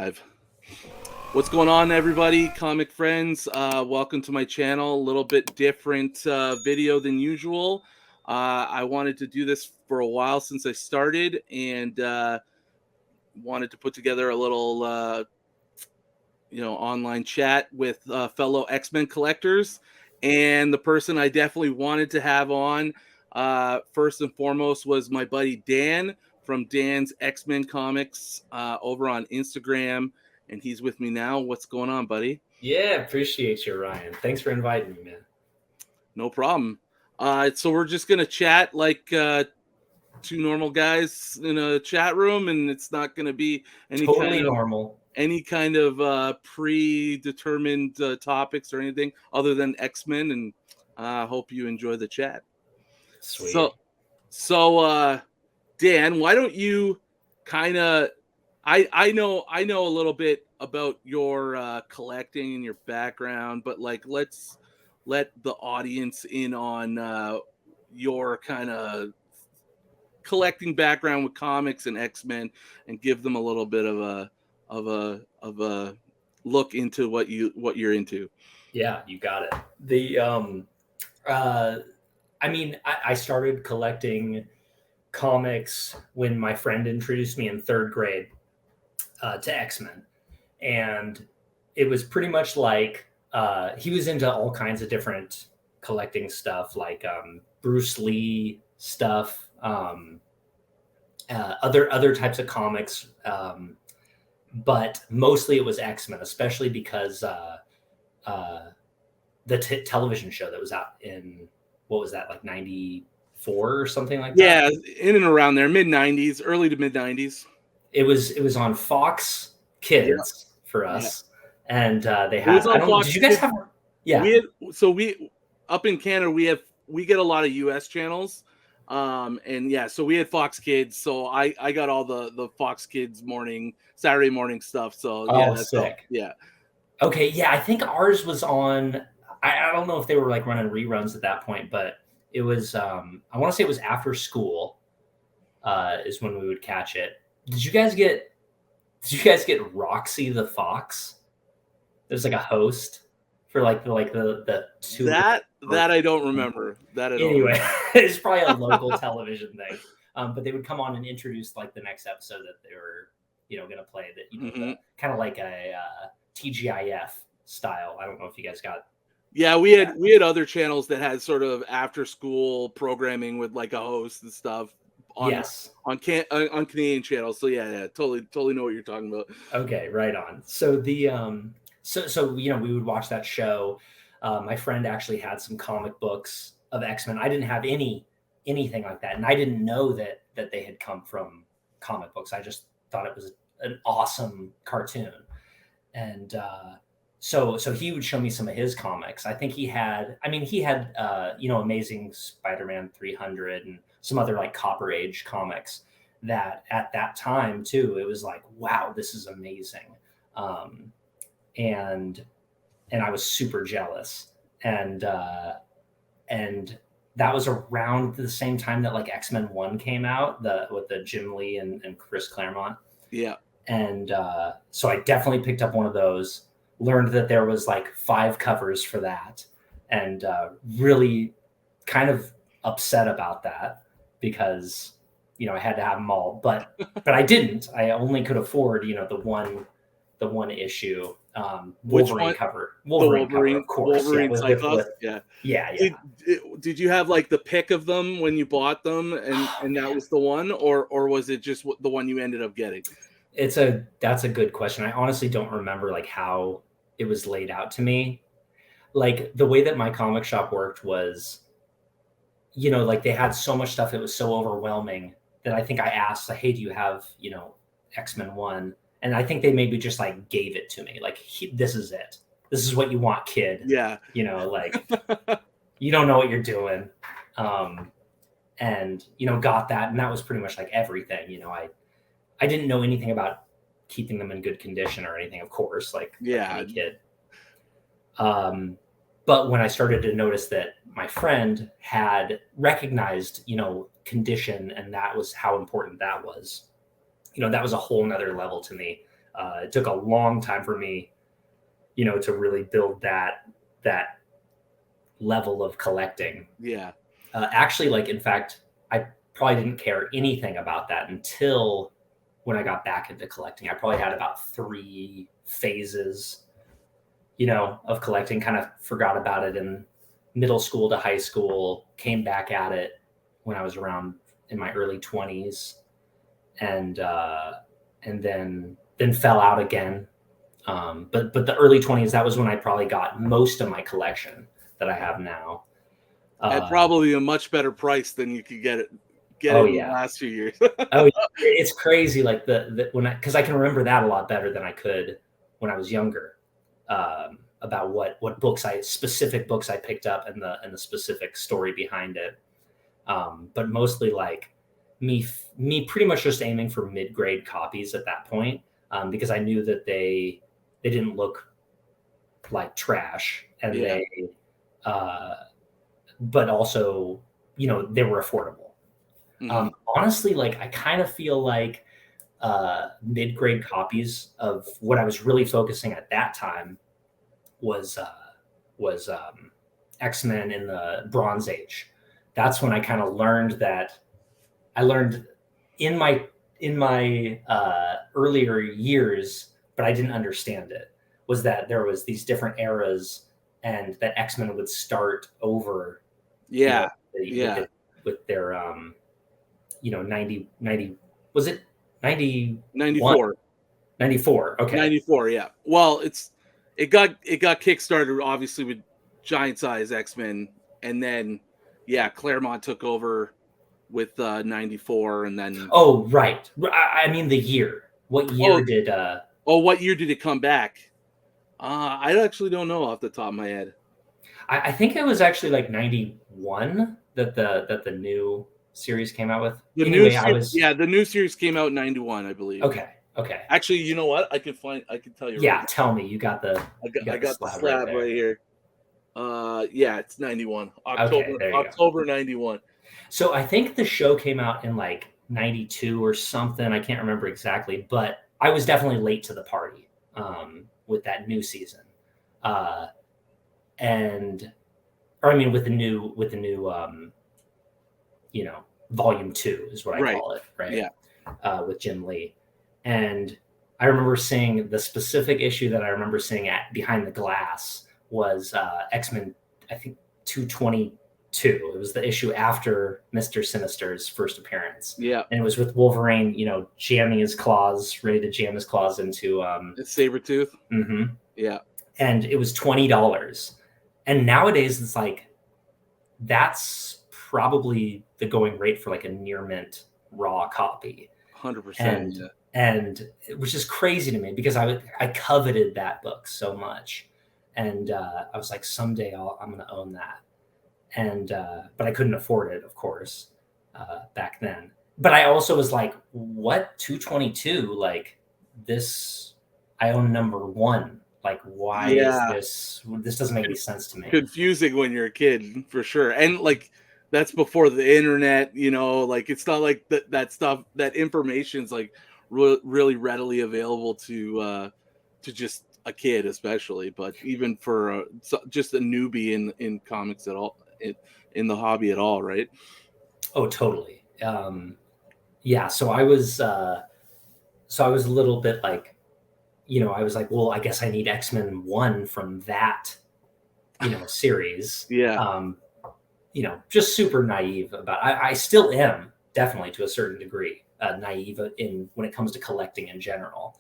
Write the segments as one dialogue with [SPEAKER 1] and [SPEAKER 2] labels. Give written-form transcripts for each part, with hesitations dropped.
[SPEAKER 1] Live. What's going on, everybody? Comic friends, welcome to my channel. A little bit different video than usual. I wanted to do this for a while since I started, and wanted to put together a little, online chat with fellow X-Men collectors. And the person I definitely wanted to have on, first and foremost, was my buddy Dan from Dan's X-Men Comics over on Instagram. And he's with me now. What's going on, buddy?
[SPEAKER 2] Yeah, appreciate you, Ryan. Thanks for inviting me, man.
[SPEAKER 1] No problem. So we're just going to chat like two normal guys in a chat room, and it's not going to be
[SPEAKER 2] Totally normal.
[SPEAKER 1] any kind of predetermined topics or anything other than X-Men, and I hope you enjoy the chat.
[SPEAKER 2] Sweet.
[SPEAKER 1] So Dan, why don't you kind of I know a little bit about your collecting and your background, but like let's let the audience in on your kind of collecting background with comics and X-Men, and give them a little bit of a look into what you're into.
[SPEAKER 2] Yeah, you got it. I started collecting comics when my friend introduced me in third grade to X-Men, and it was pretty much like he was into all kinds of different collecting stuff, like Bruce Lee stuff, other types of comics, but mostly it was X-Men, especially because the television show that was out in, what was that, like 94 or something like that?
[SPEAKER 1] Yeah, in and around there, mid-90s, early to mid-90s.
[SPEAKER 2] It was on Fox Kids for us, and they had. Did you guys have? Yeah.
[SPEAKER 1] We up in Canada, we get a lot of U.S. channels, and yeah, so we had Fox Kids. So I got all the Fox Kids Saturday morning stuff. So yeah, that's
[SPEAKER 2] sick.
[SPEAKER 1] Yeah.
[SPEAKER 2] Okay, yeah, I think ours was on. I don't know if they were like running reruns at that point, but it was. I want to say it was after school, is when we would catch it. Did you guys get Roxy the Fox? There's like a host for the two.
[SPEAKER 1] That I don't remember.
[SPEAKER 2] Anyway, it's probably a local television thing. But they would come on and introduce like the next episode that they were, going to play, that kind of like a TGIF style. I don't know if you guys got.
[SPEAKER 1] Yeah, we had other channels that had sort of after school programming with like a host and stuff. On Canadian channels. So yeah, totally know what you're talking about.
[SPEAKER 2] Okay, right on. So the so we would watch that show. My friend actually had some comic books of X-Men. I didn't have anything like that, and I didn't know that they had come from comic books. I just thought it was an awesome cartoon, and so he would show me some of his comics. I think he had Amazing Spider-Man 300 and some other like Copper Age comics that at that time too, it was like, wow, this is amazing. And I was super jealous. And that was around the same time that like X-Men 1 came out, with the Jim Lee and Chris Claremont.
[SPEAKER 1] Yeah.
[SPEAKER 2] And so I definitely picked up one of those, learned that there was like 5 covers for that, and really kind of upset about that, because I had to have them all, but I didn't. I only could afford the one issue Wolverine cover. Wolverine cover, of course.
[SPEAKER 1] Wolverine Cyclops.
[SPEAKER 2] Yeah.
[SPEAKER 1] Did you have like the pick of them when you bought them, and that was the one, or was it just the one you ended up getting?
[SPEAKER 2] That's a good question. I honestly don't remember like how it was laid out to me. Like the way that my comic shop worked was, like they had so much stuff. It was so overwhelming that I think I asked, like, hey, do you have, X-Men 1? And I think they maybe just like gave it to me. Like, this is it. This is what you want, kid.
[SPEAKER 1] Yeah.
[SPEAKER 2] Like you don't know what you're doing. And, got that. And that was pretty much like everything. I didn't know anything about keeping them in good condition or anything, of course, like any kid. But when I started to notice that my friend had recognized, condition, and that was how important that was, that was a whole nother level to me It took a long time for me, to really build that level of collecting.
[SPEAKER 1] Yeah.
[SPEAKER 2] Actually, like, in fact, I probably didn't care anything about that until when I got back into collecting. I probably had about 3 phases, of collecting. Kind of forgot about it in middle school to high school, came back at it when I was around in my early 20s, and then fell out again. But the early 20s, that was when I probably got most of my collection that I have now.
[SPEAKER 1] At probably a much better price than you could get it
[SPEAKER 2] Oh
[SPEAKER 1] in the
[SPEAKER 2] yeah.
[SPEAKER 1] last few years.
[SPEAKER 2] Oh, it's crazy. Like because I can remember that a lot better than I could when I was younger. About what specific books I picked up and the specific story behind it. But mostly like me pretty much just aiming for mid-grade copies at that point, because I knew that they didn't look like trash, and
[SPEAKER 1] Yeah.
[SPEAKER 2] but also, they were affordable.
[SPEAKER 1] Mhm.
[SPEAKER 2] Honestly, like, I kind of feel like mid-grade copies of what I was really focusing at that time was X-Men in the Bronze Age. That's when I kind of learned that I learned in my earlier years, but I didn't understand it, was that there was these different eras, and that X-Men would start over.
[SPEAKER 1] Yeah.
[SPEAKER 2] With their 90 was it 91
[SPEAKER 1] 94.
[SPEAKER 2] 94? Okay.
[SPEAKER 1] 94, yeah. Well, it got kickstarted obviously with Giant Size X-Men, and then Claremont took over with 94, and then
[SPEAKER 2] Oh, right. I mean the year. What
[SPEAKER 1] oh
[SPEAKER 2] year did
[SPEAKER 1] what year did it come back? I actually don't know off the top of my head.
[SPEAKER 2] I think it was actually like 91 that the new series came out with. Anyway,
[SPEAKER 1] the new series came out in 91, I believe.
[SPEAKER 2] Okay.
[SPEAKER 1] Actually, you know what? I can tell you
[SPEAKER 2] Yeah,
[SPEAKER 1] right
[SPEAKER 2] tell me. You got the
[SPEAKER 1] I got the
[SPEAKER 2] slab right
[SPEAKER 1] slab
[SPEAKER 2] there.
[SPEAKER 1] right here. It's 91.
[SPEAKER 2] Okay, there you go.
[SPEAKER 1] October 91.
[SPEAKER 2] So I think the show came out in like 92 or something. I can't remember exactly, but I was definitely late to the party with that new season. With the new volume 2 is what I
[SPEAKER 1] Right.
[SPEAKER 2] call it, right?
[SPEAKER 1] Yeah.
[SPEAKER 2] With Jim Lee. And I remember seeing the specific issue that I remember seeing at Behind the Glass was X-Men, I think 222. It was the issue after Mr. Sinister's first appearance.
[SPEAKER 1] Yeah.
[SPEAKER 2] And it was with Wolverine, jamming his claws, ready to jam his claws into
[SPEAKER 1] Sabretooth.
[SPEAKER 2] Mm-hmm.
[SPEAKER 1] Yeah.
[SPEAKER 2] And it was $20. And nowadays it's like, that's probably the going rate for like a near mint raw copy.
[SPEAKER 1] 100%.
[SPEAKER 2] And which is crazy to me, because I coveted that book so much, and I was like, someday I'm going to own that. And but I couldn't afford it, of course, back then. But I also was like, what, 222? Like, this, I own number 1. Like, why is this? This doesn't make any sense to me.
[SPEAKER 1] Confusing when you're a kid, for sure. And like, that's before the internet, like, it's not like that stuff, that information's like really readily available to just a kid, especially, but even for just a newbie in comics at all, in the hobby at all, right?
[SPEAKER 2] Oh, totally. Yeah. So I was a little bit like, I was like, well, I guess I need X-Men 1 from that, series.
[SPEAKER 1] Yeah.
[SPEAKER 2] Just super naive about. I still am, definitely, to a certain degree, naive when it comes to collecting in general.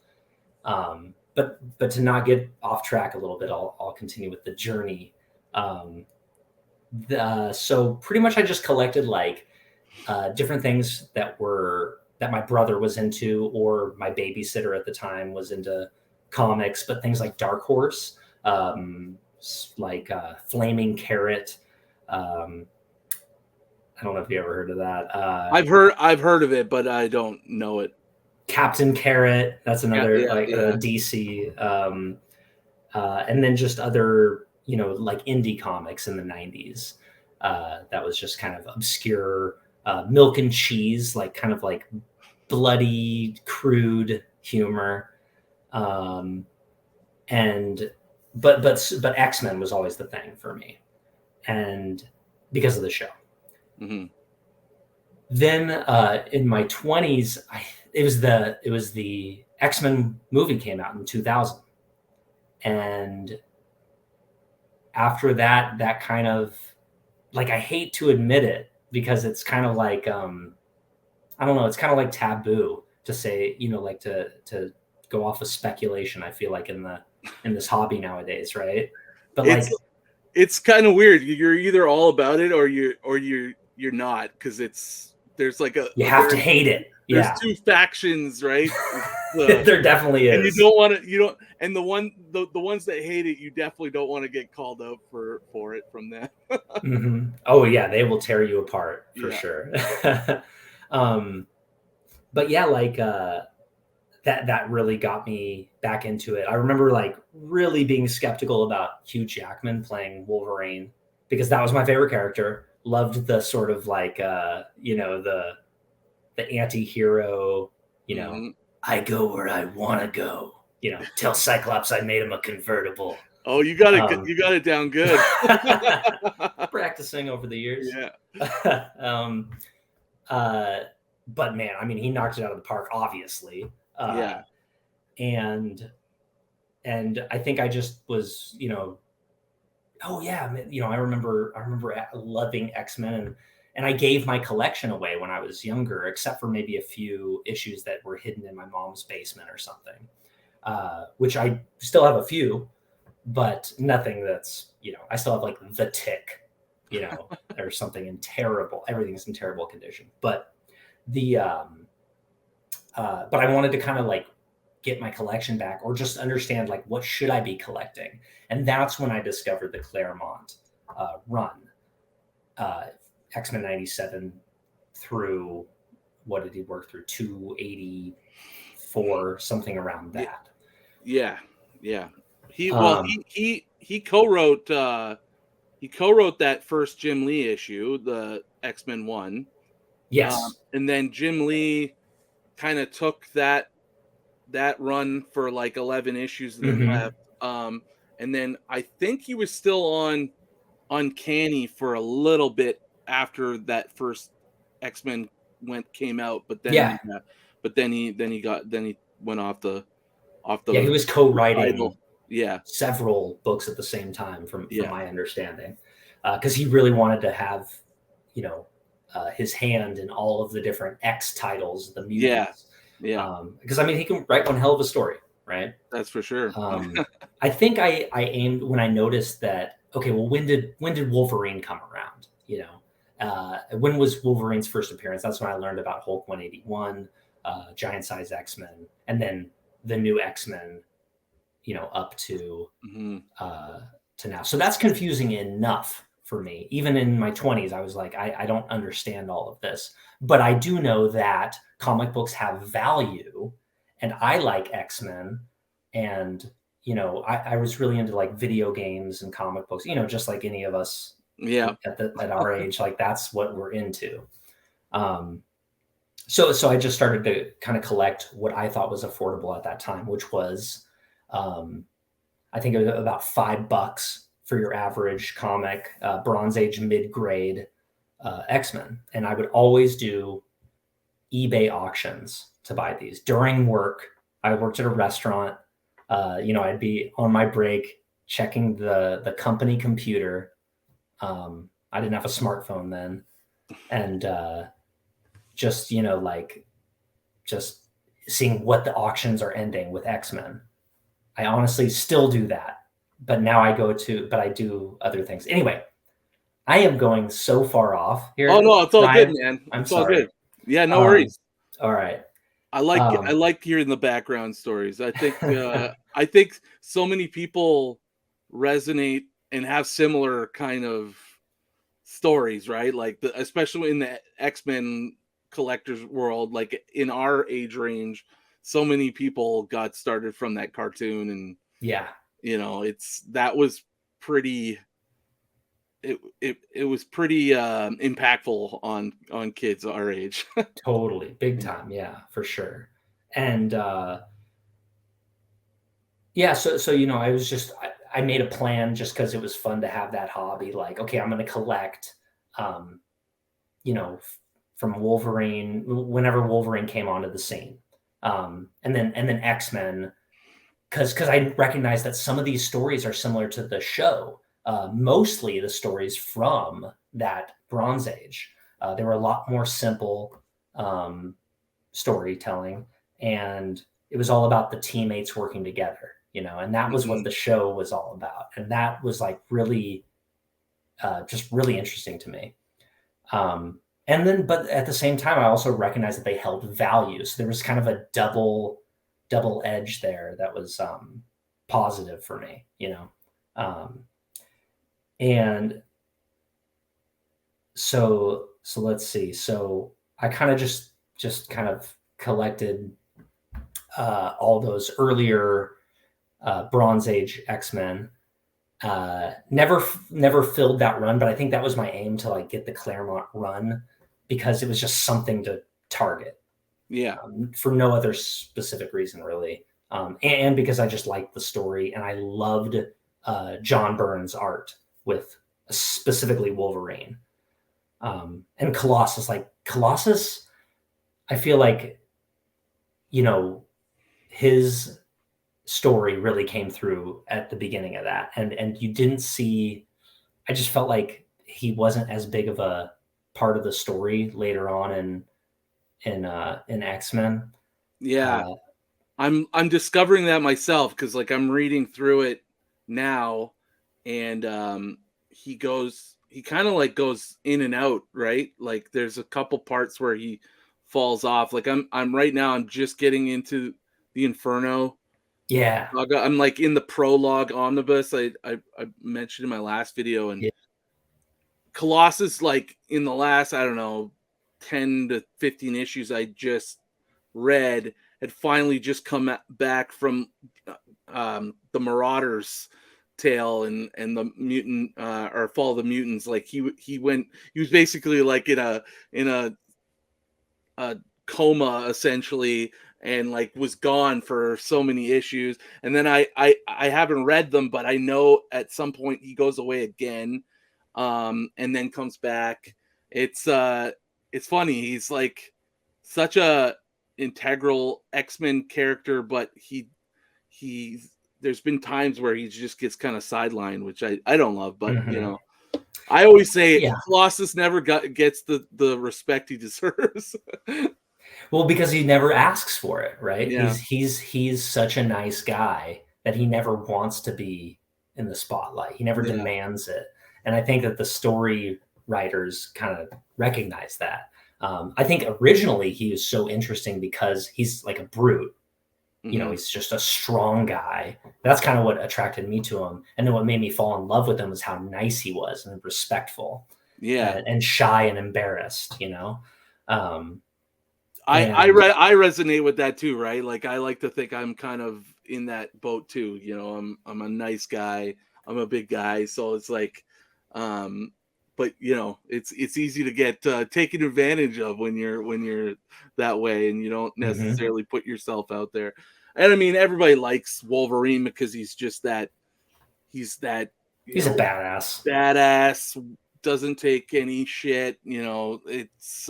[SPEAKER 2] But to not get off track a little bit, I'll continue with the journey. So pretty much I just collected like different things that my brother was into, or my babysitter at the time was into comics, but things like Dark Horse, like Flaming Carrot. I don't know if you ever heard of that.
[SPEAKER 1] I've heard of it, but I don't know it.
[SPEAKER 2] Captain Carrot, that's another
[SPEAKER 1] yeah.
[SPEAKER 2] DC, and then just other like indie comics in the 90s. That was just kind of obscure, Milk and Cheese, like kind of like bloody, crude humor. Um, and but X-Men was always the thing for me, and because of the show.
[SPEAKER 1] Mm-hmm.
[SPEAKER 2] Then in my 20s, it was the X-Men movie came out in 2000, and after that, that kind of, like, I hate to admit it because it's kind of like I don't know, it's kind of like taboo to say, like to go off of speculation. I feel like in this hobby nowadays, right? But
[SPEAKER 1] It's
[SPEAKER 2] like
[SPEAKER 1] it's kind of weird. You're either all about it or you're not, because there's like
[SPEAKER 2] you
[SPEAKER 1] a
[SPEAKER 2] have to
[SPEAKER 1] very
[SPEAKER 2] hate it.
[SPEAKER 1] there's
[SPEAKER 2] Yeah,
[SPEAKER 1] two factions, right?
[SPEAKER 2] there definitely
[SPEAKER 1] And you
[SPEAKER 2] is.
[SPEAKER 1] don't want to, and the ones that hate it, you definitely don't want to get called out for it from them.
[SPEAKER 2] Oh yeah, they will tear you apart for
[SPEAKER 1] Yeah.
[SPEAKER 2] sure. um, but yeah, like that really got me back into it. I remember like really being skeptical about Hugh Jackman playing Wolverine because that was my favorite character. Loved the sort of like the anti-hero, you know,
[SPEAKER 1] Mm-hmm.
[SPEAKER 2] I go where I want to go. Tell Cyclops I made him a convertible.
[SPEAKER 1] Oh, you got it down good.
[SPEAKER 2] Practicing over the years.
[SPEAKER 1] Yeah.
[SPEAKER 2] um, but man, I mean, he knocked it out of the park, obviously.
[SPEAKER 1] Yeah.
[SPEAKER 2] And I think I just was, oh yeah, I remember loving X-Men, and I gave my collection away when I was younger, except for maybe a few issues that were hidden in my mom's basement or something, which I still have a few, but nothing that's, I still have like The Tick, or something everything's in terrible condition. But the but I wanted to kind of like get my collection back, or just understand like what should I be collecting. And that's when I discovered the Claremont run, uh, X-Men 97 through, what did he work through, 284, something around that.
[SPEAKER 1] Yeah. He well
[SPEAKER 2] um,
[SPEAKER 1] he co-wrote that first Jim Lee issue, the X-Men 1.
[SPEAKER 2] yes.
[SPEAKER 1] And then Jim Lee kind of took that run for like 11 issues and then
[SPEAKER 2] Mm-hmm.
[SPEAKER 1] left. And then I think he was still on Uncanny for a little bit after that first X-Men came out, but then
[SPEAKER 2] Yeah,
[SPEAKER 1] he went off the
[SPEAKER 2] yeah, he was co-writing
[SPEAKER 1] title. Yeah.
[SPEAKER 2] several books at the same time, from
[SPEAKER 1] Yeah.
[SPEAKER 2] my understanding, because he really wanted to have, his hand in all of the different X titles, the
[SPEAKER 1] Yeah.
[SPEAKER 2] mutants.
[SPEAKER 1] Yeah.
[SPEAKER 2] Because I mean, he can write one hell of a story, right?
[SPEAKER 1] That's for sure.
[SPEAKER 2] I think I aimed when I noticed that. Okay, well, when did Wolverine come around? When was Wolverine's first appearance? That's when I learned about Hulk 181, Giant Size X-Men, and then the new X-Men. Up to
[SPEAKER 1] Mm-hmm.
[SPEAKER 2] to now. So that's confusing enough for me. Even in my 20s, I was like, I don't understand all of this. But I do know that comic books have value, and I like X-Men. And, I was really into like video games and comic books, just like any of us
[SPEAKER 1] Yeah.
[SPEAKER 2] at our age, like that's what we're into. Um, so I just started to kind of collect what I thought was affordable at that time, which was, I think it was about $5 for your average comic, Bronze Age mid-grade X-Men. And I would always do eBay auctions to buy these during work. I worked at a restaurant. I'd be on my break checking the company computer. I didn't have a smartphone then, and just just seeing what the auctions are ending with X-Men. I honestly still do that, but now but I do other things. Anyway, I am going so far off
[SPEAKER 1] Oh
[SPEAKER 2] here,
[SPEAKER 1] no, it's all good,
[SPEAKER 2] Ryan.
[SPEAKER 1] man.
[SPEAKER 2] I'm
[SPEAKER 1] It's all
[SPEAKER 2] sorry.
[SPEAKER 1] good. Yeah, no worries.
[SPEAKER 2] All right.
[SPEAKER 1] I like hearing the background stories. I think so many people resonate and have similar kind of stories, right? Like especially in the X-Men collectors world, like in our age range, so many people got started from that cartoon, and
[SPEAKER 2] Yeah,
[SPEAKER 1] that was pretty it was pretty impactful on kids our age.
[SPEAKER 2] totally. Big time. Yeah, for sure. And Yeah, so you know, I made a plan just because it was fun to have that hobby. Like, okay, I'm going to collect, um, you know, from Wolverine whenever Wolverine came onto the scene, and then X Men, because I recognize that some of these stories are similar to the show. Mostly the stories from that Bronze Age. They were a lot more simple um, storytelling, and it was all about the teammates working together, you know, and that was what
[SPEAKER 1] Mhm.
[SPEAKER 2] the show was all about, and that was like really, just really interesting to me. And then, but at the same time, I also recognized that they held values. So there was kind of a double edge there that was positive for me, you know. Um, and so let's see. So I kind of just kind of collected all those earlier Bronze Age X Men. Never filled that run, but I think that was my aim to like get the Claremont run because it was just something to target,
[SPEAKER 1] Yeah.
[SPEAKER 2] for no other specific reason really, and because I just liked the story and I loved John Byrne's art with specifically Wolverine, and Colossus. Like Colossus, I feel like, you know, his story really came through at the beginning of that, and you didn't see. I just felt like he wasn't as big of a part of the story later on in X Men.
[SPEAKER 1] Yeah.
[SPEAKER 2] Uh,
[SPEAKER 1] I'm discovering that myself because like I'm reading through it now, and he kind of like goes in and out, right? Like there's a couple parts where he falls off. Like I'm right now I'm just getting into the Inferno
[SPEAKER 2] yeah,
[SPEAKER 1] saga. I'm like in the prologue omnibus. I mentioned in my last video, and
[SPEAKER 2] yeah,
[SPEAKER 1] Colossus, like in the last, I don't know, 10 to 15 issues I just read, had finally just come back from the Marauders tale and the mutant or Fall of the Mutants. Like he was basically like in a coma essentially, and like was gone for so many issues. And then I haven't read them, but I know at some point he goes away again, and then comes back. It's funny. He's like such a integral X-Men character, but he there's been times where he just gets kind of sidelined, which I don't love, but you
[SPEAKER 2] hmm
[SPEAKER 1] know, I always say
[SPEAKER 2] yeah.
[SPEAKER 1] Colossus never gets the respect he deserves.
[SPEAKER 2] Well, because he never asks for it, right?
[SPEAKER 1] Yeah,
[SPEAKER 2] He's such a nice guy that he never wants to be in the spotlight. He never
[SPEAKER 1] yeah,
[SPEAKER 2] demands it, and I think that the story writers kind of recognize that. I think originally he was so interesting because he's like a brute. You know,
[SPEAKER 1] mhm,
[SPEAKER 2] he's just a strong guy. That's kind of what attracted me to him, and then what made me fall in love with him was how nice he was and respectful,
[SPEAKER 1] yeah.
[SPEAKER 2] and shy and embarrassed. You know, um, and
[SPEAKER 1] I resonate with that too, right? Like I like to think I'm kind of in that boat too. You know, I'm a nice guy. I'm a big guy, so it's like, um, but you know, it's easy to get taken advantage of when you're that way, and you don't
[SPEAKER 2] mhm.
[SPEAKER 1] necessarily put yourself out there. And I mean, everybody likes Wolverine because he's that you
[SPEAKER 2] He's a
[SPEAKER 1] know
[SPEAKER 2] badass.
[SPEAKER 1] badass, doesn't take any shit. You know, it's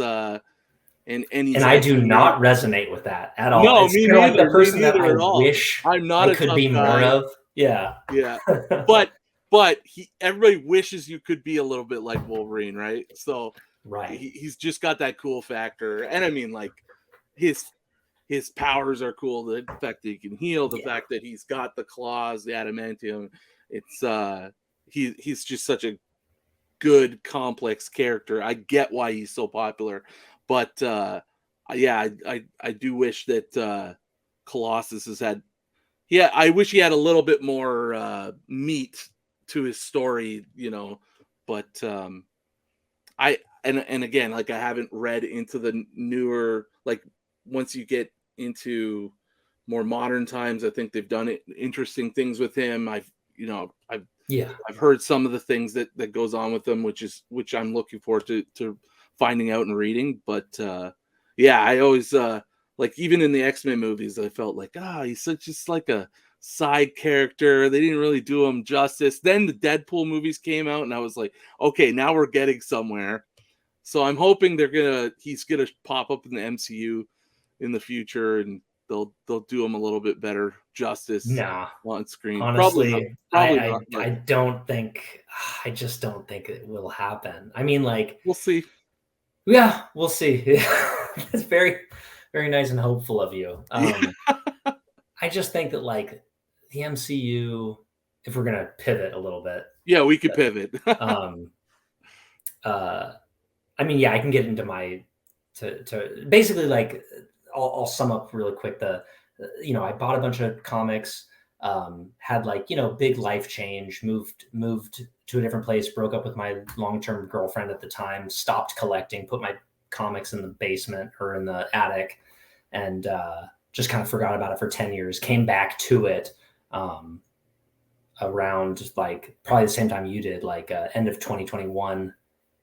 [SPEAKER 1] and
[SPEAKER 2] And
[SPEAKER 1] he's
[SPEAKER 2] I do
[SPEAKER 1] educated.
[SPEAKER 2] not resonate with that at all.
[SPEAKER 1] No,
[SPEAKER 2] It's kind of like the
[SPEAKER 1] me
[SPEAKER 2] person that
[SPEAKER 1] neither
[SPEAKER 2] I
[SPEAKER 1] at all.
[SPEAKER 2] wish
[SPEAKER 1] I'm
[SPEAKER 2] I
[SPEAKER 1] not a
[SPEAKER 2] could
[SPEAKER 1] tough
[SPEAKER 2] be more
[SPEAKER 1] guy.
[SPEAKER 2] of. Yeah.
[SPEAKER 1] Yeah. But he everybody wishes you could be a little bit like Wolverine, right? So
[SPEAKER 2] Right.
[SPEAKER 1] he's just got that cool factor. And I mean like his his powers are cool, the fact that he can heal, the
[SPEAKER 2] Yeah.
[SPEAKER 1] fact that he's got the claws, the adamantium. It's he's just such a good complex character. I get why he's so popular. But yeah, I do wish that Colossus has had. Yeah, I wish he had a little bit more meat to his story, you know. But I and again, like I haven't read into the newer like once you get into more modern times, I think they've done it, interesting things with him. I've you know
[SPEAKER 2] Yeah.
[SPEAKER 1] I've heard some of the things that goes on with him, which I'm looking forward to finding out and reading. But yeah, I always like even in the X-Men movies, I felt like he's such just like a side character. They didn't really do him justice. Then the Deadpool movies came out, and I was like, okay, now we're getting somewhere. So I'm hoping he's gonna pop up in the MCU in the future, and they'll do him a little bit better justice
[SPEAKER 2] Nah,
[SPEAKER 1] on screen. Probably not.
[SPEAKER 2] honestly,
[SPEAKER 1] Probably not.
[SPEAKER 2] I
[SPEAKER 1] But
[SPEAKER 2] don't think, I just don't think it will happen. I mean, like,
[SPEAKER 1] we'll see.
[SPEAKER 2] yeah, we'll see. It's very, very nice and hopeful of you. I just think that, like, the MCU, if we're gonna pivot a little bit,
[SPEAKER 1] Yeah, we could pivot.
[SPEAKER 2] um, I mean, yeah, I can get into to basically, like, I'll sum up really quick. I bought a bunch of comics, had, like, big life change, moved to a different place, broke up with my long-term girlfriend at the time, stopped collecting, put my comics in the basement or in the attic, and just kind of forgot about it for 10 years, came back to it around, like, probably the same time you did, like, end of 2021,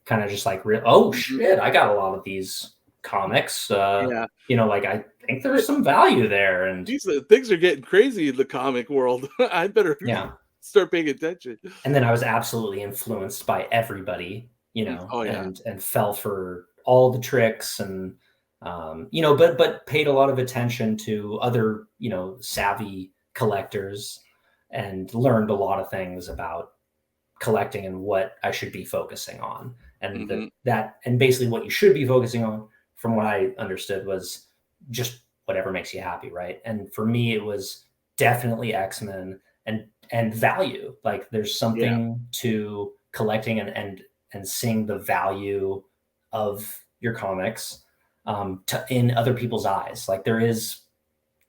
[SPEAKER 2] kind of just like, oh shit, I got a lot of these comics.
[SPEAKER 1] Yeah,
[SPEAKER 2] Like, I think there's some value there. And
[SPEAKER 1] these things are getting crazy in the comic world. I better
[SPEAKER 2] yeah,
[SPEAKER 1] start paying attention.
[SPEAKER 2] and then I was absolutely influenced by everybody,
[SPEAKER 1] Oh yeah,
[SPEAKER 2] and fell for all the tricks, and but paid a lot of attention to other, savvy collectors, and learned a lot of things about collecting and what I should be focusing on. And
[SPEAKER 1] hmm
[SPEAKER 2] and basically what you should be focusing on, from what I understood, was just whatever makes you happy, right? And for me, it was definitely X-Men and value. Like, there's
[SPEAKER 1] yeah,
[SPEAKER 2] something to collecting and seeing the value of your comics, in other people's eyes. Like,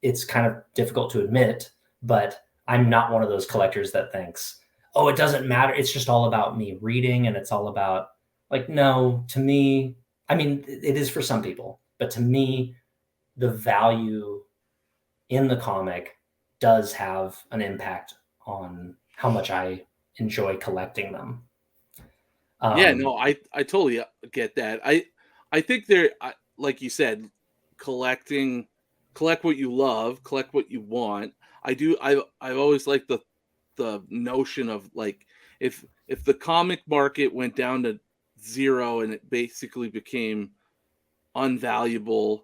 [SPEAKER 2] it's kind of difficult to admit, but I'm not one of those collectors that thinks, oh, it doesn't matter, it's just all about me reading, and it's all about, like, no, to me, I mean, it is for some people, but to me, the value in the comic does have an impact on how much I enjoy collecting them.
[SPEAKER 1] yeah.
[SPEAKER 2] Um,
[SPEAKER 1] No, I totally get that. I think like you said, collecting, collect what you love, collect what you want. I do. I've always liked the notion of, like, if the comic market went down to zero and it basically became unvaluable,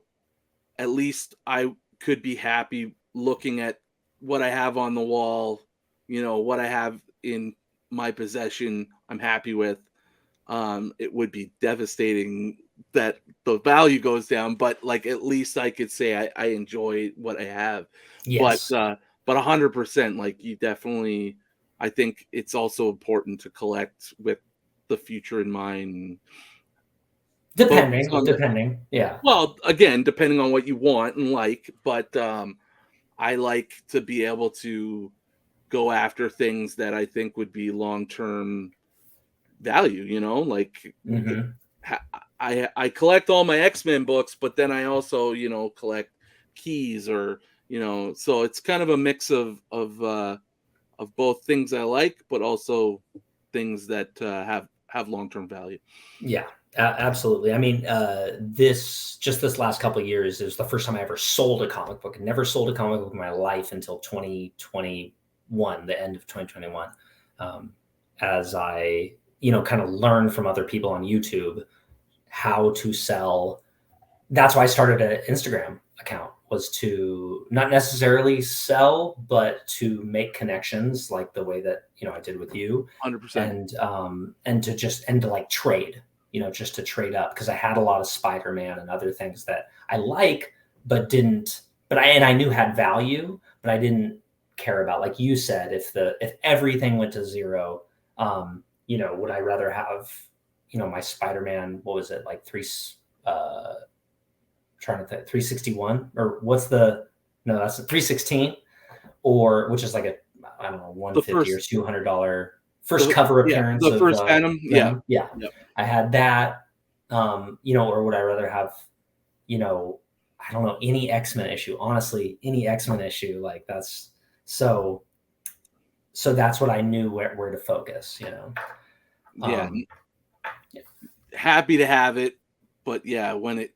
[SPEAKER 1] at least I could be happy looking at what I have on the wall, what I have in my possession, I'm happy with. It would be devastating that the value goes down, but, like, at least I could say I enjoy what I have. But
[SPEAKER 2] yes,
[SPEAKER 1] but 100%, like, you definitely, I think it's also important to collect with the future in mind. Focus on the
[SPEAKER 2] depending, yeah,
[SPEAKER 1] Well, again, depending on what you want and like, but I like to be able to go after things that I think would be long-term value, like,
[SPEAKER 2] hmm,
[SPEAKER 1] ha- I collect all my X-Men books, but then I also, collect keys, or, so it's kind of a mix of both things I like, but also things that have long-term value.
[SPEAKER 2] yeah, absolutely. I mean, this last couple of years is the first time I ever sold a comic book. I never sold a comic book in my life until 2021, the end of 2021. As I, kind of learned from other people on YouTube how to sell. That's why I started an Instagram account, was to not necessarily sell, but to make connections, like the way that, I did with you,
[SPEAKER 1] 100%.
[SPEAKER 2] and to like trade, just to trade up, because I had a lot of Spider-Man and other things that I like, but didn't, I knew had value, but I didn't care about, like you said, if everything went to zero, would I rather have, my Spider-Man, what was it, like trying to think, 361, or what's the, no, that's a 316, or which is like a, I don't know,
[SPEAKER 1] The
[SPEAKER 2] 150 or
[SPEAKER 1] first,
[SPEAKER 2] $200 first cover
[SPEAKER 1] yeah,
[SPEAKER 2] appearance
[SPEAKER 1] the
[SPEAKER 2] of
[SPEAKER 1] first Venom. Yeah.
[SPEAKER 2] Venom. Yeah,
[SPEAKER 1] Yep.
[SPEAKER 2] I had that. Or would I rather have, I don't know, any X-Men issue? Honestly, any X-Men issue, like, that's so. So that's what I knew where to focus.
[SPEAKER 1] Yeah.
[SPEAKER 2] Um,
[SPEAKER 1] Happy to have it, but yeah, when it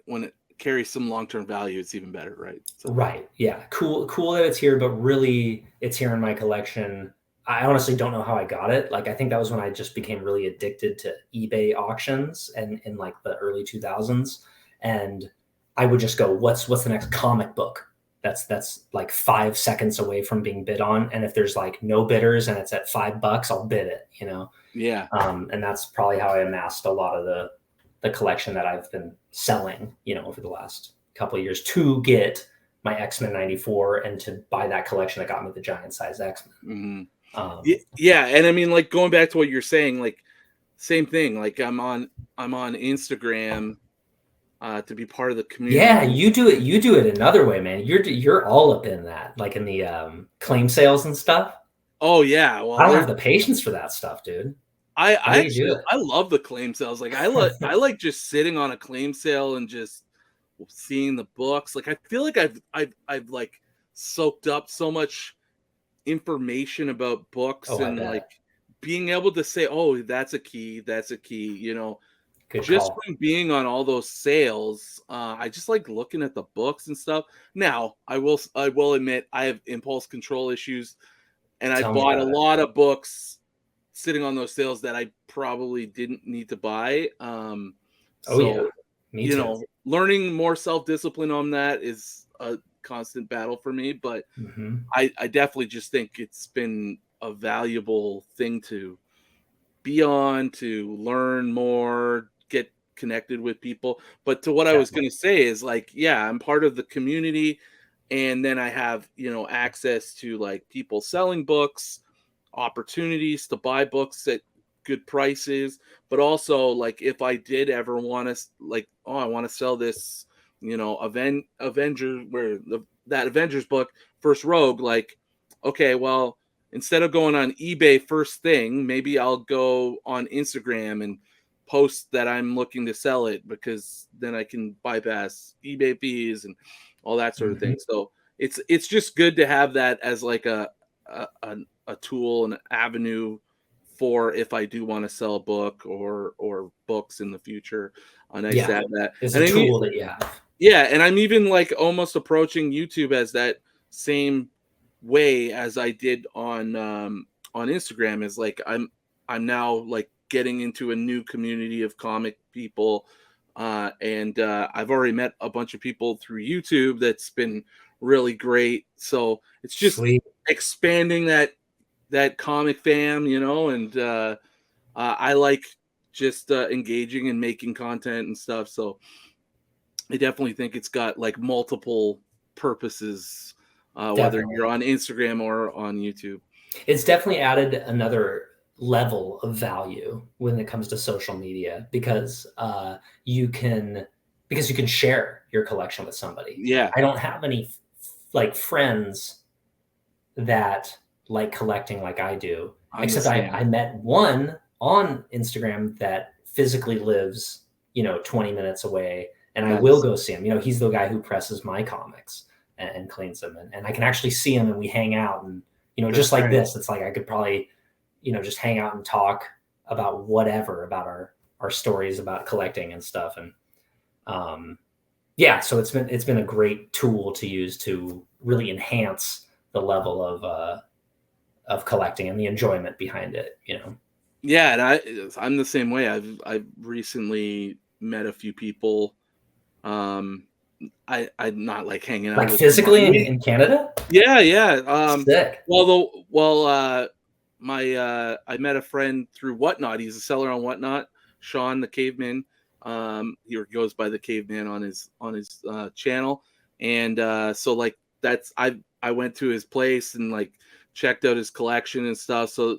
[SPEAKER 1] carries some long-term value, it's even better, right? So
[SPEAKER 2] Right. Yeah. Cool that it's here, but really it's here in my collection. I honestly don't know how I got it. Like I think that was when I just became really addicted to eBay auctions and in like the early 2000s. And I would just go, what's the next comic book that's like 5 seconds away from being bid on? And if there's like no bidders and it's at $5, I'll bid it, you know?
[SPEAKER 1] yeah.
[SPEAKER 2] And that's probably how I amassed a lot of the collection that I've been selling, you know, over the last couple of years to get my X-Men 94 and to buy that collection that got me the giant size X-Men.
[SPEAKER 1] Yeah, and I mean, like going back to what you're saying, like same thing. Like I'm on Instagram to be part of the
[SPEAKER 2] Yeah,
[SPEAKER 1] community.
[SPEAKER 2] you do it. You do it another way, man. You're all up in that, like in the claim sales and stuff.
[SPEAKER 1] Oh yeah,
[SPEAKER 2] I
[SPEAKER 1] well
[SPEAKER 2] don't
[SPEAKER 1] there's
[SPEAKER 2] have the patience for that stuff, dude. How
[SPEAKER 1] I
[SPEAKER 2] do you do
[SPEAKER 1] actually
[SPEAKER 2] it?
[SPEAKER 1] I love the claim sales. Like I like just sitting on a claim sale and just seeing the books. Like I feel like I've like soaked up so much information about books
[SPEAKER 2] Oh, I
[SPEAKER 1] and like
[SPEAKER 2] bet.
[SPEAKER 1] being able to say, oh, that's a key, you know,
[SPEAKER 2] Good
[SPEAKER 1] just
[SPEAKER 2] call.
[SPEAKER 1] from being on all those sales. I just like looking at the books and stuff. Now I will admit I have impulse control issues, and I
[SPEAKER 2] Tell me
[SPEAKER 1] bought a
[SPEAKER 2] about it.
[SPEAKER 1] lot of books sitting on those sales that I probably didn't need to buy.
[SPEAKER 2] Oh yeah,
[SPEAKER 1] So,
[SPEAKER 2] me too.
[SPEAKER 1] learning more self-discipline on that is a constant battle for me, but
[SPEAKER 2] Hmm.
[SPEAKER 1] I definitely just think it's been a valuable thing to be on, to learn more, get connected with people. But to what I was going
[SPEAKER 2] Definitely.
[SPEAKER 1] to say is like, yeah, I'm part of the community, and then I have, access to like people selling books, opportunities to buy books at good prices, but also like if I did ever want to like, oh, I want to sell this, Avengers where that Avengers book, First Rogue, like, okay, well, instead of going on eBay first thing, maybe I'll go on Instagram and post that I'm looking to sell it, because then I can bypass eBay fees and all that sort of
[SPEAKER 2] Hmm.
[SPEAKER 1] thing. So it's just good to have that as like a tool, an avenue for if I do want to sell a book or books in the future. Nice to
[SPEAKER 2] Yeah,
[SPEAKER 1] have that.
[SPEAKER 2] it's
[SPEAKER 1] And
[SPEAKER 2] a
[SPEAKER 1] I mean,
[SPEAKER 2] tool that you have.
[SPEAKER 1] yeah, and I'm even like almost approaching YouTube as that same way as I did on Instagram. Is like I'm now like getting into a new community of comic people, and I've already met a bunch of people through YouTube. That's been really great. So it's just
[SPEAKER 2] Sweet.
[SPEAKER 1] expanding that comic fam, and I like just engaging and making content and stuff. So I definitely think it's got like multiple purposes, whether
[SPEAKER 2] Definitely.
[SPEAKER 1] you're on Instagram or on YouTube.
[SPEAKER 2] It's definitely added another level of value when it comes to social media because you can share your collection with somebody.
[SPEAKER 1] Yeah,
[SPEAKER 2] I don't have any like friends that like collecting like I do,
[SPEAKER 1] I'm the
[SPEAKER 2] except
[SPEAKER 1] same.
[SPEAKER 2] I met one on Instagram that physically lives, 20 minutes away, and I will
[SPEAKER 1] Nice.
[SPEAKER 2] go see him. He's the guy who presses my comics and cleans them, and I can actually see him and we hang out, and just
[SPEAKER 1] That's
[SPEAKER 2] like
[SPEAKER 1] right.
[SPEAKER 2] this, it's like I could probably, just hang out and talk about whatever about our stories about collecting and stuff, and um, yeah, so it's been a great tool to use to really enhance the level of collecting and the enjoyment behind it.
[SPEAKER 1] Yeah, and I'm the same way. I've recently met a few people. Um, I'm not like hanging out
[SPEAKER 2] Like
[SPEAKER 1] with them on
[SPEAKER 2] physically in,
[SPEAKER 1] we
[SPEAKER 2] in Canada?
[SPEAKER 1] Yeah, yeah.
[SPEAKER 2] Sick.
[SPEAKER 1] My I met a friend through Whatnot. He's a seller on Whatnot. Sean the Caveman. He goes by the Caveman on his channel, and so like I went to his place and like checked out his collection and stuff. So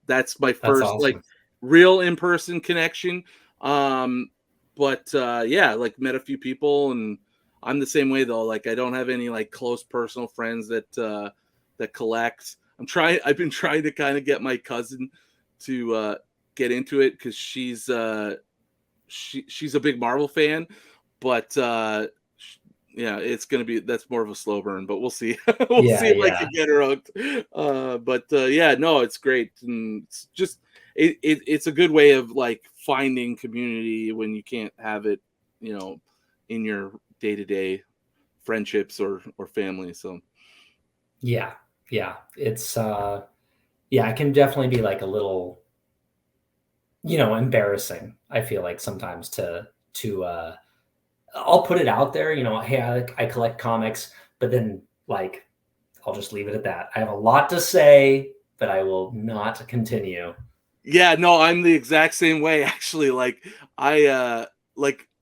[SPEAKER 1] that's my
[SPEAKER 2] That's
[SPEAKER 1] first like
[SPEAKER 2] awesome.
[SPEAKER 1] real in person connection. Um, but yeah, like met a few people, and I'm the same way though. Like I don't have any like close personal friends that collect. I've been trying to kind of get my cousin to get into it, because she's a big Marvel fan, but yeah, that's more of a slow burn, but we'll see. We'll see
[SPEAKER 2] Yeah,
[SPEAKER 1] if I can
[SPEAKER 2] yeah.
[SPEAKER 1] get her hooked. But yeah, no, it's great, and it's just it's a good way of like finding community when you can't have it, you know, in your day-to-day friendships or family. So
[SPEAKER 2] Yeah. It's yeah, it can definitely be like a little, embarrassing. I feel like sometimes to I'll put it out there, hey, I collect comics, but then like I'll just leave it at that. I have a lot to say, but I will not continue.
[SPEAKER 1] yeah, no, I'm the exact same way actually. Like I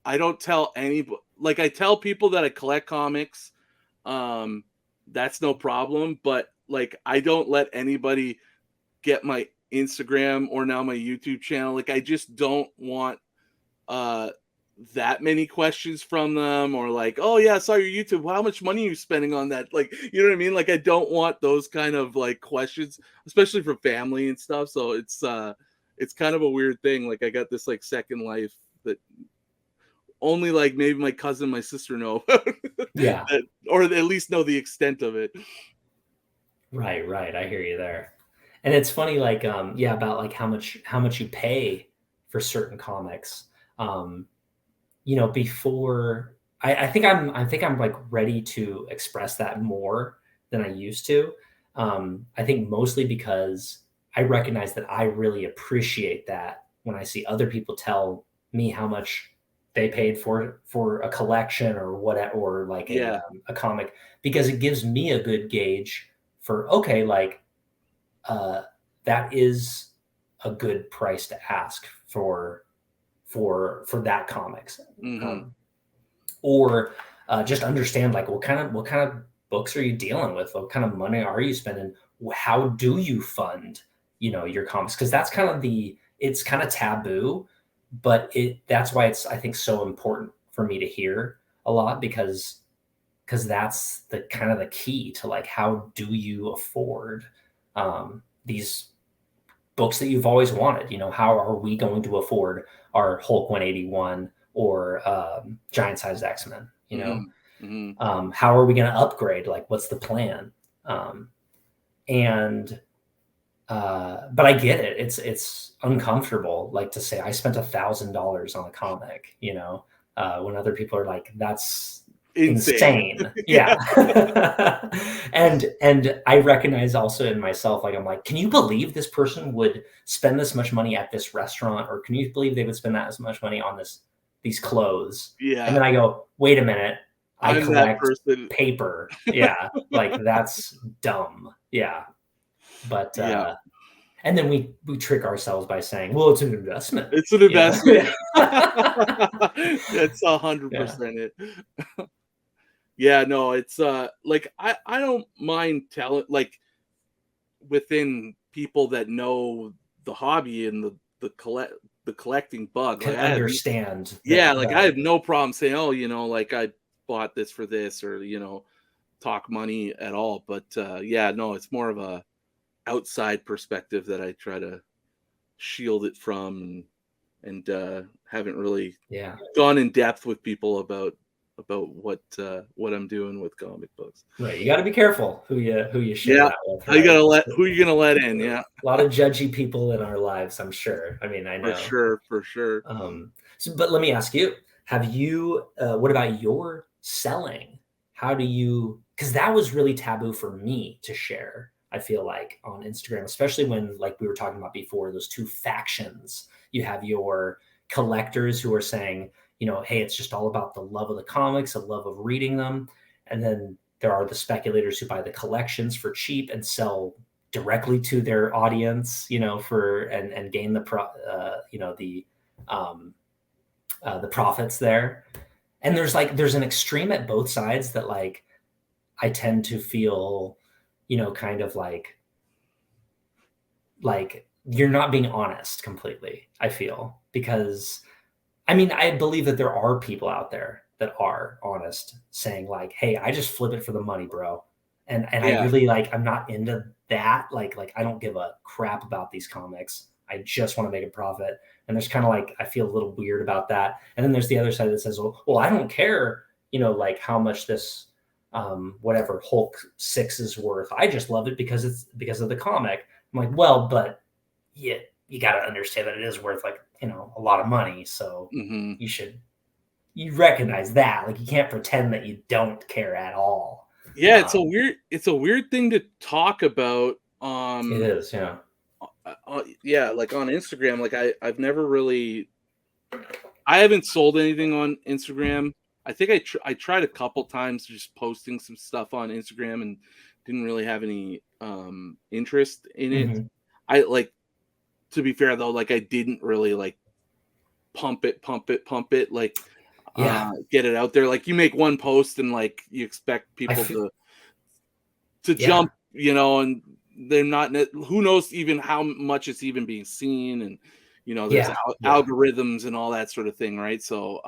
[SPEAKER 1] don't tell anybody, like I tell people that I collect comics. Um that's no problem, but like I don't let anybody get my Instagram or now my YouTube channel. Like I just don't want uh that many questions from them, or like, oh yeah, I saw your YouTube. Well, how much money are you spending on that? Like, you know what I mean? Like I don't want those kind of like questions, especially for family and stuff. So it's kind of a weird thing. Like I got this like second life that only like maybe my cousin, my sister know about.
[SPEAKER 2] Yeah.
[SPEAKER 1] That, or at least know the extent of it.
[SPEAKER 2] Right. I hear you there. And it's funny, like, yeah, about like how much you pay for certain comics. Um, before I think I'm like ready to express that more than I used to. I think mostly because I recognize that I really appreciate that when I see other people tell me how much they paid for a collection or what, or like
[SPEAKER 1] Yeah.
[SPEAKER 2] a comic, because it gives me a good gauge for, okay, like, uh, that is a good price to ask for that comics.
[SPEAKER 1] Mm-hmm.
[SPEAKER 2] Um, or just understand, like, what kind of books are you dealing with? What kind of money are you spending? How do you fund, your comics? Because that's kind of it's kind of taboo, but that's why it's, I think, so important for me to hear a lot, because that's the kind of the key to, like, how do you afford these books that you've always wanted. How are we going to afford our Hulk 181 or Giant Sized X-Men?
[SPEAKER 1] Mm-hmm. Mm-hmm.
[SPEAKER 2] How are we going to upgrade? Like, what's the plan? Um, and but I get it. It's uncomfortable, like, to say I spent $1,000 on a comic. When other people are like, that's
[SPEAKER 1] Insane.
[SPEAKER 2] insane.
[SPEAKER 1] Yeah.
[SPEAKER 2] Yeah. And I recognize also in myself, like, I'm like, can you believe this person would spend this much money at this restaurant, or can you believe they would spend that as much money on these clothes? And
[SPEAKER 1] Yeah.
[SPEAKER 2] then I go, wait a minute, I
[SPEAKER 1] I'm that
[SPEAKER 2] collect
[SPEAKER 1] person.
[SPEAKER 2] paper. Yeah, like, that's dumb. Yeah. But
[SPEAKER 1] Yeah.
[SPEAKER 2] and then we trick ourselves by saying, well, it's an investment.
[SPEAKER 1] It's an investment. That's
[SPEAKER 2] Yeah.
[SPEAKER 1] 100% it. Yeah, no, it's like I don't mind telling, like, within people that know the hobby and the collecting bug.
[SPEAKER 2] Can
[SPEAKER 1] Like I have,
[SPEAKER 2] understand
[SPEAKER 1] yeah, like I
[SPEAKER 2] the
[SPEAKER 1] have no problem saying, oh, like I bought this for this, or talk money at all. But yeah, no, it's more of a outside perspective that I try to shield it from, and haven't really
[SPEAKER 2] yeah.
[SPEAKER 1] gone in depth with people about what I'm doing with comic books.
[SPEAKER 2] Right. You got to be careful who you share
[SPEAKER 1] Yeah,
[SPEAKER 2] that with,
[SPEAKER 1] how you
[SPEAKER 2] right?
[SPEAKER 1] gonna let who you gonna let in? Yeah,
[SPEAKER 2] A lot of judgy people in our lives, I'm sure. I mean, I
[SPEAKER 1] for
[SPEAKER 2] know.
[SPEAKER 1] sure, for sure.
[SPEAKER 2] But let me ask you, what about your selling? How do you, because that was really taboo for me to share, I feel like, on Instagram, especially when, like we were talking about before, those two factions. You have your collectors who are saying, hey, it's just all about the love of the comics, the love of reading them. And then there are the speculators who buy the collections for cheap and sell directly to their audience, for and gain um, the profits there. And there's an extreme at both sides that, like, I tend to feel, kind of like you're not being honest completely, I feel, because I mean, I believe that there are people out there that are honest, saying, like, hey, I just flip it for the money, bro. And I
[SPEAKER 1] Yeah.
[SPEAKER 2] really, like, I'm not into that. Like I don't give a crap about these comics. I just want to make a profit. And there's kind of, like, I feel a little weird about that. And then there's the other side that says, well, I don't care, like, how much this whatever Hulk 6 is worth. I just love it because it's because of the comic. I'm like, well, but you got to understand that it is worth, like, a lot of money. So
[SPEAKER 1] Hmm.
[SPEAKER 2] you should you recognize that. Like you can't pretend that you don't care at all.
[SPEAKER 1] Yeah, it's a weird thing to talk about.
[SPEAKER 2] It is, yeah.
[SPEAKER 1] Yeah, like on Instagram, like I've never really, I haven't sold anything on Instagram. I think I tried a couple times just posting some stuff on Instagram and didn't really have any interest in it.
[SPEAKER 2] Mhm.
[SPEAKER 1] I like, to be fair though, like I didn't really like pump it, like
[SPEAKER 2] Yeah.
[SPEAKER 1] get it out there. Like you make one post and like you expect
[SPEAKER 2] I
[SPEAKER 1] people
[SPEAKER 2] feel
[SPEAKER 1] to
[SPEAKER 2] yeah.
[SPEAKER 1] jump, and they're not. Who knows even how much it's even being seen, and there's
[SPEAKER 2] Yeah. Yeah.
[SPEAKER 1] algorithms and all that sort of thing, right? So,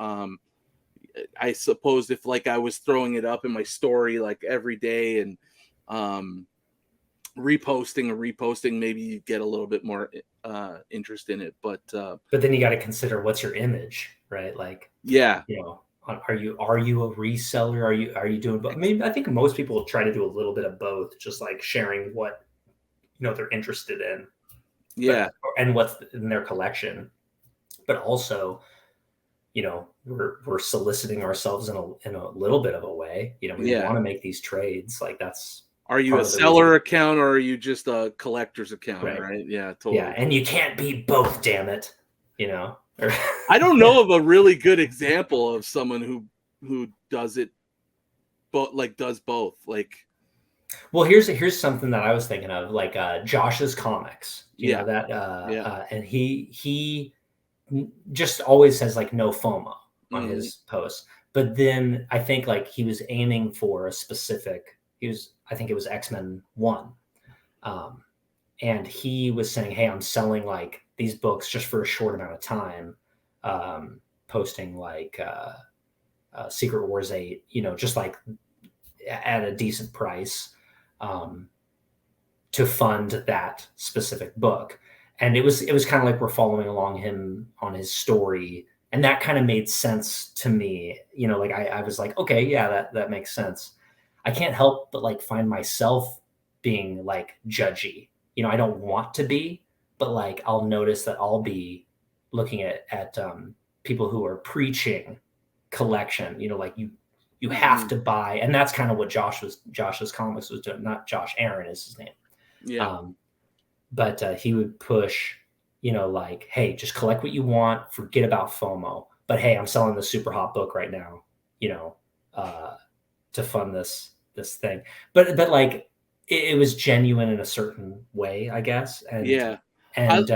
[SPEAKER 1] I suppose if like I was throwing it up in my story like every day and um, reposting, maybe you get a little bit more interest in it. But
[SPEAKER 2] But then you got to consider what's your image, right? Like,
[SPEAKER 1] yeah,
[SPEAKER 2] you know, are you a reseller? Are you doing both? I mean, I think most people try to do a little bit of both, just like sharing what they're interested in,
[SPEAKER 1] yeah,
[SPEAKER 2] but and what's in their collection, but also we're soliciting ourselves in a little bit of a way. We
[SPEAKER 1] yeah.
[SPEAKER 2] want to make these trades. Like that's
[SPEAKER 1] Are you a
[SPEAKER 2] part of the reason,
[SPEAKER 1] seller account or are you just a collector's account,
[SPEAKER 2] right?
[SPEAKER 1] right? Yeah,
[SPEAKER 2] Yeah,
[SPEAKER 1] totally.
[SPEAKER 2] and you can't be both. Damn it, you know. Or,
[SPEAKER 1] I don't know of a really good example of someone who does it, but like does both. Like,
[SPEAKER 2] well, here's something that I was thinking of, like Josh's comics. Do you
[SPEAKER 1] yeah,
[SPEAKER 2] know that?
[SPEAKER 1] yeah,
[SPEAKER 2] And he just always says like no FOMO on
[SPEAKER 1] mm,
[SPEAKER 2] his posts. But then I think like he was aiming for a specific. I think it was X-Men 1. Um, and he was saying, "Hey, I'm selling like these books just for a short amount of time, posting like Secret Wars 8, just like at a decent price, um, to fund that specific book." And it was kind of like we're following along him on his story, and that kind of made sense to me. Like I was like, okay, yeah, that makes sense. I can't help but like find myself being like judgy. I don't want to be, but like I'll notice that I'll be looking at people who are preaching collection. Like you have
[SPEAKER 1] mhm,
[SPEAKER 2] to buy, and that's kind of what Josh's comics was doing. Not Josh, Aaron is his name.
[SPEAKER 1] yeah,
[SPEAKER 2] Um, but he would push, like, hey, just collect what you want, forget about FOMO. But hey, I'm selling the super hot book right now, you know, uh, to fund this thing. But like it was genuine in a certain way, I guess. And
[SPEAKER 1] yeah. I
[SPEAKER 2] and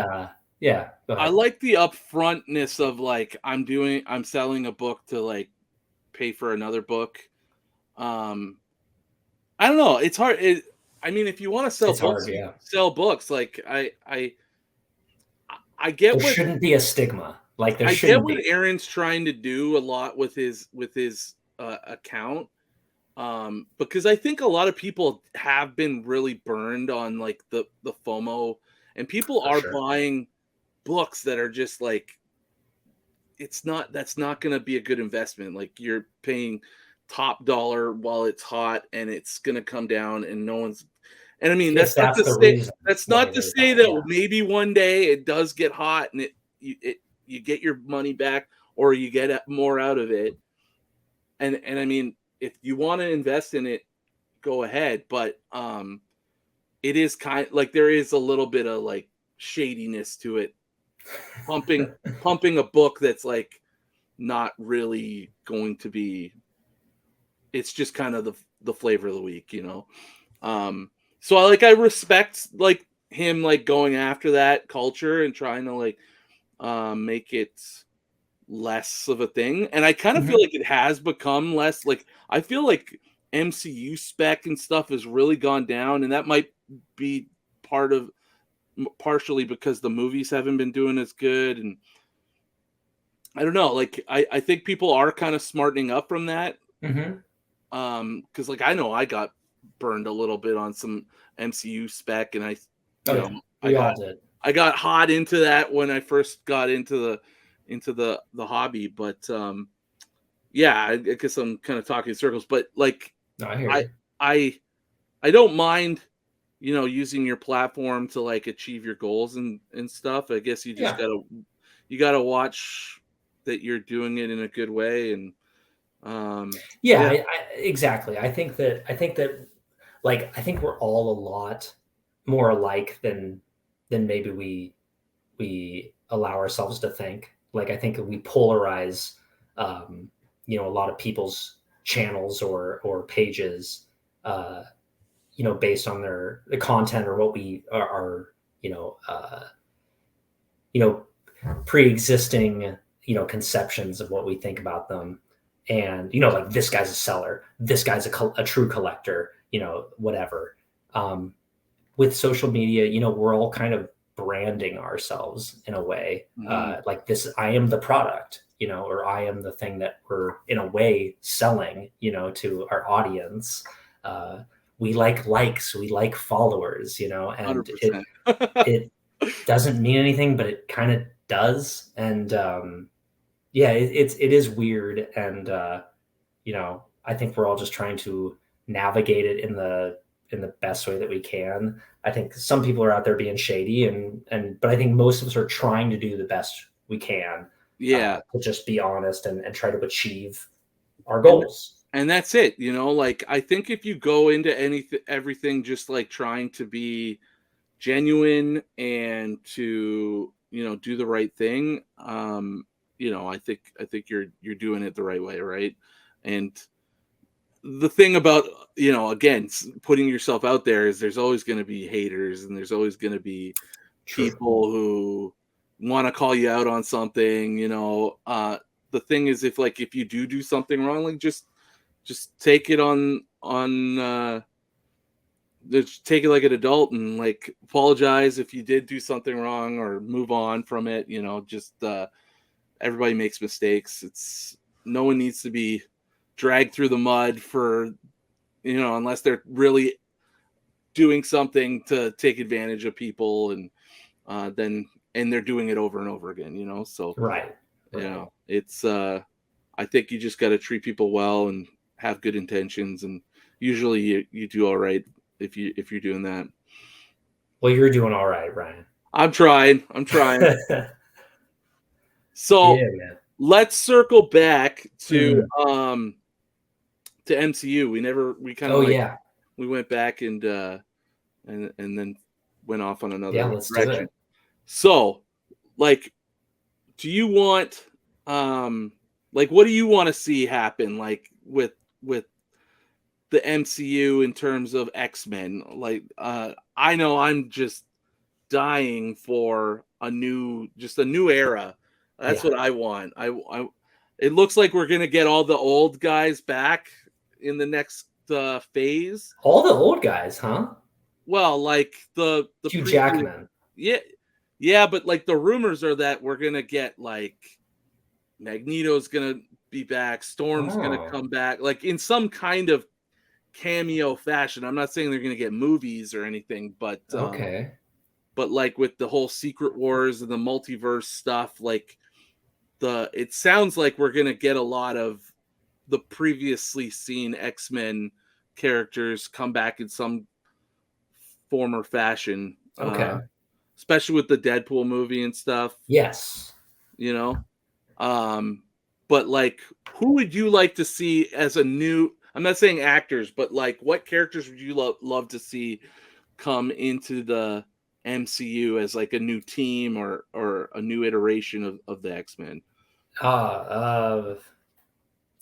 [SPEAKER 2] yeah, go
[SPEAKER 1] I
[SPEAKER 2] ahead.
[SPEAKER 1] like the upfrontness of like I'm selling a book to like pay for another book. Um, I don't know. It's hard. I mean, if you want to sell
[SPEAKER 2] It's
[SPEAKER 1] books,
[SPEAKER 2] hard,
[SPEAKER 1] you
[SPEAKER 2] yeah.
[SPEAKER 1] sell books. Like I get
[SPEAKER 2] There
[SPEAKER 1] what
[SPEAKER 2] shouldn't be a stigma. Like there
[SPEAKER 1] I get
[SPEAKER 2] shouldn't
[SPEAKER 1] what
[SPEAKER 2] be.
[SPEAKER 1] Aaron's trying to do a lot with his account. Because I think a lot of people have been really burned on like the FOMO, and people
[SPEAKER 2] For
[SPEAKER 1] are
[SPEAKER 2] sure.
[SPEAKER 1] buying books that are just like, that's not going to be a good investment. Like you're paying top dollar while it's hot, and it's going to come down, and no one's. And I mean,
[SPEAKER 2] If that's the reason
[SPEAKER 1] that's
[SPEAKER 2] why
[SPEAKER 1] not to
[SPEAKER 2] they're
[SPEAKER 1] say
[SPEAKER 2] buying,
[SPEAKER 1] that
[SPEAKER 2] yeah.
[SPEAKER 1] maybe one day it does get hot and you get your money back or you get more out of it. And I mean, if you want to invest in it, go ahead. But it is kind like there is a little bit of like shadiness to it, pumping pumping a book that's like not really going to be. It's just kind of the flavor of the week. Um, so I respect like him like going after that culture and trying to like make it less of a thing. And I kind of feel
[SPEAKER 2] Mhm.
[SPEAKER 1] like it has become less. Like I feel like MCU spec and stuff has really gone down, and that might be part of partially because the movies haven't been doing as good. And I don't know, like I think people are kind of smartening up from that.
[SPEAKER 2] Mhm.
[SPEAKER 1] Because like I know I got burned a little bit on some MCU spec, and
[SPEAKER 2] Oh
[SPEAKER 1] you know,
[SPEAKER 2] yeah,
[SPEAKER 1] I
[SPEAKER 2] we
[SPEAKER 1] got
[SPEAKER 2] all did.
[SPEAKER 1] I got hot into that when I first got into the hobby. But yeah, I guess I'm kind of talking in circles. But like
[SPEAKER 2] No, I hear
[SPEAKER 1] I
[SPEAKER 2] you.
[SPEAKER 1] I I don't mind, using your platform to like achieve your goals and stuff. I guess
[SPEAKER 2] Yeah.
[SPEAKER 1] you gotta watch that you're doing it in a good way. And
[SPEAKER 2] yeah, exactly. I think that like I think we're all a lot more alike than maybe we allow ourselves to think. Like I think we polarize, a lot of people's channels or pages, uh, based on the content or what we are, you know, pre-existing, conceptions of what we think about them. And, like this guy's a seller, this guy's a true collector, whatever. With social media, we're all kind of branding ourselves in a way, like this, I am the product, or I am the thing that we're in a way selling, to our audience. We like likes, we like followers, and
[SPEAKER 1] 100%.
[SPEAKER 2] it doesn't mean anything, but it kind of does. And yeah, it is weird. And I think we're all just trying to navigate it in the best way that we can. I think some people are out there being shady, but I think most of us are trying to do the best we can.
[SPEAKER 1] Yeah.
[SPEAKER 2] To just be honest and try to achieve our
[SPEAKER 1] And,
[SPEAKER 2] goals.
[SPEAKER 1] and that's it. Like I think if you go into everything just like trying to be genuine and to do the right thing, I think you're doing it the right way, right? And the thing about again putting yourself out there is there's always going to be haters, and there's always going to be
[SPEAKER 2] True.
[SPEAKER 1] people who want to call you out on something. The thing is, if you do something wrong, like just take it just take it like an adult and like apologize if you did do something wrong, or move on from it. Just everybody makes mistakes. No one needs to be dragged through the mud for unless they're really doing something to take advantage of people, and they're doing it over and over again. So
[SPEAKER 2] Right.
[SPEAKER 1] it's I think you just got to treat people well and have good intentions, and usually you do all right if you're doing that.
[SPEAKER 2] Well, you're doing all right, Ryan.
[SPEAKER 1] I'm trying. So
[SPEAKER 2] yeah, man.
[SPEAKER 1] let's circle back to MCU. We kind of we went back and then went off on another
[SPEAKER 2] let's
[SPEAKER 1] direction.
[SPEAKER 2] do it.
[SPEAKER 1] So, like, do you want what do you want to see happen, like with the MCU in terms of X-Men? Like, I know I'm just dying for a new era. That's what I want. It looks like we're gonna get all the old guys back in the next phase.
[SPEAKER 2] All the old guys, huh?
[SPEAKER 1] Well, like the
[SPEAKER 2] Hugh Jackman.
[SPEAKER 1] Yeah, but like the rumors are that we're gonna get like Magneto's gonna be back, Storm's gonna come back, like in some kind of cameo fashion. I'm not saying they're gonna get movies or anything, but
[SPEAKER 2] okay.
[SPEAKER 1] But like with the whole Secret Wars and the multiverse stuff, like it sounds like we're gonna get a lot of the previously seen X-Men characters come back in some form or fashion.
[SPEAKER 2] Okay.
[SPEAKER 1] Especially with the Deadpool movie and stuff.
[SPEAKER 2] Yes.
[SPEAKER 1] But like, who would you like to see as a new? I'm not saying actors, but like, what characters would you love to see come into the MCU as like a new team or a new iteration of the X-Men?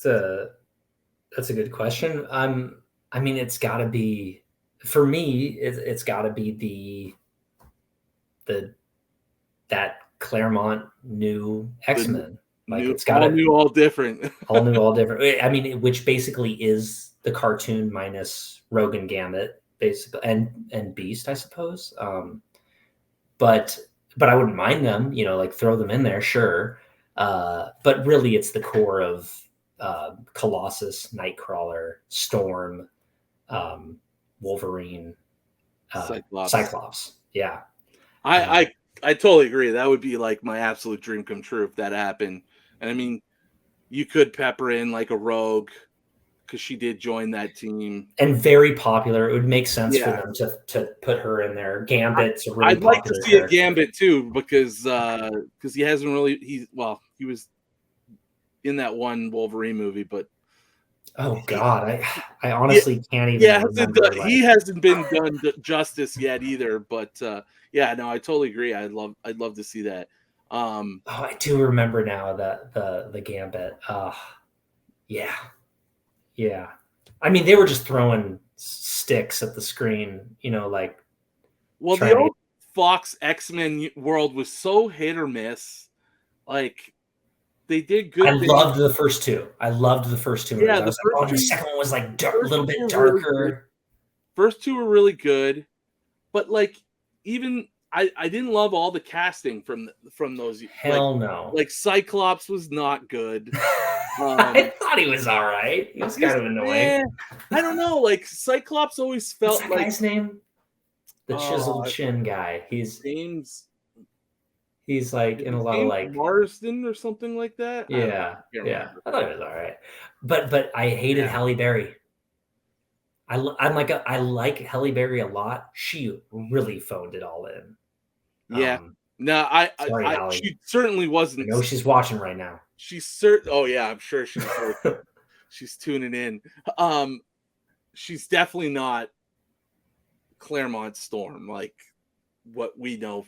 [SPEAKER 2] That's a good question. I mean, it's got to be, for me, it's got to be that Claremont new X-Men. Like it's got
[SPEAKER 1] all new, all different.
[SPEAKER 2] all new, all different. I mean, which basically is the cartoon minus Rogue and Gambit, basically, and Beast, I suppose. But I wouldn't mind them, like throw them in there, sure. But really, it's the core of Colossus, Nightcrawler, Storm, Wolverine, Cyclops. Yeah,
[SPEAKER 1] I totally agree. That would be like my absolute dream come true if that happened. And I mean, you could pepper in like a Rogue because she did join that team,
[SPEAKER 2] and very popular. It would make sense for them to put her in there. Gambit's a really popular.
[SPEAKER 1] I'd like to see a Gambit too because he hasn't really. He was in that one Wolverine movie, but
[SPEAKER 2] Oh God, I
[SPEAKER 1] yeah,
[SPEAKER 2] honestly can't even
[SPEAKER 1] yeah,
[SPEAKER 2] remember.
[SPEAKER 1] he
[SPEAKER 2] Like,
[SPEAKER 1] hasn't been done justice yet either. But yeah, no, I totally agree. I'd love to see that.
[SPEAKER 2] oh, I do remember now that the Gambit. Yeah, yeah. I mean, they were just throwing sticks at the screen, like
[SPEAKER 1] Well, the
[SPEAKER 2] trying to get.
[SPEAKER 1] old Fox X-Men world was so hit or miss. Like they did
[SPEAKER 2] I
[SPEAKER 1] good things.
[SPEAKER 2] loved the first two. I loved the first two movies.
[SPEAKER 1] Yeah,
[SPEAKER 2] I was like, oh, and the second one was like a
[SPEAKER 1] first
[SPEAKER 2] little
[SPEAKER 1] two
[SPEAKER 2] bit
[SPEAKER 1] were really good.
[SPEAKER 2] darker.
[SPEAKER 1] First two were really good, but like even I didn't love all the casting from those.
[SPEAKER 2] Hell no.
[SPEAKER 1] Like Cyclops was not good.
[SPEAKER 2] I thought he was all right. He was kind of annoying.
[SPEAKER 1] I don't know. Like Cyclops always felt
[SPEAKER 2] What's that
[SPEAKER 1] like
[SPEAKER 2] guy's name? The chiseled chin guy.
[SPEAKER 1] James.
[SPEAKER 2] He's like
[SPEAKER 1] Is
[SPEAKER 2] in a
[SPEAKER 1] his
[SPEAKER 2] lot of
[SPEAKER 1] name
[SPEAKER 2] like.
[SPEAKER 1] Marsden or something like that? I don't know.
[SPEAKER 2] Yeah,
[SPEAKER 1] I can't
[SPEAKER 2] yeah.
[SPEAKER 1] remember.
[SPEAKER 2] I thought it was all right, but I hated
[SPEAKER 1] Yeah.
[SPEAKER 2] Halle Berry. I like Halle Berry a lot. She really phoned it all in.
[SPEAKER 1] Yeah. No,
[SPEAKER 2] Sorry, Halle.
[SPEAKER 1] she certainly
[SPEAKER 2] I
[SPEAKER 1] wasn't.
[SPEAKER 2] know she's watching right now.
[SPEAKER 1] Oh yeah, I'm sure she's tuning in. She's definitely not Claremont Storm, like what we know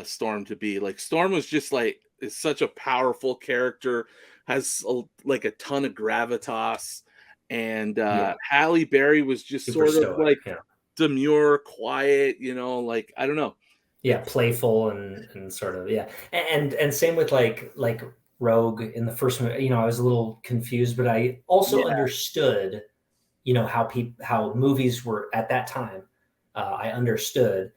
[SPEAKER 1] Storm to be. Like Storm was just like is such a powerful character, has like a ton of gravitas, and
[SPEAKER 2] Yeah,
[SPEAKER 1] Halle Berry was just
[SPEAKER 2] super
[SPEAKER 1] sort of
[SPEAKER 2] stoic.
[SPEAKER 1] like
[SPEAKER 2] Yeah,
[SPEAKER 1] demure, quiet, like I don't know.
[SPEAKER 2] yeah, playful and sort of yeah, and same with like Rogue in the first one. I was a little confused, but I also
[SPEAKER 1] Yeah,
[SPEAKER 2] understood, how movies were at that time. I understood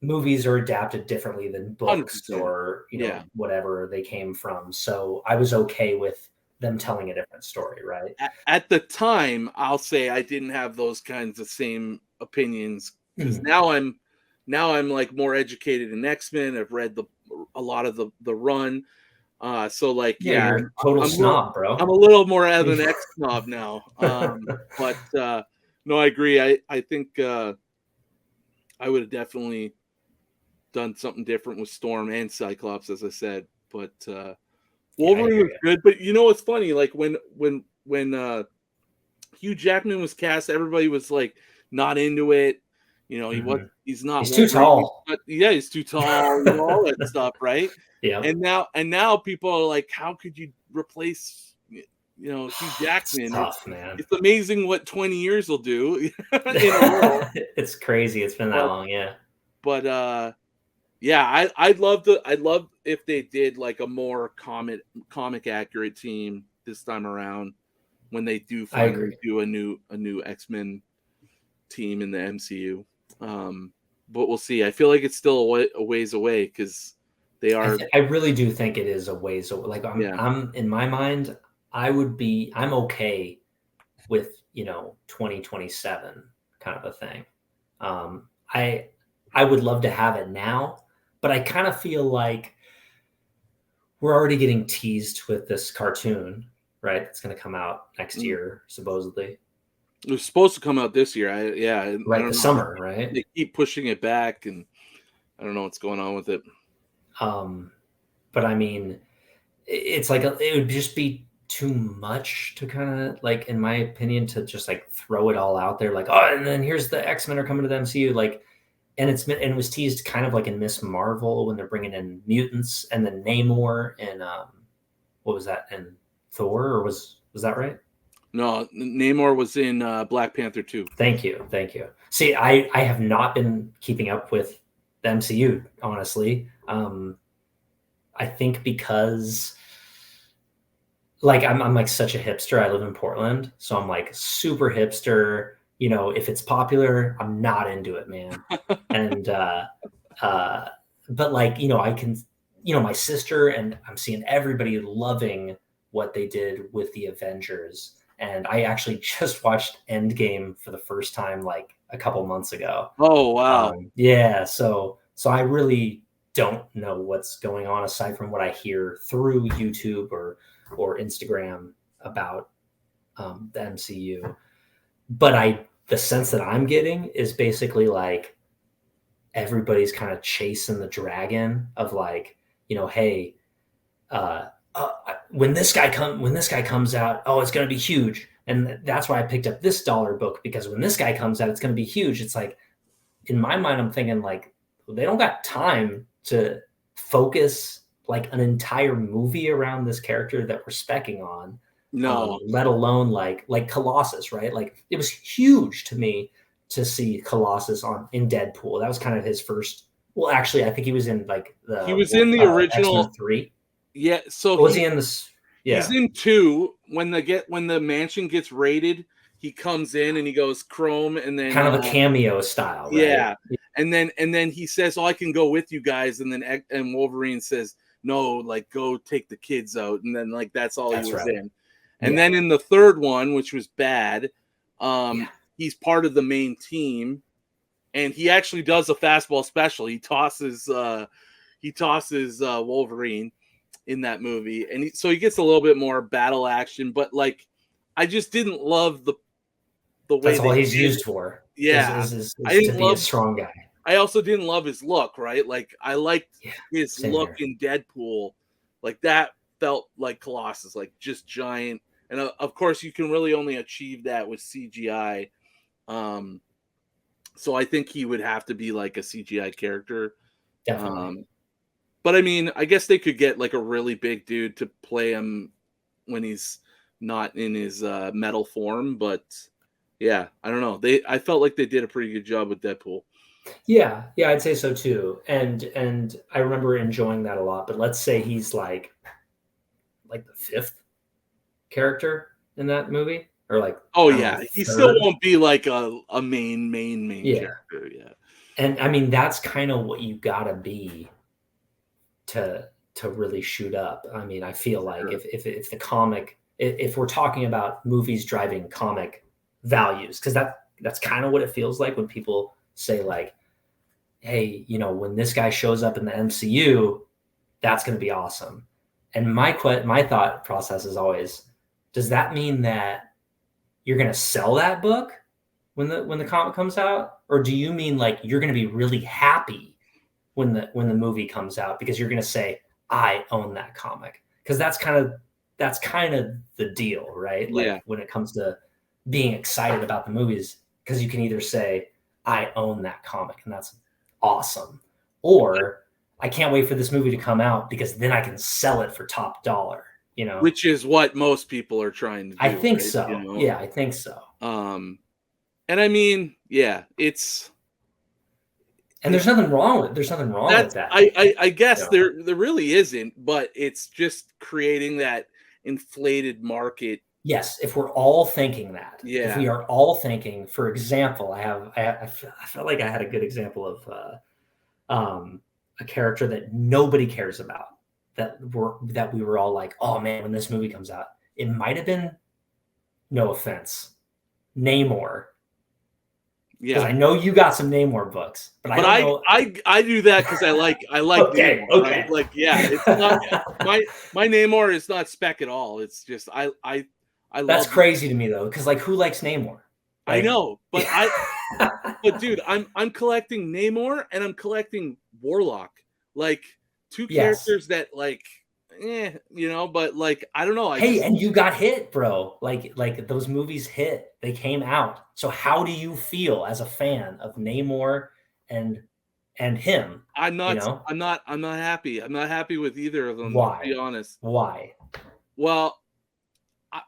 [SPEAKER 2] movies are adapted differently than books
[SPEAKER 1] 100%.
[SPEAKER 2] or
[SPEAKER 1] Yeah.
[SPEAKER 2] whatever they came from, so I was okay with them telling a different story, right?
[SPEAKER 1] At the time, I'll say I didn't have those kinds of same opinions because
[SPEAKER 2] Hmm.
[SPEAKER 1] now I'm like more educated in X-Men. I've read a lot of the run. So like
[SPEAKER 2] Yeah,
[SPEAKER 1] yeah,
[SPEAKER 2] you're a total snob,
[SPEAKER 1] I'm
[SPEAKER 2] bro.
[SPEAKER 1] a little more of an X snob now. But no, I agree. I think I would have definitely done something different with Storm and Cyclops, as I said. But
[SPEAKER 2] Yeah, I
[SPEAKER 1] Wolverine
[SPEAKER 2] hear
[SPEAKER 1] was
[SPEAKER 2] you.
[SPEAKER 1] good. But what's funny? Like when Hugh Jackman was cast, everybody was like not into it.
[SPEAKER 2] Mhm.
[SPEAKER 1] He's not
[SPEAKER 2] He's too
[SPEAKER 1] Wolverine,
[SPEAKER 2] tall.
[SPEAKER 1] but yeah, he's too tall, all that stuff, right?
[SPEAKER 2] Yeah.
[SPEAKER 1] And now people are like, how could you replace Hugh
[SPEAKER 2] It's
[SPEAKER 1] Jackman?
[SPEAKER 2] tough, man.
[SPEAKER 1] It's amazing what 20 years will do in a role.
[SPEAKER 2] It's crazy. It's been that
[SPEAKER 1] But
[SPEAKER 2] long, yeah.
[SPEAKER 1] yeah, I'd love if they did like a more comic accurate team this time around when they do
[SPEAKER 2] I
[SPEAKER 1] finally
[SPEAKER 2] agree.
[SPEAKER 1] do a new X-Men team in the MCU. But we'll see. I feel like it's still a ways away because they are.
[SPEAKER 2] I really do think it is a ways away. Like
[SPEAKER 1] Yeah.
[SPEAKER 2] I'm in my mind, I'm okay with 2027 kind of a thing. Um, I I would love to have it now, but I kind of feel like we're already getting teased with this cartoon, right? It's going to come out next
[SPEAKER 1] Mm.
[SPEAKER 2] year, supposedly,
[SPEAKER 1] It was supposed to come out this year. I
[SPEAKER 2] right? The
[SPEAKER 1] don't know.
[SPEAKER 2] summer, right?
[SPEAKER 1] They keep pushing it back, and I don't know what's going on with it.
[SPEAKER 2] Um, but I mean, it's like it would just be too much to kind of like, in my opinion, to just like throw it all out there, like, oh, and then here's the X-Men are coming to the MCU, like, and it was teased kind of like in Miss Marvel when they're bringing in mutants, and then Namor and what was that, and Thor, or was that right?
[SPEAKER 1] No, Namor was in Black Panther 2.
[SPEAKER 2] Thank you, thank you. See, I have not been keeping up with the MCU, honestly. I think because like I'm like such a hipster. I live in Portland, so I'm like super hipster. If it's popular, I'm not into it, man. And uh, but like I can, my sister, and I'm seeing everybody loving what they did with the Avengers. And I actually just watched Endgame for the first time like a couple months ago.
[SPEAKER 1] Oh wow.
[SPEAKER 2] Yeah, so I really don't know what's going on aside from what I hear through YouTube or Instagram about the MCU. But the sense that I'm getting is basically like everybody's kind of chasing the dragon of like, hey, when this guy comes out, oh, it's going to be huge. And that's why I picked up this dollar book, because when this guy comes out, it's going to be huge. It's like, in my mind, I'm thinking like, they don't got time to focus like an entire movie around this character that we're specking on.
[SPEAKER 1] No,
[SPEAKER 2] Let alone like Colossus, right? Like, it was huge to me to see Colossus in Deadpool. That was kind of his first. Well, actually, I think he was in like
[SPEAKER 1] he
[SPEAKER 2] the
[SPEAKER 1] was in the
[SPEAKER 2] X-Men
[SPEAKER 1] original.
[SPEAKER 2] 3.
[SPEAKER 1] Yeah, so
[SPEAKER 2] Or was he in this?
[SPEAKER 1] he's
[SPEAKER 2] Yeah,
[SPEAKER 1] in 2. When the mansion gets raided, he comes in and he goes Chrome, and then
[SPEAKER 2] kind of a cameo style, right?
[SPEAKER 1] yeah, and then he says, "Oh, I can go with you guys," and then Wolverine says, "No, like go take the kids out," and then like that's all he
[SPEAKER 2] That's
[SPEAKER 1] was
[SPEAKER 2] right.
[SPEAKER 1] in. And
[SPEAKER 2] Yeah,
[SPEAKER 1] then in the third one, which was bad,
[SPEAKER 2] yeah.
[SPEAKER 1] he's part of the main team, and he actually does a fastball special. He tosses Wolverine in that movie, and so he gets a little bit more battle action. But like, I just didn't love the way
[SPEAKER 2] That's all
[SPEAKER 1] they
[SPEAKER 2] he's
[SPEAKER 1] did.
[SPEAKER 2] used for.
[SPEAKER 1] Yeah, I
[SPEAKER 2] Is to
[SPEAKER 1] didn't
[SPEAKER 2] be a
[SPEAKER 1] love.
[SPEAKER 2] strong guy.
[SPEAKER 1] I also didn't love his look. Right, like I liked
[SPEAKER 2] Yeah,
[SPEAKER 1] his
[SPEAKER 2] same
[SPEAKER 1] look
[SPEAKER 2] here.
[SPEAKER 1] in Deadpool. Like that felt like Colossus, like just giant. And of course, you can really only achieve that with CGI. Um, so I think he would have to be like a CGI character.
[SPEAKER 2] Definitely.
[SPEAKER 1] Um, but I mean, I guess they could get like a really big dude to play him when he's not in his metal form. But yeah, I don't know. I felt like they did a pretty good job with Deadpool.
[SPEAKER 2] Yeah, yeah, I'd say so too. And I remember enjoying that a lot. But let's say he's like the fifth character in that movie, or like,
[SPEAKER 1] Oh
[SPEAKER 2] I don't know,
[SPEAKER 1] yeah, he still
[SPEAKER 2] third.
[SPEAKER 1] won't be like a main
[SPEAKER 2] Yeah,
[SPEAKER 1] character. Yeah,
[SPEAKER 2] and I mean that's kind of what you gotta be to really shoot up. I mean, I feel like
[SPEAKER 1] sure.
[SPEAKER 2] if the comic, if we're talking about movies driving comic values, because that's kind of what it feels like when people say like, hey, when this guy shows up in the MCU, that's going to be awesome. And my thought process is always, does that mean that you're going to sell that book when the comic comes out, or do you mean like you're going to be really happy when the movie comes out because you're going to say, I own that comic? Because that's kind of the deal, right?
[SPEAKER 1] Yeah,
[SPEAKER 2] Like when it comes to being excited about the movies, because you can either say, I own that comic, and that's awesome, or I can't wait for this movie to come out because then I can sell it for top dollar.
[SPEAKER 1] which is what most people are trying to
[SPEAKER 2] I
[SPEAKER 1] do,
[SPEAKER 2] think
[SPEAKER 1] right?
[SPEAKER 2] so. Yeah, I think so.
[SPEAKER 1] Um, and I mean, yeah, it's
[SPEAKER 2] And there's nothing wrong with
[SPEAKER 1] that's
[SPEAKER 2] that.
[SPEAKER 1] I
[SPEAKER 2] You
[SPEAKER 1] guess
[SPEAKER 2] know?
[SPEAKER 1] there really isn't, but it's just creating that inflated market.
[SPEAKER 2] Yes, if we're all thinking that, if
[SPEAKER 1] Yeah,
[SPEAKER 2] we are all thinking, for example, I felt like I had a good example of a character that nobody cares about, that we were all like, oh man, when this movie comes out, it might have been, no offense, Namor, because
[SPEAKER 1] yeah.
[SPEAKER 2] I know you got some Namor books, but I
[SPEAKER 1] But
[SPEAKER 2] don't know.
[SPEAKER 1] I do that because I like
[SPEAKER 2] Okay,
[SPEAKER 1] Namor, right?
[SPEAKER 2] okay.
[SPEAKER 1] Like, yeah, it's not my Namor is not spec at all. It's just I
[SPEAKER 2] That's
[SPEAKER 1] love.
[SPEAKER 2] crazy to me though, because like, who likes Namor?
[SPEAKER 1] I
[SPEAKER 2] Like,
[SPEAKER 1] know, but dude, I'm collecting Namor and I'm collecting Warlock, like two
[SPEAKER 2] yes.
[SPEAKER 1] characters that like, but like I don't know. I
[SPEAKER 2] Hey,
[SPEAKER 1] just
[SPEAKER 2] and you got hit, bro. Like those movies hit. They came out. So how do you feel as a fan of Namor and him?
[SPEAKER 1] I'm
[SPEAKER 2] You
[SPEAKER 1] not
[SPEAKER 2] know
[SPEAKER 1] I'm not happy. I'm not happy with either of them. To be
[SPEAKER 2] why?
[SPEAKER 1] honest.
[SPEAKER 2] Why?
[SPEAKER 1] Well, I,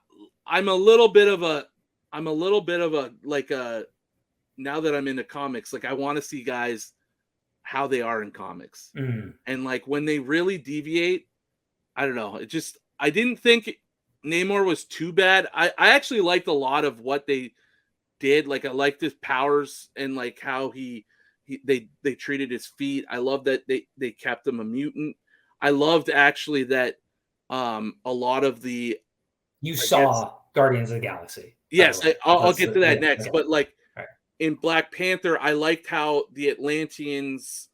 [SPEAKER 1] I'm a little bit of a I'm a little bit of a like a now that I'm into comics, like I want to see guys how they are in comics.
[SPEAKER 2] Mm,
[SPEAKER 1] And like when they really deviate, I don't know. I didn't think Namor was too bad. I actually liked a lot of what they did. Like I liked his powers and like how they treated his feet. I love that they kept him a mutant. I loved actually that a lot of the
[SPEAKER 2] you
[SPEAKER 1] I guess
[SPEAKER 2] saw Guardians of the Galaxy, by the
[SPEAKER 1] yes,
[SPEAKER 2] way.
[SPEAKER 1] I'll get to that
[SPEAKER 2] Yeah.
[SPEAKER 1] next.
[SPEAKER 2] Okay.
[SPEAKER 1] But like
[SPEAKER 2] All right.
[SPEAKER 1] in Black Panther, I liked how the Atlanteans,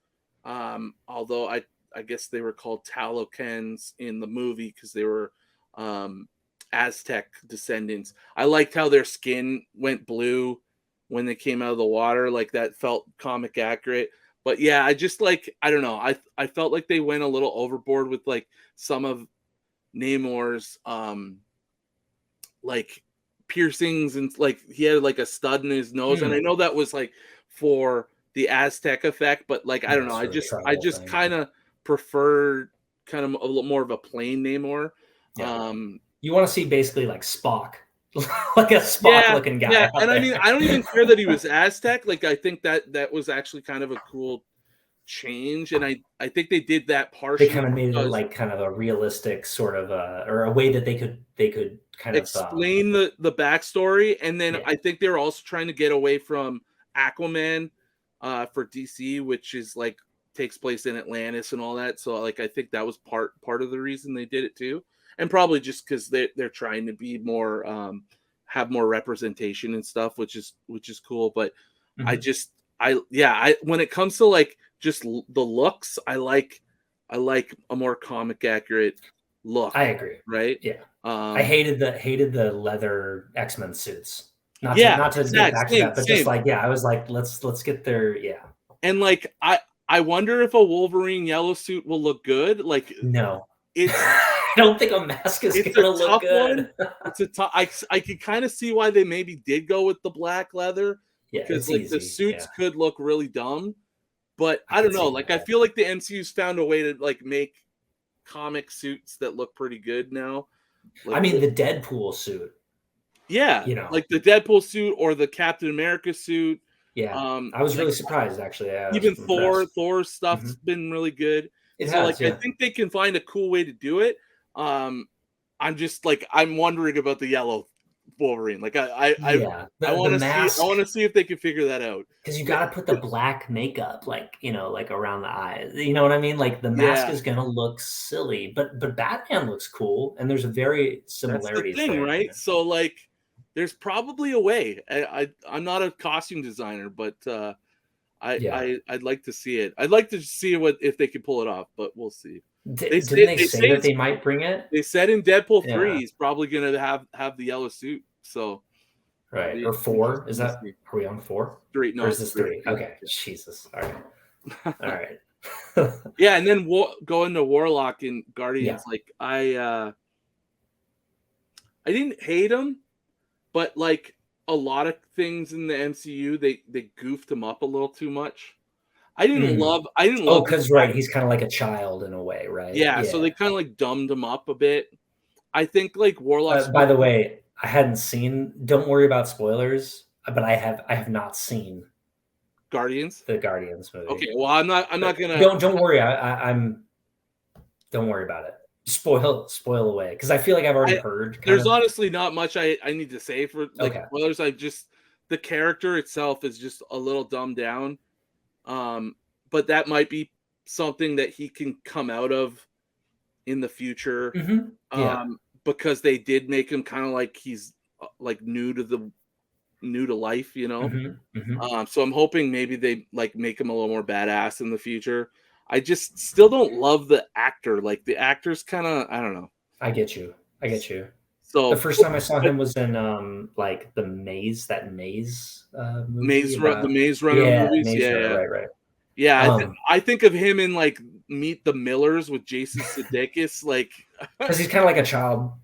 [SPEAKER 1] although I guess they were called Talokans in the movie because they were um, Aztec descendants. I liked how their skin went blue when they came out of the water. Like that felt comic accurate. But yeah, I just like I don't know. I felt like they went a little overboard with like some of Namor's like piercings, and like he had like a stud in his nose, and I know that was like for the Aztec effect, but like I don't know,
[SPEAKER 2] It's for the
[SPEAKER 1] I
[SPEAKER 2] tribal
[SPEAKER 1] just
[SPEAKER 2] thing.
[SPEAKER 1] kind of prefer kind of a little more of a plain Namor.
[SPEAKER 2] Yeah. You want to see basically like Spock, like a Spock
[SPEAKER 1] Yeah,
[SPEAKER 2] looking guy
[SPEAKER 1] yeah,
[SPEAKER 2] out
[SPEAKER 1] and I
[SPEAKER 2] there.
[SPEAKER 1] mean, I don't even care that he was Aztec. Like, I think that was actually kind of a cool change, and I think they did that
[SPEAKER 2] They
[SPEAKER 1] partially
[SPEAKER 2] kind of made it
[SPEAKER 1] because
[SPEAKER 2] like kind of a realistic sort of or a way that they could kind of
[SPEAKER 1] explain the backstory, and then
[SPEAKER 2] yeah.
[SPEAKER 1] I think they were also trying to get away from Aquaman for DC, which is like takes place in Atlantis and all that. So like I think that was part of the reason they did it too, and probably just because they're trying to be more have more representation and stuff, which is cool. But I
[SPEAKER 2] Mhm.
[SPEAKER 1] just I when it comes to like just the looks, I like a more comic accurate look,
[SPEAKER 2] I agree.
[SPEAKER 1] right?
[SPEAKER 2] Yeah. I
[SPEAKER 1] Um,
[SPEAKER 2] hated the leather X-Men suits.
[SPEAKER 1] yeah,
[SPEAKER 2] Not to get
[SPEAKER 1] exact
[SPEAKER 2] back to
[SPEAKER 1] same,
[SPEAKER 2] that, but just
[SPEAKER 1] same.
[SPEAKER 2] like yeah, I was like let's get their yeah.
[SPEAKER 1] And like I wonder if a Wolverine yellow suit will look good. Like
[SPEAKER 2] No.
[SPEAKER 1] it's
[SPEAKER 2] I don't think a mask is
[SPEAKER 1] it's a
[SPEAKER 2] gonna look
[SPEAKER 1] tough one.
[SPEAKER 2] good.
[SPEAKER 1] It's a tough. I could kind of see why they maybe did go with the black leather
[SPEAKER 2] Yeah,
[SPEAKER 1] because
[SPEAKER 2] it's
[SPEAKER 1] like the
[SPEAKER 2] easy.
[SPEAKER 1] suits
[SPEAKER 2] Yeah.
[SPEAKER 1] could look really dumb. But
[SPEAKER 2] I
[SPEAKER 1] I don't
[SPEAKER 2] could
[SPEAKER 1] know.
[SPEAKER 2] see
[SPEAKER 1] Like I
[SPEAKER 2] that.
[SPEAKER 1] feel like the MCU's found a way to like make comic suits that look pretty good now.
[SPEAKER 2] I
[SPEAKER 1] Like
[SPEAKER 2] mean the Deadpool suit,
[SPEAKER 1] yeah,
[SPEAKER 2] you know.
[SPEAKER 1] like the Deadpool suit or the Captain America suit.
[SPEAKER 2] Yeah. I was
[SPEAKER 1] Like
[SPEAKER 2] really surprised actually. Yeah, I was
[SPEAKER 1] even
[SPEAKER 2] impressed.
[SPEAKER 1] Thor's stuff's
[SPEAKER 2] Mhm.
[SPEAKER 1] been really good.
[SPEAKER 2] It
[SPEAKER 1] So like
[SPEAKER 2] has,
[SPEAKER 1] I
[SPEAKER 2] yeah.
[SPEAKER 1] think they can find a cool way to do it. Um I'm just like I'm wondering about the yellow Wolverine. Like
[SPEAKER 2] Yeah. The
[SPEAKER 1] I
[SPEAKER 2] mask
[SPEAKER 1] want to see if they can figure that out.
[SPEAKER 2] because you got to put the black makeup, like like around the eyes. You know what I mean? Like the mask
[SPEAKER 1] Yeah,
[SPEAKER 2] is gonna look silly, but Batman looks cool, and there's a very
[SPEAKER 1] that's the
[SPEAKER 2] similarities
[SPEAKER 1] thing,
[SPEAKER 2] there.
[SPEAKER 1] right? So like there's probably a way. I'm not a costume designer, but
[SPEAKER 2] Yeah.
[SPEAKER 1] I'd like to see it. I'd like to see what if they can pull it off, but we'll see.
[SPEAKER 2] Didn't they
[SPEAKER 1] They
[SPEAKER 2] say
[SPEAKER 1] say
[SPEAKER 2] that
[SPEAKER 1] it's
[SPEAKER 2] they might bring it?
[SPEAKER 1] they said in Deadpool
[SPEAKER 2] Yeah.
[SPEAKER 1] 3 he's probably gonna have the yellow suit. So it'll
[SPEAKER 2] Right.
[SPEAKER 1] be
[SPEAKER 2] Or four? Is
[SPEAKER 1] interesting to
[SPEAKER 2] that
[SPEAKER 1] see.
[SPEAKER 2] are we on four?
[SPEAKER 1] Three,
[SPEAKER 2] Or
[SPEAKER 1] no,
[SPEAKER 2] is
[SPEAKER 1] it's
[SPEAKER 2] this
[SPEAKER 1] three.
[SPEAKER 2] three?
[SPEAKER 1] Yeah.
[SPEAKER 2] Okay. Jesus. All right. All
[SPEAKER 1] Yeah.
[SPEAKER 2] right.
[SPEAKER 1] Yeah, and then going to Warlock in
[SPEAKER 2] Yeah.
[SPEAKER 1] Guardians, like I didn't hate him, but like a lot of things in the MCU, they goofed him up a little too much.
[SPEAKER 2] Mm.
[SPEAKER 1] I didn't
[SPEAKER 2] Oh,
[SPEAKER 1] love the
[SPEAKER 2] because
[SPEAKER 1] fact,
[SPEAKER 2] right, he's kind of like a child in a way, right?
[SPEAKER 1] yeah, so
[SPEAKER 2] Yeah.
[SPEAKER 1] they kind of like dumbed him up a bit. I think like Warlock's
[SPEAKER 2] By
[SPEAKER 1] supposed
[SPEAKER 2] the
[SPEAKER 1] to be
[SPEAKER 2] way, I hadn't seen. Don't worry about spoilers, but I have not seen
[SPEAKER 1] Guardians.
[SPEAKER 2] the Guardians movie.
[SPEAKER 1] Okay, well I'm
[SPEAKER 2] But
[SPEAKER 1] not gonna.
[SPEAKER 2] don't worry. I'm don't worry about it. Spoil away because I feel like I've already
[SPEAKER 1] I
[SPEAKER 2] heard kind
[SPEAKER 1] There's
[SPEAKER 2] of.
[SPEAKER 1] honestly not much I need to say for like
[SPEAKER 2] Okay.
[SPEAKER 1] spoilers. I just the character itself is just a little dumbed down. Um, but that might be something that he can come out of in the future.
[SPEAKER 2] Yeah.
[SPEAKER 1] Because they did make him kind of like he's like new to life, you know.
[SPEAKER 2] Hmm.
[SPEAKER 1] So I'm hoping maybe they like make him a little more badass in the future. I just still don't love the actor. Like the actor's kind of I don't know.
[SPEAKER 2] I get you. I get you. The
[SPEAKER 1] So,
[SPEAKER 2] first time I saw
[SPEAKER 1] but
[SPEAKER 2] him was in like that Maze movie
[SPEAKER 1] The
[SPEAKER 2] about
[SPEAKER 1] Maze Runner
[SPEAKER 2] yeah,
[SPEAKER 1] movies,
[SPEAKER 2] Maze
[SPEAKER 1] yeah,
[SPEAKER 2] Runner,
[SPEAKER 1] yeah,
[SPEAKER 2] right, right.
[SPEAKER 1] yeah.
[SPEAKER 2] Um,
[SPEAKER 1] I think of him in like Meet the Millers with Jason Sudeikis. Like
[SPEAKER 2] because he's kind of like a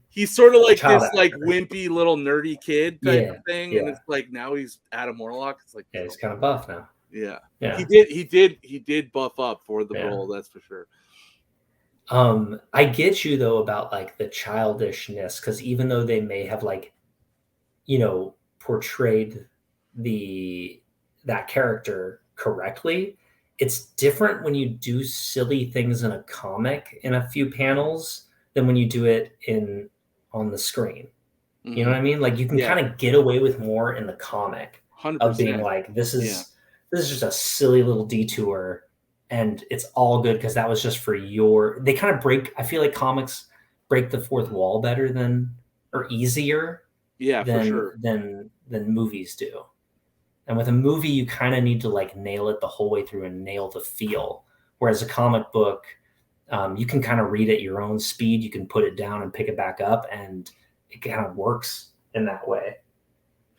[SPEAKER 1] he's sort of like
[SPEAKER 2] child
[SPEAKER 1] this like
[SPEAKER 2] actor.
[SPEAKER 1] wimpy little nerdy kid type of
[SPEAKER 2] Yeah,
[SPEAKER 1] thing, and
[SPEAKER 2] yeah,
[SPEAKER 1] it's like now he's Adam Warlock. It's like
[SPEAKER 2] yeah. He's kind of buff now.
[SPEAKER 1] yeah,
[SPEAKER 2] Yeah,
[SPEAKER 1] he did buff up for the
[SPEAKER 2] yeah.
[SPEAKER 1] role. That's for sure.
[SPEAKER 2] I get you though about like the childishness because even though they may have like portrayed the that character correctly, it's different when you do silly things in a comic in a few panels than when you do it in on the screen. You know
[SPEAKER 1] Hmm.
[SPEAKER 2] what I mean? Like you can
[SPEAKER 1] Yeah,
[SPEAKER 2] kind of get away with more in the comic
[SPEAKER 1] hundred
[SPEAKER 2] of being
[SPEAKER 1] percent.
[SPEAKER 2] like,
[SPEAKER 1] Yeah,
[SPEAKER 2] this is just a silly little detour and it's all good because that was just for your they kind of break I feel like comics break the fourth wall better than or easier
[SPEAKER 1] yeah, for sure.
[SPEAKER 2] than movies do. And with a movie, you kind of need to like nail it the whole way through and nail the feel. Whereas a comic book, you can kind of read at your own speed. You can put it down and pick it back up, and it kind of works in that way.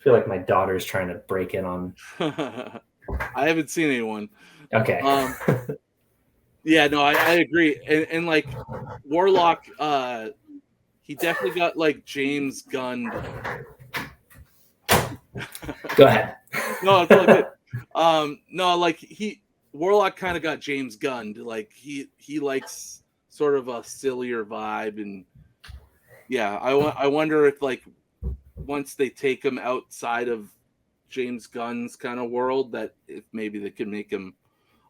[SPEAKER 2] I feel like my daughter's trying to break in on.
[SPEAKER 1] I haven't seen anyone.
[SPEAKER 2] Okay.
[SPEAKER 1] Yeah, no, I agree. And like Warlock, he definitely got like James Gunn.
[SPEAKER 2] Go ahead.
[SPEAKER 1] No, it's all good. No, like Warlock kind of got James Gunn. Like he likes sort of a sillier vibe, and yeah, I wonder if like once they take him outside of James Gunn's kind of world, that if maybe they could make him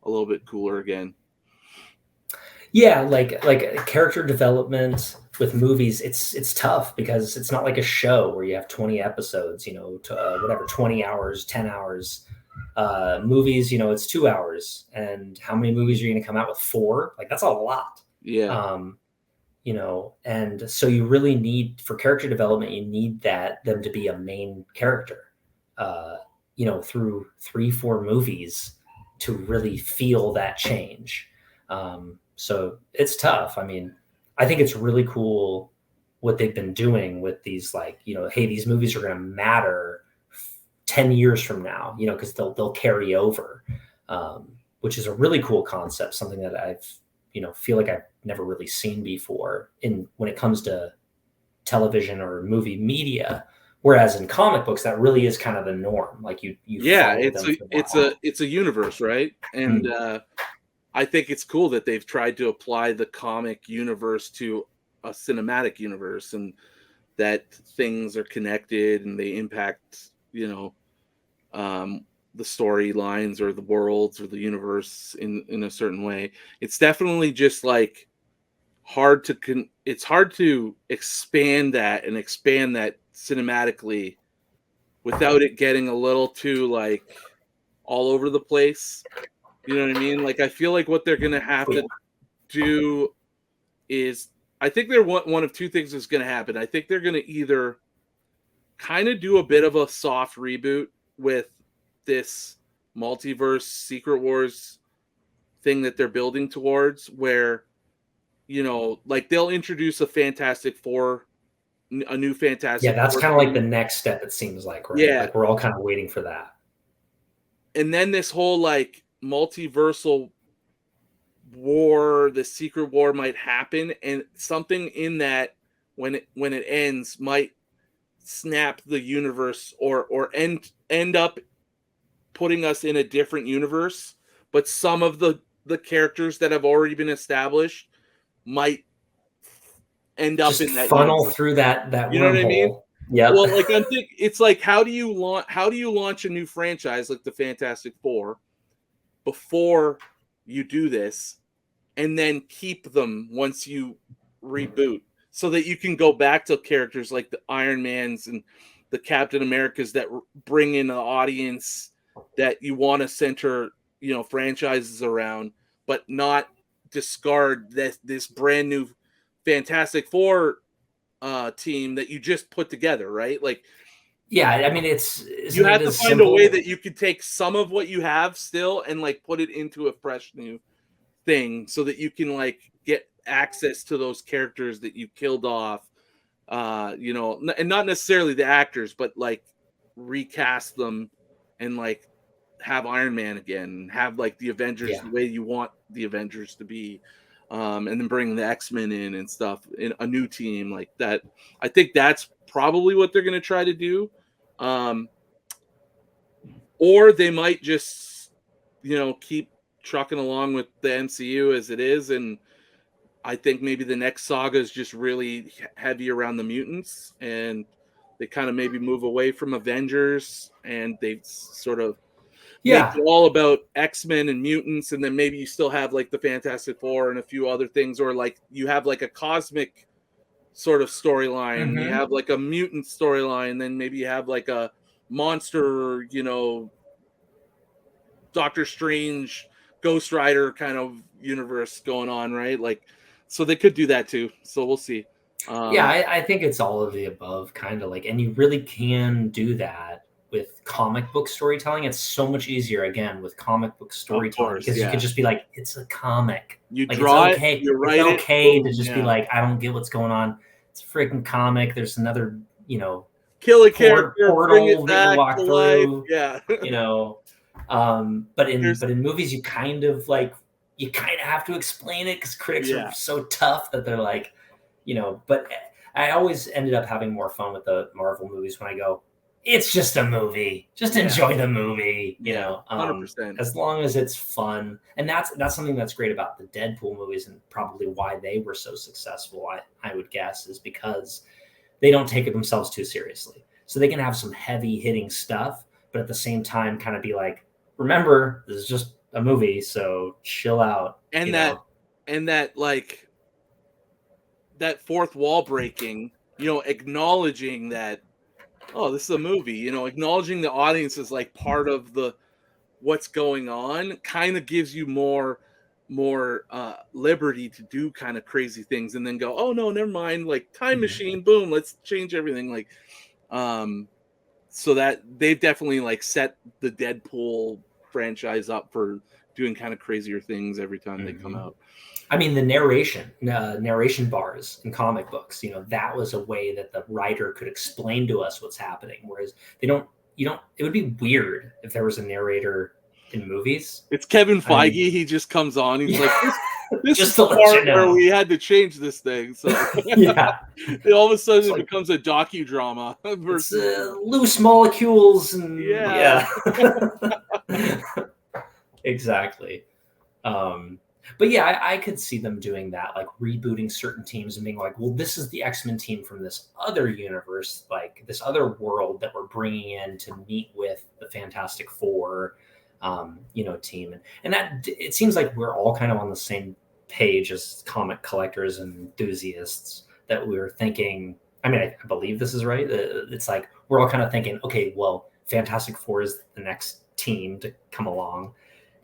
[SPEAKER 1] a little bit cooler again.
[SPEAKER 2] Yeah, like character development with movies, it's tough because it's not like a show where you have 20 episodes, whatever, 20 hours, 10 hours. Movies, it's 2 hours, and how many movies are you going to come out with? 4? Like that's a lot.
[SPEAKER 1] Yeah.
[SPEAKER 2] And so you really need, for character development, you need them to be a main character, through 3-4 movies to really feel that change. So it's tough. I mean, I think it's really cool what they've been doing with these, like, hey, these movies are going to matter 10 years from now, because they'll carry over, which is a really cool concept, something that I've, feel like I've never really seen before when it comes to television or movie media. Whereas in comic books, that really is kind of the norm. Like you follow them for a while.
[SPEAKER 1] It's a universe, right? And I think it's cool that they've tried to apply the comic universe to a cinematic universe, and that things are connected and they impact, the storylines or the worlds or the universe in a certain way. It's definitely just like it's hard to expand that cinematically without it getting a little too like all over the place. You know what I mean? Like I feel like what they're gonna have to do is, I think one of two things is gonna happen. I think they're gonna either kind of do a bit of a soft reboot with this multiverse Secret Wars thing that they're building towards, where like they'll introduce a Fantastic Four, a new Fantastic
[SPEAKER 2] Yeah, that's
[SPEAKER 1] Four
[SPEAKER 2] kind of like
[SPEAKER 1] team.
[SPEAKER 2] the next step, it seems like, right?
[SPEAKER 1] Yeah.
[SPEAKER 2] Like we're all kind of waiting for that.
[SPEAKER 1] And then this whole like multiversal war, the Secret War might happen, and something in that when it ends might snap the universe or end up putting us in a different universe, but some of the characters that have already been established might end up
[SPEAKER 2] just
[SPEAKER 1] in that
[SPEAKER 2] funnel
[SPEAKER 1] universe.
[SPEAKER 2] through that
[SPEAKER 1] You know what I mean?
[SPEAKER 2] wormhole. Yeah.
[SPEAKER 1] Well, like I think it's like how do you launch a new franchise like the Fantastic Four before you do this, and then keep them once you reboot, so that you can go back to characters like the Iron Mans and the Captain Americas that bring in an audience that you want to center, franchises around, but not discard this brand new Fantastic Four team that you just put together, right? Like,
[SPEAKER 2] yeah, I mean,
[SPEAKER 1] you have to find a way that you could take some of what you have still and like put it into a fresh new thing, so that you can like get access to those characters that you killed off, and not necessarily the actors, but like recast them and like have Iron Man again, have like the Avengers the way you want the Avengers to be, and then bring the X-Men in and stuff in a new team like that. I think that's probably what they're going to try to do, or they might just keep trucking along with the MCU as it is, and I think maybe the next saga is just really heavy around the mutants, and they kind of maybe move away from Avengers, and they sort of make it all about X-Men and mutants, and then maybe you still have like the Fantastic Four and a few other things, or like you have like a cosmic sort of storyline, you have like a mutant storyline, then maybe you have like a monster, Doctor Strange, Ghost Rider kind of universe going on, right? Like, so they could do that too. So we'll see.
[SPEAKER 2] I think it's all of the above, kind of like, and you really can do that with comic book storytelling. It's so much easier again with comic book storytelling, because you could just be like, it's a comic.
[SPEAKER 1] You
[SPEAKER 2] like,
[SPEAKER 1] draw
[SPEAKER 2] it's okay.
[SPEAKER 1] it, you write
[SPEAKER 2] it's okay
[SPEAKER 1] it,
[SPEAKER 2] to just be like, I don't get what's going on. It's a freaking comic. There's another,
[SPEAKER 1] kill a character, bring
[SPEAKER 2] portal
[SPEAKER 1] it
[SPEAKER 2] that you
[SPEAKER 1] back
[SPEAKER 2] walk
[SPEAKER 1] to
[SPEAKER 2] through.
[SPEAKER 1] Life.
[SPEAKER 2] But in movies, you kind of have to explain it, because critics are so tough that they're like, but I always ended up having more fun with the Marvel movies when I go, it's just a movie. Just enjoy the movie,
[SPEAKER 1] Yeah, 100%.
[SPEAKER 2] as long as it's fun. And that's something that's great about the Deadpool movies, and probably why they were so successful, I would guess, is because they don't take themselves too seriously. So they can have some heavy hitting stuff, but at the same time kind of be like, remember, this is just a movie, so chill out,
[SPEAKER 1] And that like that fourth wall breaking, acknowledging that, oh, this is a movie, acknowledging the audience is like part of the what's going on, kind of gives you more liberty to do kind of crazy things, and then go, oh no, never mind, like time machine, boom, let's change everything. Like, so that they've definitely like set the Deadpool franchise up for doing kind of crazier things every time they come out.
[SPEAKER 2] I mean, the narration bars in comic books, that was a way that the writer could explain to us what's happening. Whereas it would be weird if there was a narrator in movies.
[SPEAKER 1] It's Kevin Feige. He just comes on. He's like, this
[SPEAKER 2] just
[SPEAKER 1] is the part where we had to change this thing. So
[SPEAKER 2] yeah,
[SPEAKER 1] all of a sudden it becomes a docudrama versus
[SPEAKER 2] loose molecules and
[SPEAKER 1] yeah.
[SPEAKER 2] Exactly. But yeah, I could see them doing that, like rebooting certain teams and being like, well, this is the X-Men team from this other universe, like this other world that we're bringing in to meet with the Fantastic Four, team. And that, it seems like we're all kind of on the same page as comic collectors and enthusiasts, that we were thinking, I mean, I believe this is right. It's like, we're all kind of thinking, okay, well, Fantastic Four is the next team to come along.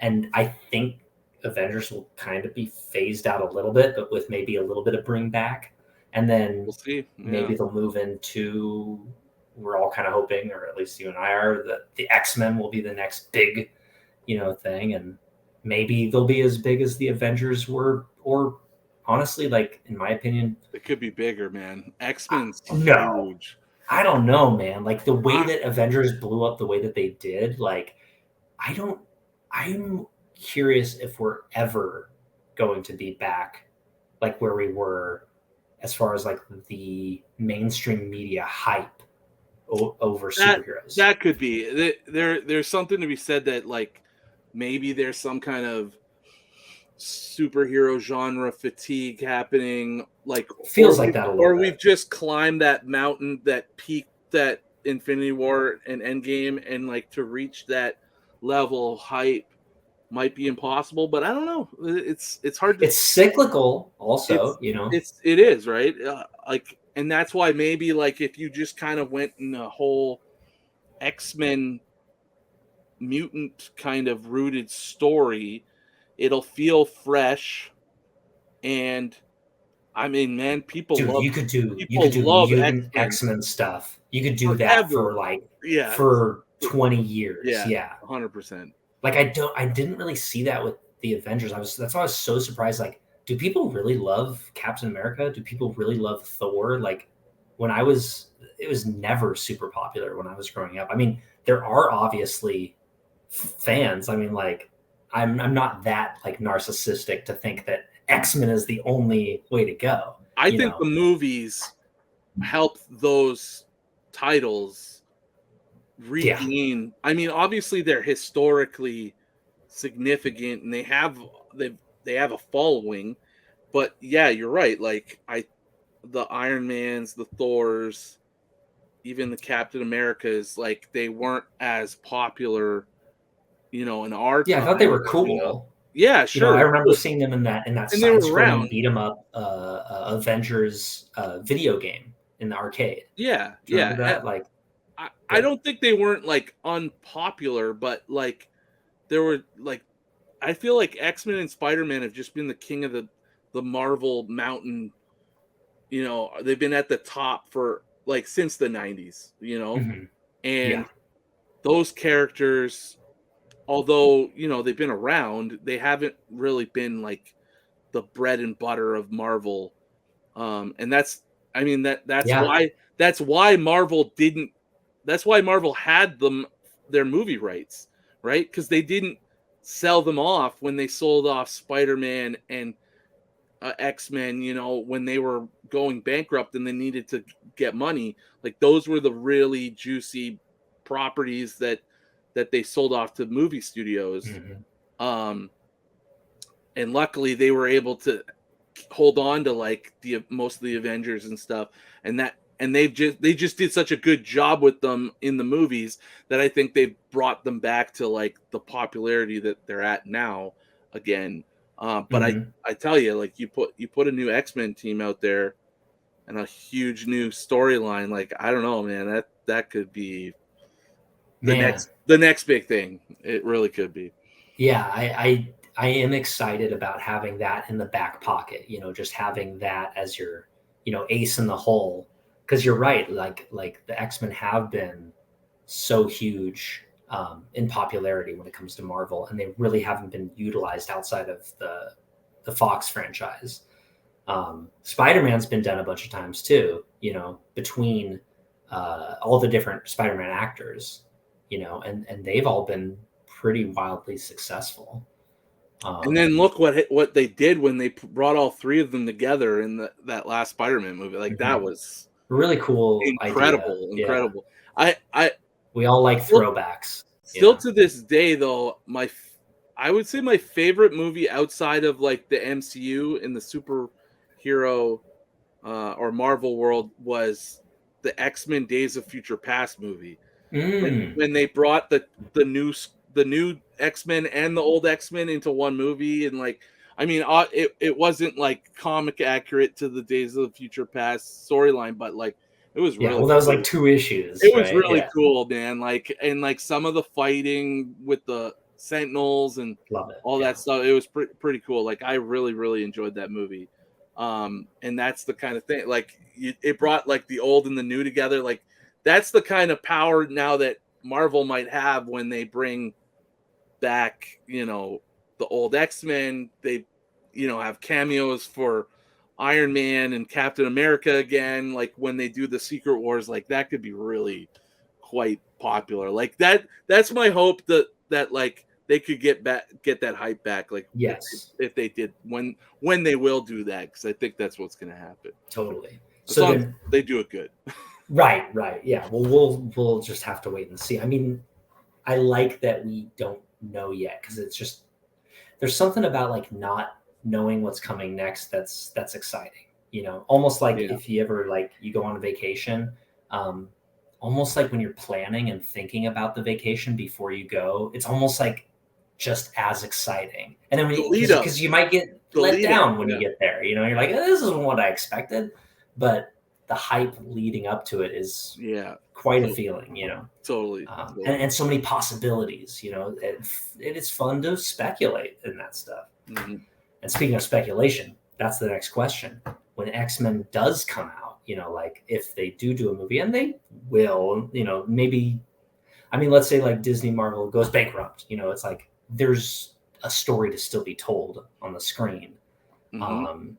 [SPEAKER 2] And I think Avengers will kind of be phased out a little bit, but with maybe a little bit of bring back. And then
[SPEAKER 1] we'll see. Yeah.
[SPEAKER 2] Maybe they'll move into, we're all kind of hoping, or at least you and I are, that the X-Men will be the next big, thing. And maybe they'll be as big as the Avengers were, or honestly, like, in my opinion,
[SPEAKER 1] it could be bigger, man. X-Men's
[SPEAKER 2] no,
[SPEAKER 1] huge.
[SPEAKER 2] I don't know, man. Like the way that Avengers blew up the way that they did, like, I'm curious if we're ever going to be back like where we were as far as like the mainstream media hype over superheroes.
[SPEAKER 1] That could be. There's something to be said that like maybe there's some kind of superhero genre fatigue happening, like
[SPEAKER 2] feels like that a little
[SPEAKER 1] or
[SPEAKER 2] bit.
[SPEAKER 1] We've just climbed that mountain that peaked at Infinity War and Endgame, and like to reach that level of hype might be impossible, but I don't know. It's hard to.
[SPEAKER 2] It's cyclical, also.
[SPEAKER 1] It is, right. Like, and that's why maybe like if you just kind of went in a whole X-Men mutant kind of rooted story, it'll feel fresh. And I mean, man, people love.
[SPEAKER 2] You could do
[SPEAKER 1] mutant
[SPEAKER 2] X-Men stuff. You could do that for like for 20 years. Yeah,
[SPEAKER 1] 100%.
[SPEAKER 2] Like I didn't really see that with the Avengers. That's why I was so surprised. Like, do people really love Captain America? Do people really love Thor? Like, it was never super popular when I was growing up. I mean, there are obviously fans. I mean, like, I'm not that like narcissistic to think that X-Men is the only way to go.
[SPEAKER 1] I think the movies help those titles regain. Yeah. I mean, obviously they're historically significant and they have a following, but yeah, you're right. Like the Iron Mans, the Thors, even the Captain Americas, like they weren't as popular, in our time.
[SPEAKER 2] I thought they were cool.
[SPEAKER 1] Yeah, sure.
[SPEAKER 2] I remember seeing them in that side-scrolling beat 'em up Avengers video game in the arcade.
[SPEAKER 1] Yeah,
[SPEAKER 2] remember that? Like,
[SPEAKER 1] I don't think they weren't like unpopular, but like there were like, I feel like X-Men and Spider-Man have just been the king of the Marvel mountain. They've been at the top for like since the 90s, and those characters, although they've been around, they haven't really been like the bread and butter of Marvel. And that's why Marvel didn't. That's why Marvel had their movie rights, right? Because they didn't sell them off when they sold off Spider-Man and X-Men, when they were going bankrupt and they needed to get money, like those were the really juicy properties that they sold off to movie studios. Um, and luckily they were able to hold on to like the most of the Avengers and stuff, and they just did such a good job with them in the movies that I think they've brought them back to like the popularity that they're at now again. But I tell you, like you put a new X-Men team out there and a huge new storyline, like I don't know, man, that could be
[SPEAKER 2] Man,
[SPEAKER 1] the next big thing. It really could be.
[SPEAKER 2] yeah, I am excited about having that in the back pocket, just having that as your, ace in the hole. Because you're right, like the X-Men have been so huge in popularity when it comes to Marvel, and they really haven't been utilized outside of the Fox franchise. Spider-Man's been done a bunch of times too, between all the different Spider-Man actors, and they've all been pretty wildly successful.
[SPEAKER 1] And then look what they did when they brought all three of them together in that last Spider-Man movie. Like that was
[SPEAKER 2] really cool idea.
[SPEAKER 1] Incredible.
[SPEAKER 2] Yeah.
[SPEAKER 1] I
[SPEAKER 2] We all like throwbacks.
[SPEAKER 1] Still to this day, though, I would say my favorite movie outside of like the MCU in the superhero or Marvel world was the X-Men Days of Future Past movie. When they brought the new X-Men and the old X-Men into one movie, and like I mean it wasn't like comic accurate to the Days of the Future Past storyline, but like it was really
[SPEAKER 2] well, that was like 2 issues.
[SPEAKER 1] It was really cool, man. Like and like some of the fighting with the Sentinels and all that stuff, it was pretty cool. Like I really enjoyed that movie. And that's the kind of thing like it brought like the old and the new together. Like that's the kind of power now that Marvel might have when they bring back, the old X-Men. They, have cameos for Iron Man and Captain America again. Like when they do the Secret Wars, like that could be really quite popular. Like that's my hope that like they could get that hype back. Like
[SPEAKER 2] yes,
[SPEAKER 1] if they did when they will do that, because I think that's what's going to happen.
[SPEAKER 2] Totally.
[SPEAKER 1] As long as they do it good.
[SPEAKER 2] Right. Yeah. Well, we'll just have to wait and see. I mean, I like that we don't know yet because it's just there's something about like not knowing what's coming next that's exciting. Almost like if you ever like you go on a vacation, almost like when you're planning and thinking about the vacation before you go, it's almost like just as exciting. And then because you might get let down when you get there, you're like, this isn't what I expected, but the hype leading up to it is quite a feeling,
[SPEAKER 1] Totally.
[SPEAKER 2] And so many possibilities, it is fun to speculate in that stuff.
[SPEAKER 1] Mm-hmm.
[SPEAKER 2] And speaking of speculation, that's the next question. When X-Men does come out, like if they do a movie, and they will, maybe, I mean, let's say like Disney Marvel goes bankrupt, it's like there's a story to still be told on the screen.
[SPEAKER 1] Mm-hmm.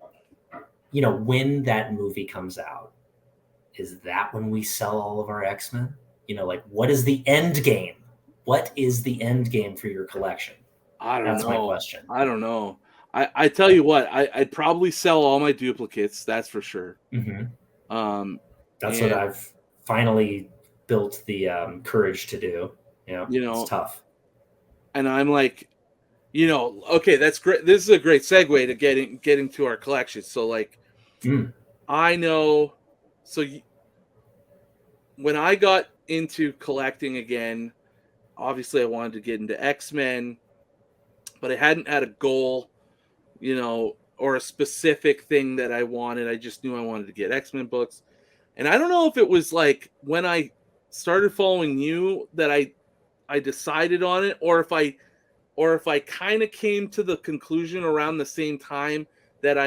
[SPEAKER 2] When that movie comes out, is that when we sell all of our X-Men? Like what is the end game? What is the end game for your collection?
[SPEAKER 1] I don't know.
[SPEAKER 2] That's my question.
[SPEAKER 1] I don't know. I tell you what, I'd probably sell all my duplicates. That's for sure.
[SPEAKER 2] Mm-hmm. That's what I've finally built the courage to do. It's tough.
[SPEAKER 1] And I'm like, okay, that's great. This is a great segue to getting to our collection. So like, I know. So when I got into collecting again, obviously I wanted to get into X-Men, but I hadn't had a goal, or a specific thing that I wanted. I just knew I wanted to get X-Men books. And I don't know if it was like when I started following you that I decided on it, or if I kind of came to the conclusion around the same time that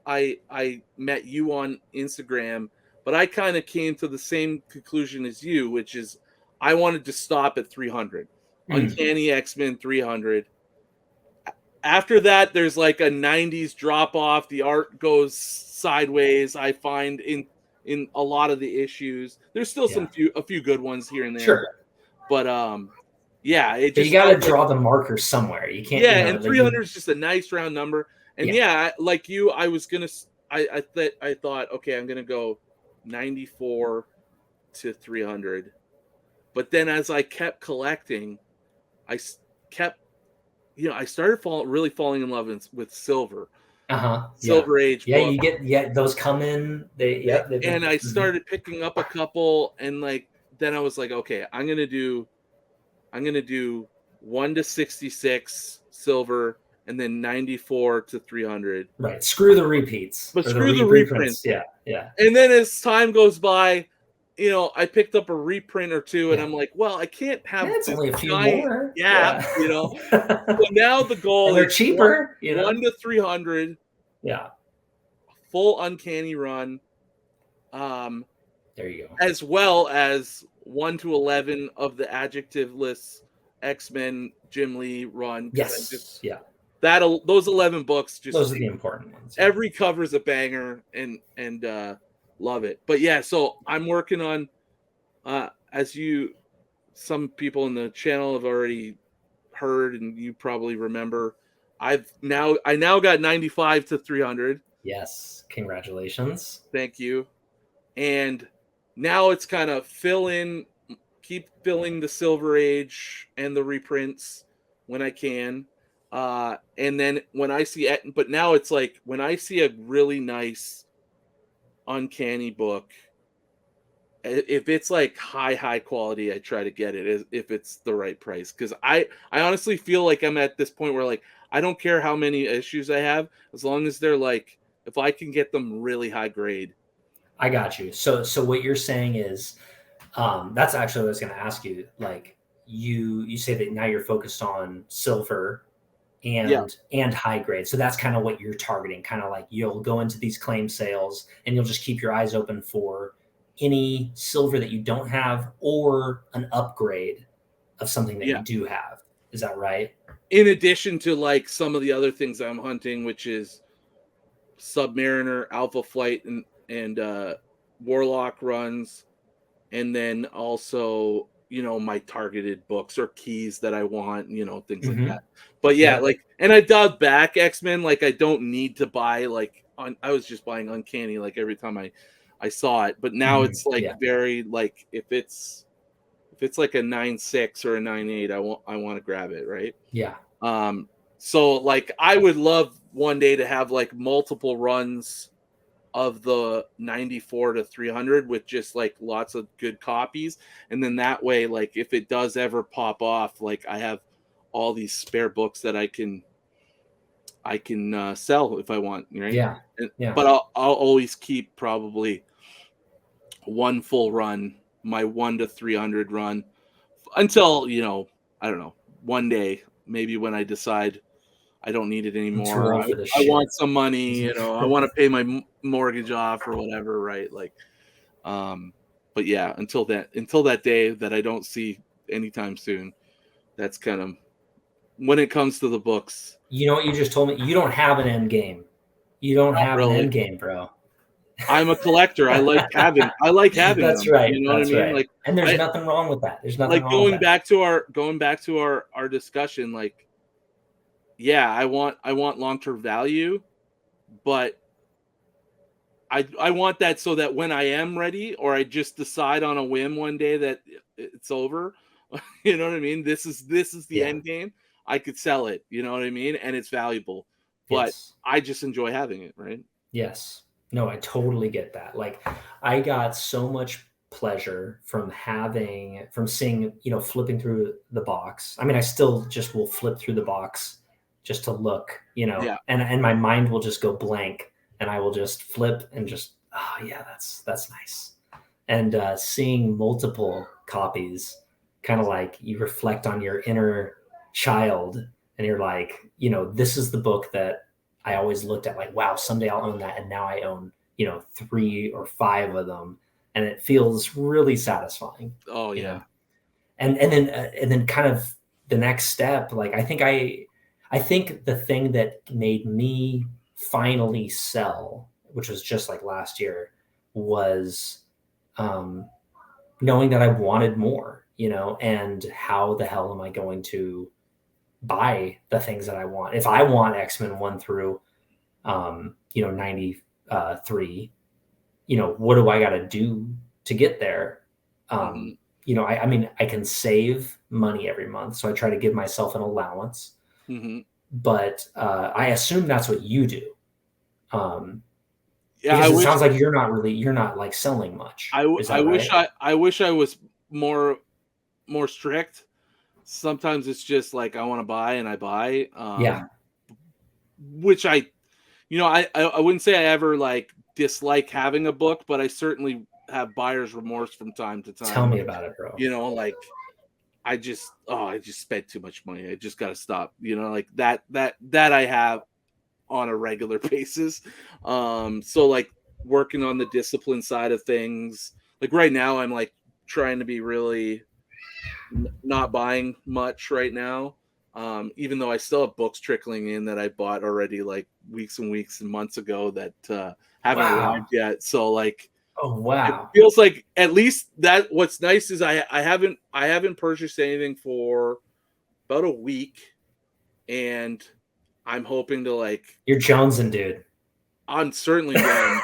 [SPEAKER 1] I met you on Instagram, but I kind of came to the same conclusion as you, which is I wanted to stop at 300. Uncanny X-Men 300. After that, there's like a 90s drop off. The art goes sideways. I find in a lot of the issues, there's still a few good ones here and there.
[SPEAKER 2] Sure,
[SPEAKER 1] but
[SPEAKER 2] you got to draw the marker somewhere. You can't.
[SPEAKER 1] Yeah, and 300 is just a nice round number. And like you, I was gonna. I thought, okay, I'm gonna go 94 to 300. But then as I kept collecting, I kept, I started really falling in love with silver,
[SPEAKER 2] Yeah.
[SPEAKER 1] silver age
[SPEAKER 2] Yeah.
[SPEAKER 1] book.
[SPEAKER 2] You get those come in. They've been.
[SPEAKER 1] And I
[SPEAKER 2] Mhm.
[SPEAKER 1] started picking up a couple, and like then I was like, okay, I'm gonna do 1 to 66 silver, and then 94 to 300.
[SPEAKER 2] Right. Screw the repeats
[SPEAKER 1] But
[SPEAKER 2] or the
[SPEAKER 1] screw the
[SPEAKER 2] reprints.
[SPEAKER 1] reprints.
[SPEAKER 2] Yeah. Yeah.
[SPEAKER 1] And then as time goes by, I picked up a reprint or two, and
[SPEAKER 2] Yeah.
[SPEAKER 1] I'm like, well, I can't
[SPEAKER 2] Yeah,
[SPEAKER 1] have
[SPEAKER 2] it's
[SPEAKER 1] this
[SPEAKER 2] only a few
[SPEAKER 1] giant
[SPEAKER 2] more.
[SPEAKER 1] gap.
[SPEAKER 2] Yeah.
[SPEAKER 1] So now the goal
[SPEAKER 2] And they're
[SPEAKER 1] is one
[SPEAKER 2] cheaper,
[SPEAKER 1] one to 300,
[SPEAKER 2] Yeah.
[SPEAKER 1] full uncanny run, um,
[SPEAKER 2] There you go.
[SPEAKER 1] as well as 1 to 11 of the adjectiveless X-Men Jim Lee run, because I just
[SPEAKER 2] Yes. Yeah.
[SPEAKER 1] those 11 books just
[SPEAKER 2] Those are the important ones. Yeah.
[SPEAKER 1] every cover's a banger, and love it. But yeah, so I'm working on, as some people in the channel have already heard, and you probably remember, I now got 95 to 300.
[SPEAKER 2] Yes. Congratulations.
[SPEAKER 1] Thank you. And now it's kind of keep filling the Silver Age and the reprints when I can. And then when I see it, but now it's like when I see a really nice uncanny book, if it's like high quality, I try to get it if it's the right price, because I honestly feel like I'm at this point where, like, I don't care how many issues I have, as long as they're like, if I can get them really high grade.
[SPEAKER 2] I got you. So what you're saying is, that's actually what I was going to ask you. Like you say that now you're focused on silver
[SPEAKER 1] Yeah,
[SPEAKER 2] and high grade. So that's kind of what you're targeting. Kind of like you'll go into these claim sales and you'll just keep your eyes open for any silver that you don't have or an upgrade of something that you
[SPEAKER 1] yeah.
[SPEAKER 2] do have. Is that right?
[SPEAKER 1] In addition to like some of the other things I'm hunting, which is Submariner, Alpha Flight, and Warlock runs, and then also, my targeted books or keys that I want, things like
[SPEAKER 2] Mm-hmm.
[SPEAKER 1] that. But yeah,
[SPEAKER 2] Yep.
[SPEAKER 1] like, and I dialed back X-Men. Like, I don't need to buy, like, I was just buying Uncanny like every time I saw it. But now
[SPEAKER 2] Mm-hmm.
[SPEAKER 1] it's like
[SPEAKER 2] Yeah.
[SPEAKER 1] very, like, if it's like a 9.6 or a 9.8, I want to grab it, right?
[SPEAKER 2] Yeah.
[SPEAKER 1] Um, so like I would love one day to have like multiple runs of the 94 to 300 with just like lots of good copies, and then that way, like, if it does ever pop off, like, I have all these spare books that I can sell if I want, right?
[SPEAKER 2] Yeah. Yeah.
[SPEAKER 1] But I'll always keep probably one full run, my 1 to 300 run, until, I don't know, one day maybe when I decide I don't need it
[SPEAKER 2] I'm too
[SPEAKER 1] anymore.
[SPEAKER 2] old
[SPEAKER 1] I,
[SPEAKER 2] for this
[SPEAKER 1] I want
[SPEAKER 2] shit.
[SPEAKER 1] some money, I want to pay my mortgage off or whatever, right? Like, um, but yeah, until that day that I don't see anytime soon, that's kind of when it comes to the books.
[SPEAKER 2] You know what you just told me? You don't have an end game. You don't
[SPEAKER 1] Not
[SPEAKER 2] have an
[SPEAKER 1] really.
[SPEAKER 2] end game, bro.
[SPEAKER 1] I'm a collector. I like having
[SPEAKER 2] That's
[SPEAKER 1] them.
[SPEAKER 2] right.
[SPEAKER 1] You know what I
[SPEAKER 2] That's
[SPEAKER 1] mean?
[SPEAKER 2] right.
[SPEAKER 1] Like,
[SPEAKER 2] And there's
[SPEAKER 1] I
[SPEAKER 2] nothing wrong with that. There's nothing
[SPEAKER 1] like
[SPEAKER 2] wrong with
[SPEAKER 1] going
[SPEAKER 2] that.
[SPEAKER 1] back to our discussion. Like, yeah, I want long-term value, but I want that so that when I am ready, or I just decide on a whim one day that it's over, you know what I mean? This is the
[SPEAKER 2] Yeah.
[SPEAKER 1] end game. I could sell it, you know what I mean? And it's valuable. But
[SPEAKER 2] Yes.
[SPEAKER 1] I just enjoy having it, right?
[SPEAKER 2] Yes. No, I totally get that. Like I got so much pleasure from seeing, flipping through the box. I mean, I still just will flip through the box just to look,
[SPEAKER 1] Yeah.
[SPEAKER 2] and my mind will just go blank and I will just flip and just, oh yeah, that's nice. And seeing multiple copies, kind of like you reflect on your inner child and you're like, this is the book that I always looked at, like, wow, someday I'll own that. And now I own, 3 or 5 of them. And it feels really satisfying,
[SPEAKER 1] Oh
[SPEAKER 2] you
[SPEAKER 1] yeah.
[SPEAKER 2] know? And then kind of the next step, like, I think the thing that made me finally sell, which was just like last year, was um, knowing that I wanted more, and how the hell am I going to buy the things that I want? If I want X-Men 1 through 93, what do I got to do to get there?
[SPEAKER 1] Mm-hmm.
[SPEAKER 2] I mean, I can save money every month. So I try to give myself an allowance,
[SPEAKER 1] Mm-hmm.
[SPEAKER 2] but I assume that's what you do. Um,
[SPEAKER 1] Yeah,
[SPEAKER 2] because it sounds like you're not like selling much. Is
[SPEAKER 1] I
[SPEAKER 2] that
[SPEAKER 1] wish
[SPEAKER 2] right?
[SPEAKER 1] I wish I was more strict. Sometimes it's just like I want to buy and I buy,
[SPEAKER 2] Yeah.
[SPEAKER 1] which I wouldn't say I ever like dislike having a book, but I certainly have buyer's remorse from time to
[SPEAKER 2] Tell
[SPEAKER 1] time.
[SPEAKER 2] me about it, bro.
[SPEAKER 1] Like I just spent too much money. I just got to stop. Like that I have on a regular basis. So like working on the discipline side of things. Like right now, I'm like trying to be really not buying much right now. Even though I still have books trickling in that I bought already like weeks and weeks and months ago that haven't arrived
[SPEAKER 2] Wow.
[SPEAKER 1] yet. So like
[SPEAKER 2] Oh,
[SPEAKER 1] it
[SPEAKER 2] wow.
[SPEAKER 1] feels like at least that what's nice is I haven't purchased anything for about a week, and I'm hoping to like
[SPEAKER 2] You're jonesing, dude.
[SPEAKER 1] I'm certainly going,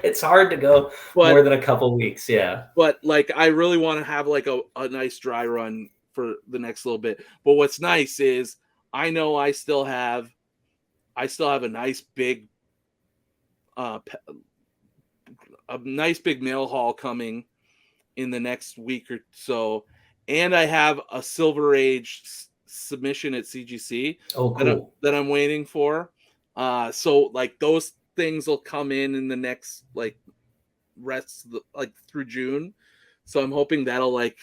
[SPEAKER 2] It's hard to go more
[SPEAKER 1] but
[SPEAKER 2] than a couple weeks. Yeah.
[SPEAKER 1] like I really want to have like a nice dry run for the next little bit. But what's nice is I know I still have uh a nice big mail haul coming in the next week or so, and I have a Silver Age submission at CGC
[SPEAKER 2] Oh, cool.
[SPEAKER 1] that I'm waiting for. So like those things will come in the next like like through June. So I'm hoping that'll like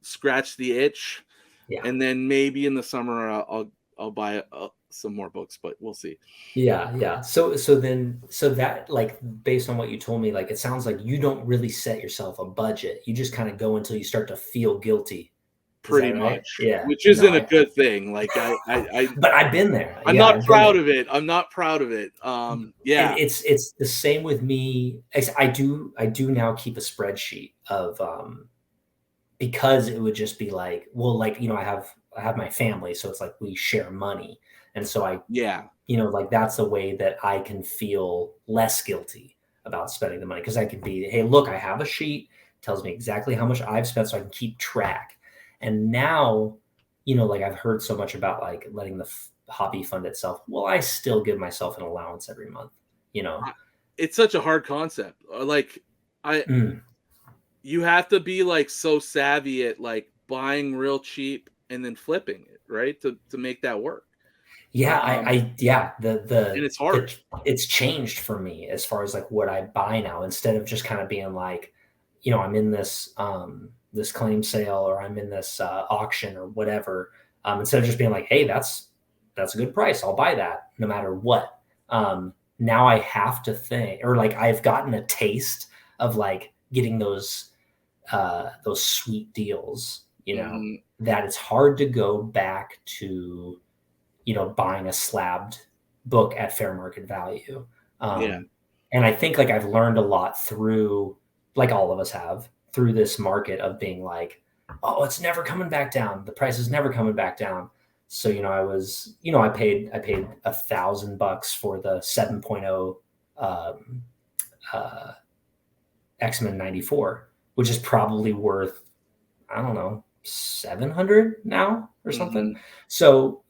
[SPEAKER 1] scratch the itch,
[SPEAKER 2] Yeah.
[SPEAKER 1] and then maybe in the summer I'll buy some more books, but we'll see.
[SPEAKER 2] Yeah, yeah. So that like based on what you told me, like it sounds like you don't really set yourself a budget. You just kind of go until you start to feel guilty. Is that
[SPEAKER 1] Pretty
[SPEAKER 2] right?
[SPEAKER 1] much,
[SPEAKER 2] Yeah.
[SPEAKER 1] which
[SPEAKER 2] No,
[SPEAKER 1] isn't a good thing. Like
[SPEAKER 2] but I've been there.
[SPEAKER 1] I'm
[SPEAKER 2] Yeah,
[SPEAKER 1] not
[SPEAKER 2] I've been
[SPEAKER 1] proud
[SPEAKER 2] there.
[SPEAKER 1] of it. I'm not proud of it.
[SPEAKER 2] And
[SPEAKER 1] Yeah,
[SPEAKER 2] it's the same with me. I do now keep a spreadsheet of because it would just be like, well, like, I have my family, so it's like we share money. And so
[SPEAKER 1] yeah,
[SPEAKER 2] like that's the way that I can feel less guilty about spending the money because I can be, hey, look, I have a sheet tells me exactly how much I've spent so I can keep track. And now, like I've heard so much about like letting the hobby fund itself. Well, I still give myself an allowance every month, you know.
[SPEAKER 1] it's such a hard concept. Like I
[SPEAKER 2] Mm.
[SPEAKER 1] you have to be like so savvy at like buying real cheap and then flipping it, right? To make that work.
[SPEAKER 2] Yeah,
[SPEAKER 1] Um
[SPEAKER 2] yeah,
[SPEAKER 1] and it's
[SPEAKER 2] the
[SPEAKER 1] hard.
[SPEAKER 2] it's changed for me as far as like what I buy now instead of just kind of being like, I'm in this claim sale or I'm in this auction or whatever. Instead of just being like, hey, that's a good price. I'll buy that no matter what. Now I have to think, or like I've gotten a taste of like getting those sweet deals,
[SPEAKER 1] Mhm.
[SPEAKER 2] that it's hard to go back to buying a slabbed book at fair market value.
[SPEAKER 1] Yeah.
[SPEAKER 2] And I think like I've learned a lot through, like all of us have, through this market of being like, oh, it's never coming back down. The price is never coming back down. So, I paid $1,000 for the 7.0 um, uh, X-Men 94, which is probably worth, I don't know, 700 now or something.
[SPEAKER 1] Mhm.
[SPEAKER 2] So,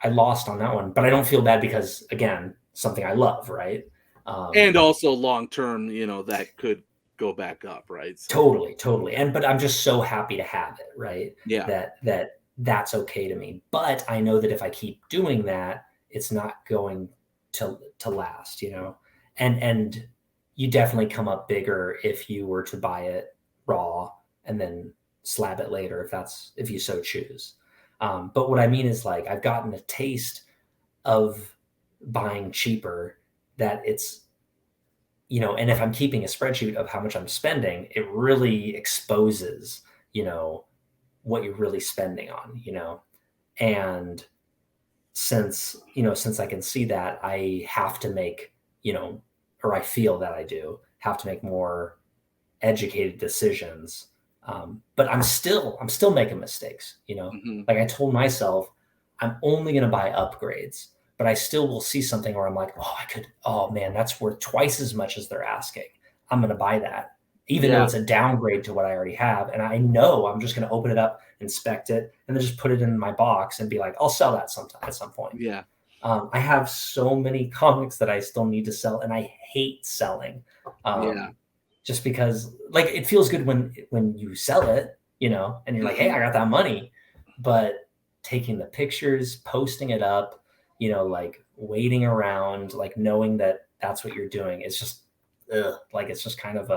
[SPEAKER 2] I lost on that one, but I don't feel bad because again, something I love, right?
[SPEAKER 1] And
[SPEAKER 2] Um,
[SPEAKER 1] also long term, that could go back up, right? So
[SPEAKER 2] totally, totally. But I'm just so happy to have it, right?
[SPEAKER 1] yeah.
[SPEAKER 2] That's okay to me. But I know that if I keep doing that, it's not going to last, And you definitely come up bigger if you were to buy it raw and then slab it later if you so choose. But what I mean is like I've gotten a taste of buying cheaper that and if I'm keeping a spreadsheet of how much I'm spending, it really exposes, what you're really spending on, And since I can see that, I have to make, or I feel that I do have to make more educated decisions. But I'm still making mistakes,
[SPEAKER 1] Mhm.
[SPEAKER 2] Like I told myself, I'm only going to buy upgrades, but I still will see something where I'm like, oh man, that's worth twice as much as they're asking. I'm going to buy that, even though
[SPEAKER 1] Yeah.
[SPEAKER 2] it's a downgrade to what I already have. And I know I'm just going to open it up, inspect it, and then just put it in my box and be like, I'll sell that sometime at some point.
[SPEAKER 1] Yeah.
[SPEAKER 2] I have so many comics that I still need to sell, and I hate selling.
[SPEAKER 1] Yeah.
[SPEAKER 2] Just because like it feels good when you sell it, you know, and you're like, hey, I got that money. But taking the pictures, posting it up, you know, like waiting around, like knowing that that's what you're doing, it's just like it's just kind of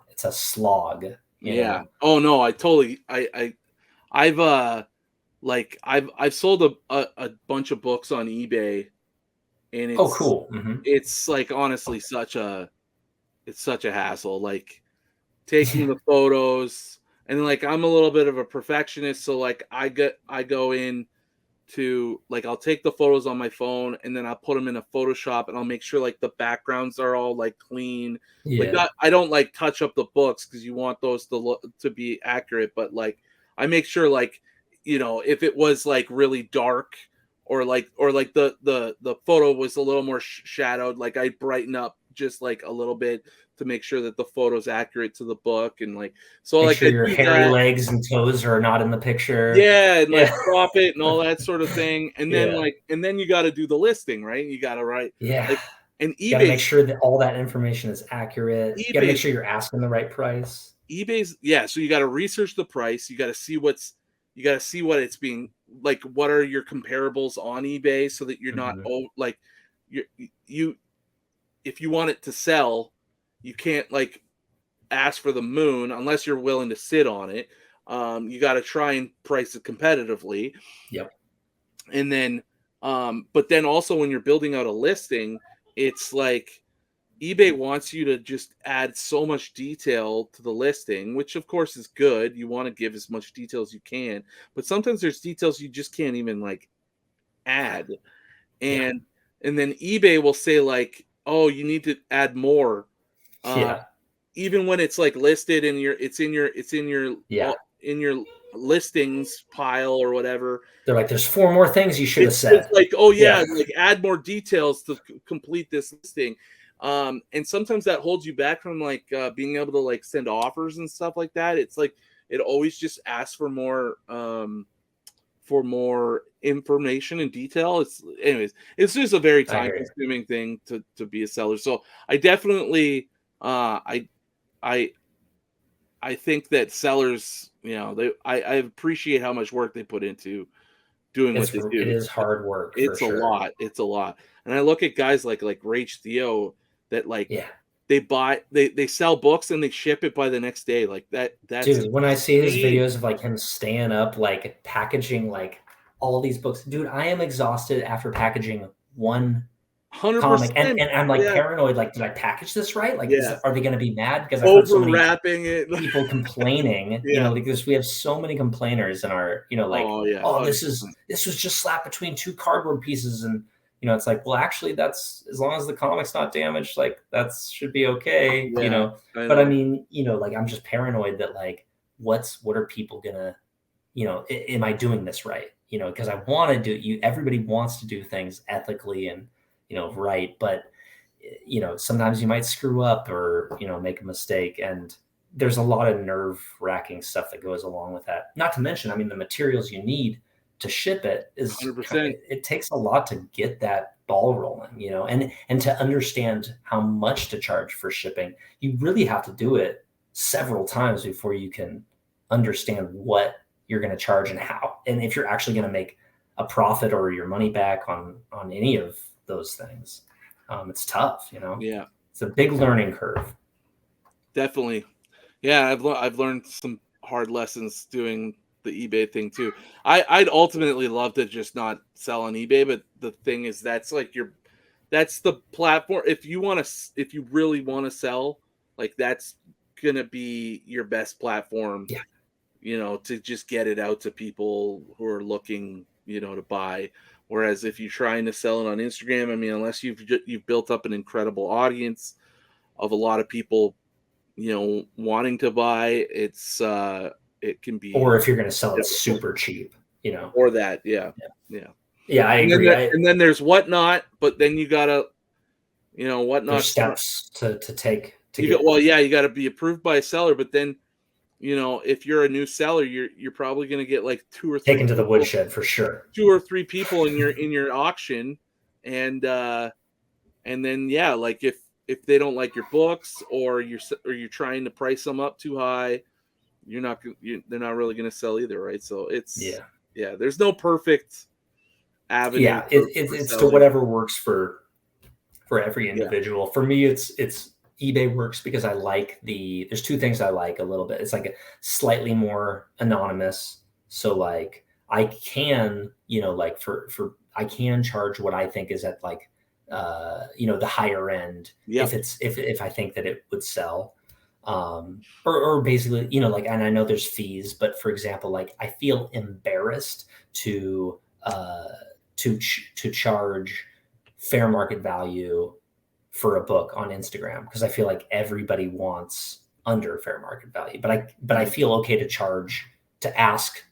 [SPEAKER 2] it's a slog, you
[SPEAKER 1] Yeah.
[SPEAKER 2] know.
[SPEAKER 1] Oh no, I totally I've like I've sold a bunch of books on eBay, and
[SPEAKER 2] Oh, cool.
[SPEAKER 1] it's like honestly such a hassle. Like taking
[SPEAKER 2] Yeah,
[SPEAKER 1] the photos, and like I'm a little bit of a perfectionist, so like I go in to like I'll take the photos on my phone and then I'll put them in a Photoshop, and I'll make sure like the backgrounds are all like clean. Like
[SPEAKER 2] yeah,
[SPEAKER 1] I don't like touch up the books because you want those to look to be accurate, but like I make sure like if it was like really dark or like the photo was a little more shadowed, like I brighten up just like a little bit to make sure that the photo's accurate to the book, and like so
[SPEAKER 2] make
[SPEAKER 1] like
[SPEAKER 2] sure
[SPEAKER 1] I
[SPEAKER 2] your
[SPEAKER 1] do
[SPEAKER 2] hairy
[SPEAKER 1] that.
[SPEAKER 2] legs and toes are not in the picture.
[SPEAKER 1] Yeah, and like
[SPEAKER 2] Yeah.
[SPEAKER 1] crop it and all that sort of thing. And then
[SPEAKER 2] Yeah,
[SPEAKER 1] and then you got to do the listing, right? You got to write
[SPEAKER 2] yeah.
[SPEAKER 1] like and
[SPEAKER 2] Got to make sure that all that information is accurate. You got to make
[SPEAKER 1] eBay's
[SPEAKER 2] sure you're asking the right price.
[SPEAKER 1] eBay's yeah, so you got to research the price, you got to see what it's being like, what are your comparables on eBay so that you're not like you if you want it to sell, you can't like ask for the moon unless you're willing to sit on it. You got to try and price it competitively.
[SPEAKER 2] Yep.
[SPEAKER 1] And then but then also when you're building out a listing, it's like eBay wants you to just add so much detail to the listing, which of course is good. You want to give as much detail as you can, but sometimes there's details you just can't even like add.
[SPEAKER 2] Yeah.
[SPEAKER 1] And then eBay will say like, oh, you need to add more, uh
[SPEAKER 2] Yeah.
[SPEAKER 1] even when it's like listed in your it's in your
[SPEAKER 2] Yeah.
[SPEAKER 1] in your listings pile or whatever.
[SPEAKER 2] They're like, there's four more things you should have
[SPEAKER 1] It's
[SPEAKER 2] said.
[SPEAKER 1] like, oh
[SPEAKER 2] Yeah.
[SPEAKER 1] yeah, like add more details to complete this listing. And sometimes that holds you back from like being able to like send offers and stuff like that. It's like it always just asks for more information and detail. It's just a very
[SPEAKER 2] I
[SPEAKER 1] time
[SPEAKER 2] hear you.
[SPEAKER 1] consuming thing to be a seller. So I definitely uh I I I think that sellers, I appreciate how much work they put into doing what they
[SPEAKER 2] It
[SPEAKER 1] do.
[SPEAKER 2] is hard work for
[SPEAKER 1] It's a
[SPEAKER 2] sure.
[SPEAKER 1] lot. It's a lot. And I look at guys like Rach Theo that like
[SPEAKER 2] Yeah.
[SPEAKER 1] they sell books and they ship it by the next day. Like that's
[SPEAKER 2] Dude, when I see his
[SPEAKER 1] insane.
[SPEAKER 2] videos of like him staying up, like packaging like all these books, dude, I am exhausted after packaging one comic, and
[SPEAKER 1] 100%.
[SPEAKER 2] I'm like
[SPEAKER 1] Yeah.
[SPEAKER 2] paranoid. Like, did I package this right? Like,
[SPEAKER 1] Yeah.
[SPEAKER 2] are they going to be mad? Because I've heard so
[SPEAKER 1] Over
[SPEAKER 2] many
[SPEAKER 1] wrapping it.
[SPEAKER 2] people complaining, you
[SPEAKER 1] Yeah.
[SPEAKER 2] know, because we have so many complainers in our, you know, like,
[SPEAKER 1] Oh yeah.
[SPEAKER 2] oh,
[SPEAKER 1] 100%.
[SPEAKER 2] this was just slapped between two cardboard pieces, and you know, it's like, well, actually, that's as long as the comic's not damaged, like that should be okay, you
[SPEAKER 1] Yeah.
[SPEAKER 2] know.
[SPEAKER 1] I
[SPEAKER 2] But I
[SPEAKER 1] know.
[SPEAKER 2] mean, you know, like I'm just paranoid that like, what are people gonna, you know, am I doing this right? You know, because I want to do you. Everybody wants to do things ethically and you know right, but you know sometimes you might screw up or you know make a mistake, and there's a lot of nerve wracking stuff that goes along with that. Not to mention, I mean, the materials you need to ship it is
[SPEAKER 1] 100%.
[SPEAKER 2] it takes a lot to get that ball rolling, you know, and to understand how much to charge for shipping, you really have to do it several times before you can understand what you're going to charge and how, and if you're actually going to make a profit or your money back on any of those things. It's tough, you know.
[SPEAKER 1] Yeah.
[SPEAKER 2] It's a big learning curve.
[SPEAKER 1] Definitely. Yeah, I've learned some hard lessons doing the eBay thing too. I'd ultimately love to just not sell on eBay, but the thing is that's the platform. If you really want to sell, like that's gonna be your best platform,
[SPEAKER 2] Yeah,
[SPEAKER 1] to just get it out to people who are looking, to buy. Whereas if you're trying to sell it on Instagram, I mean, unless you've built up an incredible audience of a lot of people wanting to buy, it can be
[SPEAKER 2] or if you're going to sell it
[SPEAKER 1] difficult.
[SPEAKER 2] super cheap, you know.
[SPEAKER 1] Or that, yeah.
[SPEAKER 2] Yeah.
[SPEAKER 1] Yeah.
[SPEAKER 2] Yeah, I agree.
[SPEAKER 1] And then there's Whatnot, but then you gotta,
[SPEAKER 2] There's
[SPEAKER 1] Whatnot's
[SPEAKER 2] steps to take to
[SPEAKER 1] you got
[SPEAKER 2] get.
[SPEAKER 1] well, yeah, you got to be approved by a seller, but then if you're a new seller, you're probably gonna get like
[SPEAKER 2] Taken to the woodshed for sure.
[SPEAKER 1] 2 or 3 people in your auction, and then yeah, like if they don't like your books or you're trying to price them up too high, they're not really gonna sell either, right? So
[SPEAKER 2] Yeah.
[SPEAKER 1] yeah, there's no perfect avenue
[SPEAKER 2] Yeah,
[SPEAKER 1] for
[SPEAKER 2] it's to
[SPEAKER 1] selling.
[SPEAKER 2] whatever works for every
[SPEAKER 1] Yeah,
[SPEAKER 2] individual. For me, it's eBay works because I like there's two things I like a little bit. It's like a slightly more anonymous. So like I can, like for I can charge what I think is at like the higher end
[SPEAKER 1] yeah,
[SPEAKER 2] if if I think that it would sell. Or basically, like, and I know there's fees, but for example, like I feel embarrassed to uh to charge fair market value for a book on Instagram because I feel like everybody wants under fair market value. But I
[SPEAKER 1] mhm.
[SPEAKER 2] feel okay to charge to ask,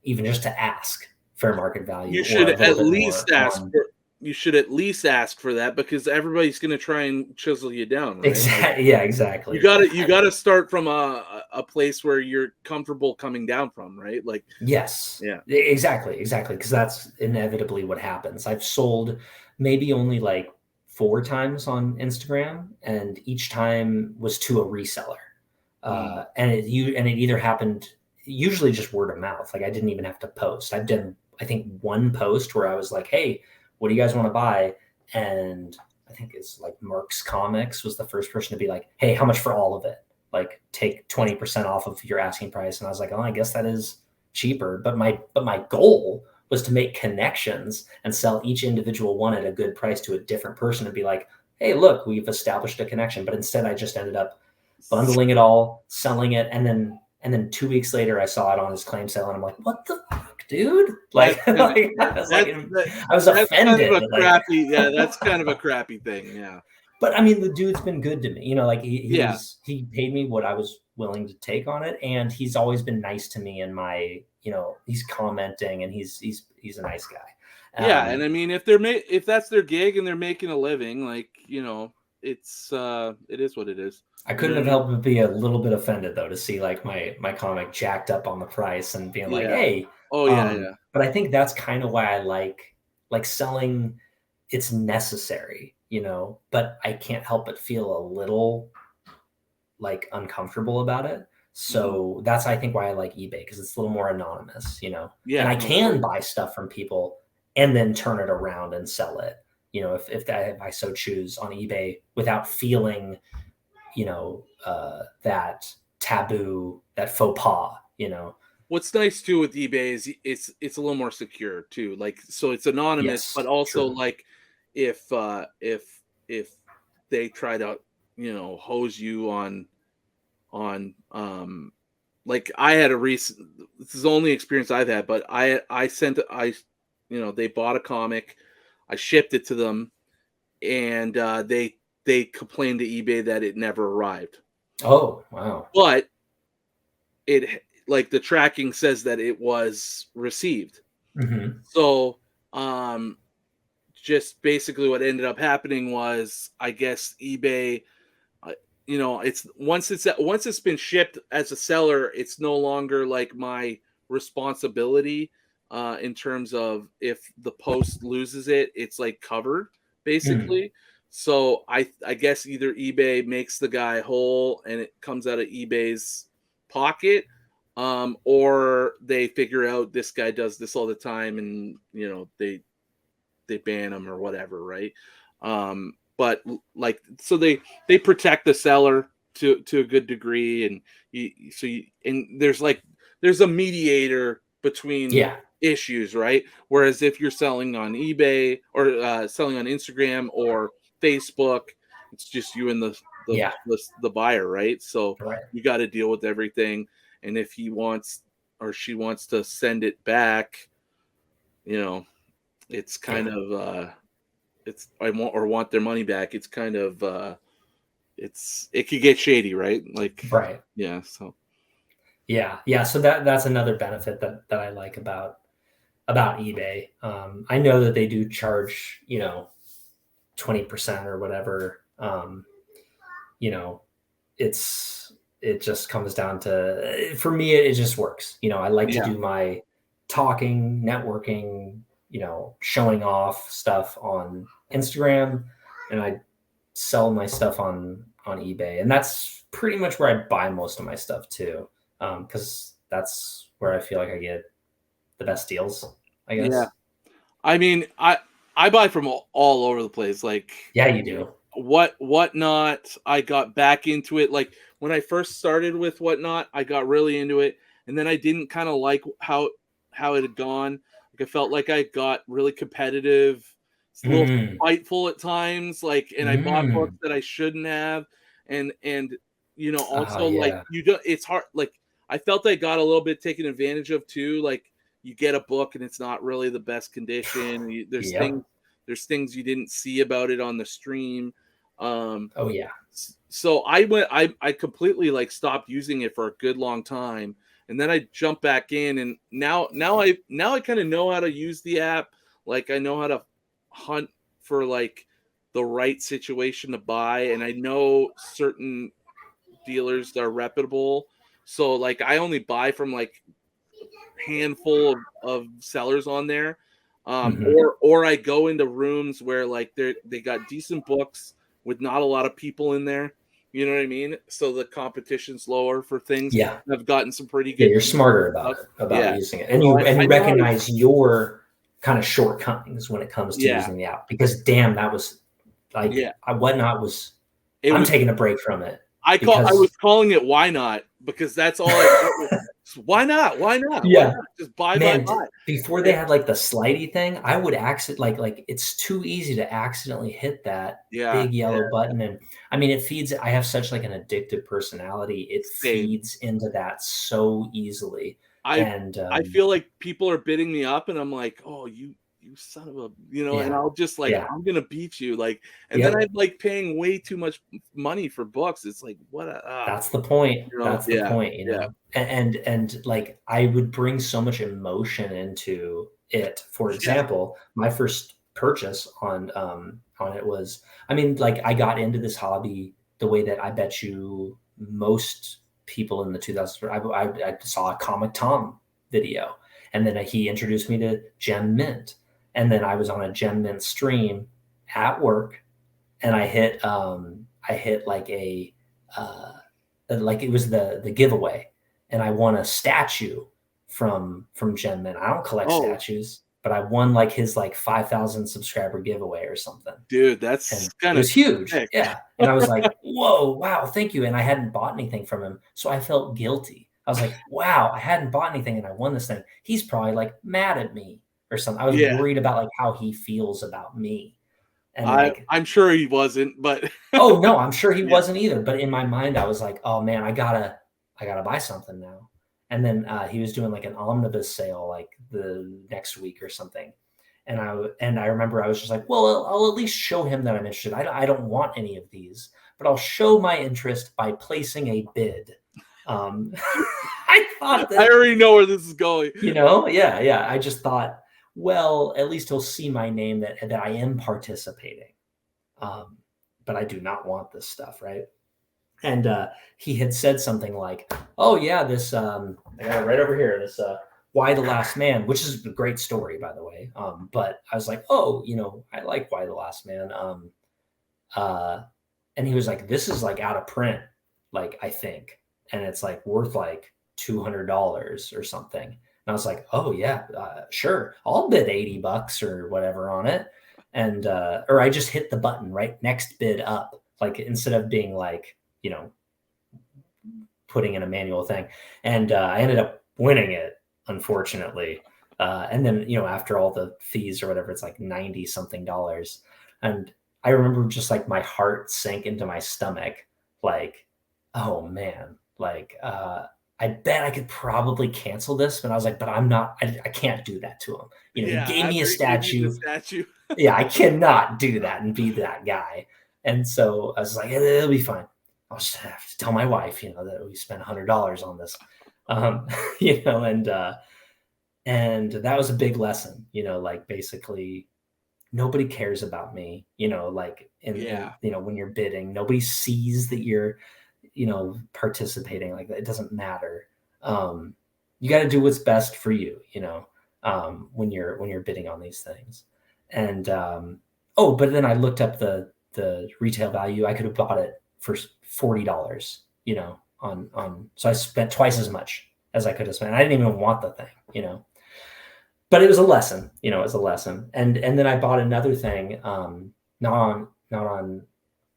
[SPEAKER 2] even just to ask fair market
[SPEAKER 1] You
[SPEAKER 2] value or
[SPEAKER 1] should
[SPEAKER 2] a little
[SPEAKER 1] at
[SPEAKER 2] bit
[SPEAKER 1] least
[SPEAKER 2] more
[SPEAKER 1] ask
[SPEAKER 2] on.
[SPEAKER 1] for you should at least ask for that because everybody's gonna try and chisel you down, right? Like
[SPEAKER 2] Exactly. Yeah,
[SPEAKER 1] you
[SPEAKER 2] exactly.
[SPEAKER 1] gotta you gotta start from a place where you're comfortable coming down from, right? Like
[SPEAKER 2] Yes,
[SPEAKER 1] yeah,
[SPEAKER 2] exactly. Because that's inevitably what happens. I've sold maybe only like 4 times on Instagram, and each time was to a reseller.
[SPEAKER 1] mm,
[SPEAKER 2] And it either happened usually just word of mouth. Like I didn't even have to post. I've done I think one post where I was like, "Hey, what do you guys want to buy?" And I think it's like Merck's Comics was the first person to be like, "Hey, how much for all of it? Like take 20% off of your asking price." And I was like, "Oh, I guess that is cheaper." But my goal was to make connections and sell each individual one at a good price to a different person and be like, "Hey, look, we've established a connection." But instead I just ended up bundling it all, selling it, and then 2 weeks later I saw it on his claim sale and I'm like, what the fuck, dude?
[SPEAKER 1] that's
[SPEAKER 2] Like,
[SPEAKER 1] kind of
[SPEAKER 2] like I was like,
[SPEAKER 1] that
[SPEAKER 2] I was
[SPEAKER 1] that's kind of
[SPEAKER 2] offended.
[SPEAKER 1] a
[SPEAKER 2] Like,
[SPEAKER 1] crappy yeah, that's kind of a crappy thing. Yeah,
[SPEAKER 2] but I mean, the dude's been good to me. Like
[SPEAKER 1] yeah,
[SPEAKER 2] he paid me what I was willing to take on it, and he's always been nice to me. And he's commenting, and he's a nice guy.
[SPEAKER 1] yeah. And I mean, if that's their gig and they're making a living, like it is what it is.
[SPEAKER 2] I
[SPEAKER 1] You know
[SPEAKER 2] couldn't
[SPEAKER 1] what I
[SPEAKER 2] have
[SPEAKER 1] mean?
[SPEAKER 2] helped but be a little bit offended though to see like my comic jacked up on the price and being like,
[SPEAKER 1] Yeah.
[SPEAKER 2] hey,
[SPEAKER 1] Oh yeah, yeah.
[SPEAKER 2] but I think that's kind of why I like selling. It's necessary, but I can't help but feel a little like uncomfortable about it.
[SPEAKER 1] Hmm.
[SPEAKER 2] So that's I think why I like eBay because it's a little more anonymous. And
[SPEAKER 1] Yeah.
[SPEAKER 2] I
[SPEAKER 1] No,
[SPEAKER 2] can
[SPEAKER 1] totally.
[SPEAKER 2] buy stuff from people and then turn it around and sell it. If I so choose on eBay without feeling that taboo, that faux pas.
[SPEAKER 1] What's nice too with eBay is it's a little more secure too. Like so it's anonymous, but
[SPEAKER 2] Yes,
[SPEAKER 1] also
[SPEAKER 2] true.
[SPEAKER 1] like if they try to, hose you on like I had a recent this is the only experience I've had, but I sent I they bought a comic, I shipped it to them and they complained to eBay that it never arrived.
[SPEAKER 2] Oh, wow.
[SPEAKER 1] But it like the tracking says that it was received.
[SPEAKER 2] Hmm.
[SPEAKER 1] So, just basically what ended up happening was, I guess eBay, uh, it's once it's been shipped as a seller, it's no longer like my responsibility. In terms of if the post loses it, it's like covered
[SPEAKER 2] Mm.
[SPEAKER 1] basically. So I guess either eBay makes the guy whole and it comes out of eBay's pocket, or they figure out this guy does this all the time and they ban them or whatever, right? But like so they protect the seller to a good degree, and and there's a mediator between
[SPEAKER 2] Yeah,
[SPEAKER 1] issues, right? Whereas if you're selling on eBay or selling on Instagram or Facebook, it's just you and
[SPEAKER 2] yeah,
[SPEAKER 1] the buyer, right? So
[SPEAKER 2] right.
[SPEAKER 1] you got to deal with everything, and if he wants or she wants to send it back, you know, it's kind
[SPEAKER 2] Yeah,
[SPEAKER 1] of it's I want their money back. It's kind of it could get shady, right? Like
[SPEAKER 2] right.
[SPEAKER 1] yeah, so
[SPEAKER 2] Yeah, yeah. So that's another benefit that I like about about eBay. I know that they do charge, 20% or whatever. You know, it just comes down to, for me, it just works. I like to
[SPEAKER 1] Yeah.
[SPEAKER 2] do my talking, networking, showing off stuff on Instagram, and I sell my stuff on eBay, and that's pretty much where I buy most of my stuff too, because that's where I feel like I get the best deals, I
[SPEAKER 1] Yeah.
[SPEAKER 2] guess.
[SPEAKER 1] I mean, I buy from all over the place. Like
[SPEAKER 2] Yeah, you do.
[SPEAKER 1] Whatnot, I got back into it. Like when I first started with Whatnot, I got really into it, and then I didn't kind of like how it had gone. Like I felt like I got really competitive, a little
[SPEAKER 2] Mm,
[SPEAKER 1] spiteful at times. Like, and I bought books
[SPEAKER 2] mm.
[SPEAKER 1] that I shouldn't have, and
[SPEAKER 2] Oh
[SPEAKER 1] also like
[SPEAKER 2] yeah.
[SPEAKER 1] you do, it's hard. Like I felt I got a little bit taken advantage of too. Like you get a book and it's not really the best condition.
[SPEAKER 2] Yep.
[SPEAKER 1] There's things you didn't see about it on the stream.
[SPEAKER 2] Oh yeah.
[SPEAKER 1] So I completely like stopped using it for a good long time, and then I jumped back in, and now I kind of know how to use the app. Like I know how to hunt for like the right situation to buy, and I know certain dealers that are reputable. So like I only buy from like handful of sellers on there.
[SPEAKER 2] Hmm.
[SPEAKER 1] Or I go into rooms where like they got decent books with not a lot of people in there. You know what I mean? So the competition's lower for things.
[SPEAKER 2] Yeah.
[SPEAKER 1] I've gotten some pretty
[SPEAKER 2] Yeah,
[SPEAKER 1] good
[SPEAKER 2] you're
[SPEAKER 1] deals
[SPEAKER 2] smarter
[SPEAKER 1] and
[SPEAKER 2] about
[SPEAKER 1] stuff.
[SPEAKER 2] it, about
[SPEAKER 1] Yeah.
[SPEAKER 2] using it, and
[SPEAKER 1] So
[SPEAKER 2] you
[SPEAKER 1] I know how to.
[SPEAKER 2] recognize your kind of shortcomings when it comes to
[SPEAKER 1] Yeah.
[SPEAKER 2] using the app. Because damn, that was like
[SPEAKER 1] Yeah.
[SPEAKER 2] Whatnot was.
[SPEAKER 1] It
[SPEAKER 2] I'm
[SPEAKER 1] was.
[SPEAKER 2] taking a break from it
[SPEAKER 1] I was
[SPEAKER 2] because
[SPEAKER 1] calling it why not because that's all I. Why not? Why not? Why
[SPEAKER 2] yeah,
[SPEAKER 1] not? Just buy, buy,
[SPEAKER 2] man,
[SPEAKER 1] buy.
[SPEAKER 2] before they
[SPEAKER 1] Yeah.
[SPEAKER 2] had like the slidey thing, I would like it's too easy to accidentally hit that
[SPEAKER 1] Yeah.
[SPEAKER 2] big yellow button. And I mean, it feeds. I have such like an addictive personality. It
[SPEAKER 1] Same.
[SPEAKER 2] feeds into that so easily.
[SPEAKER 1] I
[SPEAKER 2] And
[SPEAKER 1] I feel like people are bidding me up, and I'm like, "Oh, you son of a," and
[SPEAKER 2] yeah,
[SPEAKER 1] I'll just like,
[SPEAKER 2] yeah,
[SPEAKER 1] "I'm gonna beat you," like, and then I'm
[SPEAKER 2] yep.
[SPEAKER 1] like paying way too much money for books. It's like, what a
[SPEAKER 2] That's the point. That's the
[SPEAKER 1] yeah,
[SPEAKER 2] point,
[SPEAKER 1] yeah,
[SPEAKER 2] and like I would bring so much emotion into it. For
[SPEAKER 1] yeah.
[SPEAKER 2] example, my first purchase on it was, I mean, like I got into this hobby the way that I bet you most people in the 2000s. I saw a Comic Tom video, and then he introduced me to Gem Mint, and then I was on a Gem Mint stream at work, and I hit uh, like it was the giveaway, and I won a statue from Gem Mint. I don't collect
[SPEAKER 1] Oh,
[SPEAKER 2] statues, but I won like his like 5,000 subscriber giveaway or something,
[SPEAKER 1] dude, that's
[SPEAKER 2] and it
[SPEAKER 1] kind of
[SPEAKER 2] was huge.
[SPEAKER 1] sick.
[SPEAKER 2] Yeah, and I was like, whoa, wow, thank you. And I hadn't bought anything from him, so I felt guilty. I was like, wow, I hadn't bought anything and I won this thing. He's probably like mad at me or something. I was
[SPEAKER 1] Yeah,
[SPEAKER 2] worried about like how he feels about me, and like,
[SPEAKER 1] I'm sure he wasn't, but
[SPEAKER 2] oh, no, I'm sure he
[SPEAKER 1] yeah,
[SPEAKER 2] wasn't either, but in my mind, I was like, "Oh, man, I gotta buy something now." And then, he was doing, like, an omnibus sale, like, the next week or something, and I remember I was just like, "Well, I'll at least show him that I'm interested. I don't want any of these, but I'll show my interest by placing a bid." Um, I thought
[SPEAKER 1] I
[SPEAKER 2] that,
[SPEAKER 1] already know where this is going.
[SPEAKER 2] yeah, yeah, I just thought, "Well, at least he'll see my name that I am participating." Um, but I do not want this stuff, right? And he had said something like, "Oh yeah, this I got it right over here. This Why the Last Man," which is a great story, by the way. But I was like, "Oh, I like Why the Last Man." Uh, and he was like, "This is like out of print, like I think, and it's like worth like $200 or something." And I was like, "Oh yeah, sure, I'll bid $80 or whatever on it." And or I just hit the button right next bid up, like instead of being like, putting in a manual thing. And I ended up winning it, unfortunately. And then, after all the fees or whatever, it's like 90 something dollars. And I remember just like my heart sank into my stomach. Like, oh man, like, I bet I could probably cancel this, but I was like, but I can't do that to him. He
[SPEAKER 1] Yeah,
[SPEAKER 2] gave me a
[SPEAKER 1] after he gave you the
[SPEAKER 2] statue.
[SPEAKER 1] statue.
[SPEAKER 2] Yeah, I cannot do that and be that guy. And so I was like, it'll be fine. I'll just have to tell my wife, that we spent $100 on this, um, and And that was a big lesson, like basically nobody cares about me, like in
[SPEAKER 1] Yeah.
[SPEAKER 2] when you're bidding, nobody sees that you're, participating like that. It doesn't matter. You got to do what's best for you, when you're bidding on these things. And oh, but then I looked up the retail value. I could have bought it for $40, on so I spent twice as much as I could have spent. I didn't even want the thing. But it was a lesson, it was a lesson. And then I bought another thing, not on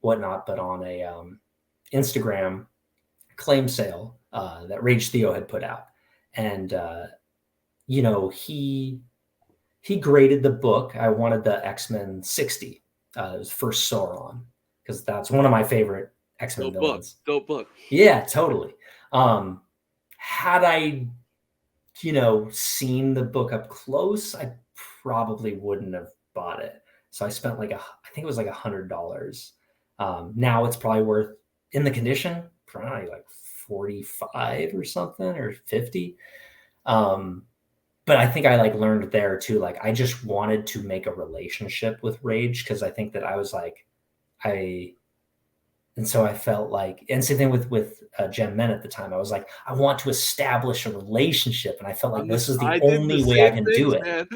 [SPEAKER 2] Whatnot, but on a Instagram claim sale that Rage Theo had put out. And he graded the book. I wanted the X-Men 60. It was first Sauron, because that's one of my favorite X-Men
[SPEAKER 1] Dope book.
[SPEAKER 2] villains.
[SPEAKER 1] Dope book.
[SPEAKER 2] Yeah, totally. Had I seen the book up close, I probably wouldn't have bought it. So I spent I think it was like $100. Now it's probably worth, in the condition, probably like 45 or something, or 50. But I think I learned there too. I just wanted to make a relationship with Rage, because I think that I was and so I felt and same thing with Gem Men at the time. I was like, I want to establish a relationship, and I felt like this is the
[SPEAKER 1] I did the
[SPEAKER 2] only way I
[SPEAKER 1] same
[SPEAKER 2] can do
[SPEAKER 1] things,
[SPEAKER 2] it.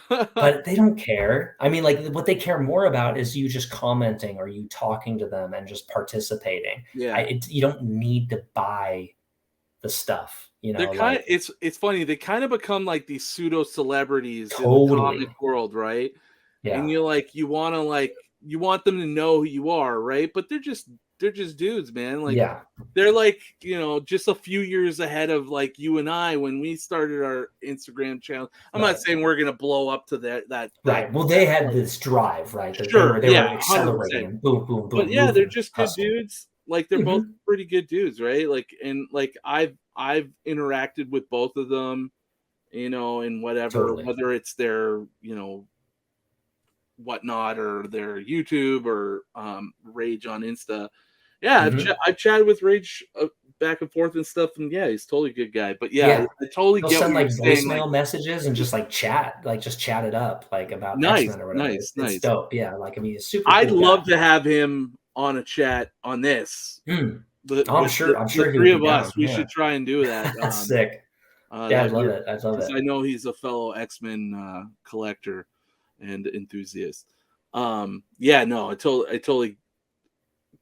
[SPEAKER 1] man.
[SPEAKER 2] But they don't care. I mean, what they care more about is you just commenting, or you talking to them and just participating.
[SPEAKER 1] Yeah.
[SPEAKER 2] You don't need to buy the stuff,
[SPEAKER 1] They're it's funny. They kind of become like these pseudo celebrities in the comic
[SPEAKER 2] totally.
[SPEAKER 1] world, right? And
[SPEAKER 2] Yeah.
[SPEAKER 1] you want them to know who you are, right? But they're just dudes, man.
[SPEAKER 2] Yeah.
[SPEAKER 1] They're just a few years ahead of you and I when we started our Instagram channel. I'm not
[SPEAKER 2] Right.
[SPEAKER 1] saying we're gonna blow up to that
[SPEAKER 2] Right. Well, they had this drive, right? That they
[SPEAKER 1] sure,
[SPEAKER 2] were they
[SPEAKER 1] yeah,
[SPEAKER 2] were accelerating
[SPEAKER 1] 100%.
[SPEAKER 2] and boom, boom,
[SPEAKER 1] But
[SPEAKER 2] boom,
[SPEAKER 1] yeah, they're
[SPEAKER 2] moving,
[SPEAKER 1] just good
[SPEAKER 2] hustling.
[SPEAKER 1] dudes. They're both
[SPEAKER 2] Mhm.
[SPEAKER 1] pretty good dudes, right? I've interacted with both of them, and
[SPEAKER 2] Totally.
[SPEAKER 1] whether it's their, Whatnot or their YouTube or Rage on Insta. Yeah,
[SPEAKER 2] Mhm.
[SPEAKER 1] I've chatted with Rage back and forth and stuff, and yeah, he's totally a good guy. But yeah,
[SPEAKER 2] Yeah.
[SPEAKER 1] I totally
[SPEAKER 2] They'll
[SPEAKER 1] get what
[SPEAKER 2] send
[SPEAKER 1] you're saying.
[SPEAKER 2] voicemail messages and just chat, just chat it up, about
[SPEAKER 1] Nice,
[SPEAKER 2] X-Men or whatever.
[SPEAKER 1] nice,
[SPEAKER 2] It's
[SPEAKER 1] nice.
[SPEAKER 2] dope. Yeah. I mean, he's a super
[SPEAKER 1] I'd
[SPEAKER 2] cool guy.
[SPEAKER 1] love to have him on a chat on this.
[SPEAKER 2] Mm.
[SPEAKER 1] The
[SPEAKER 2] Oh, I'm
[SPEAKER 1] with
[SPEAKER 2] sure. I'm
[SPEAKER 1] the
[SPEAKER 2] sure he would
[SPEAKER 1] three
[SPEAKER 2] be
[SPEAKER 1] of us,
[SPEAKER 2] down.
[SPEAKER 1] we
[SPEAKER 2] Yeah.
[SPEAKER 1] should try and do that.
[SPEAKER 2] That's sick. Yeah, I'd
[SPEAKER 1] That
[SPEAKER 2] love
[SPEAKER 1] we're
[SPEAKER 2] it. I'd love
[SPEAKER 1] because
[SPEAKER 2] it.
[SPEAKER 1] I know he's a fellow X-Men collector and enthusiast. Yeah, no, I totally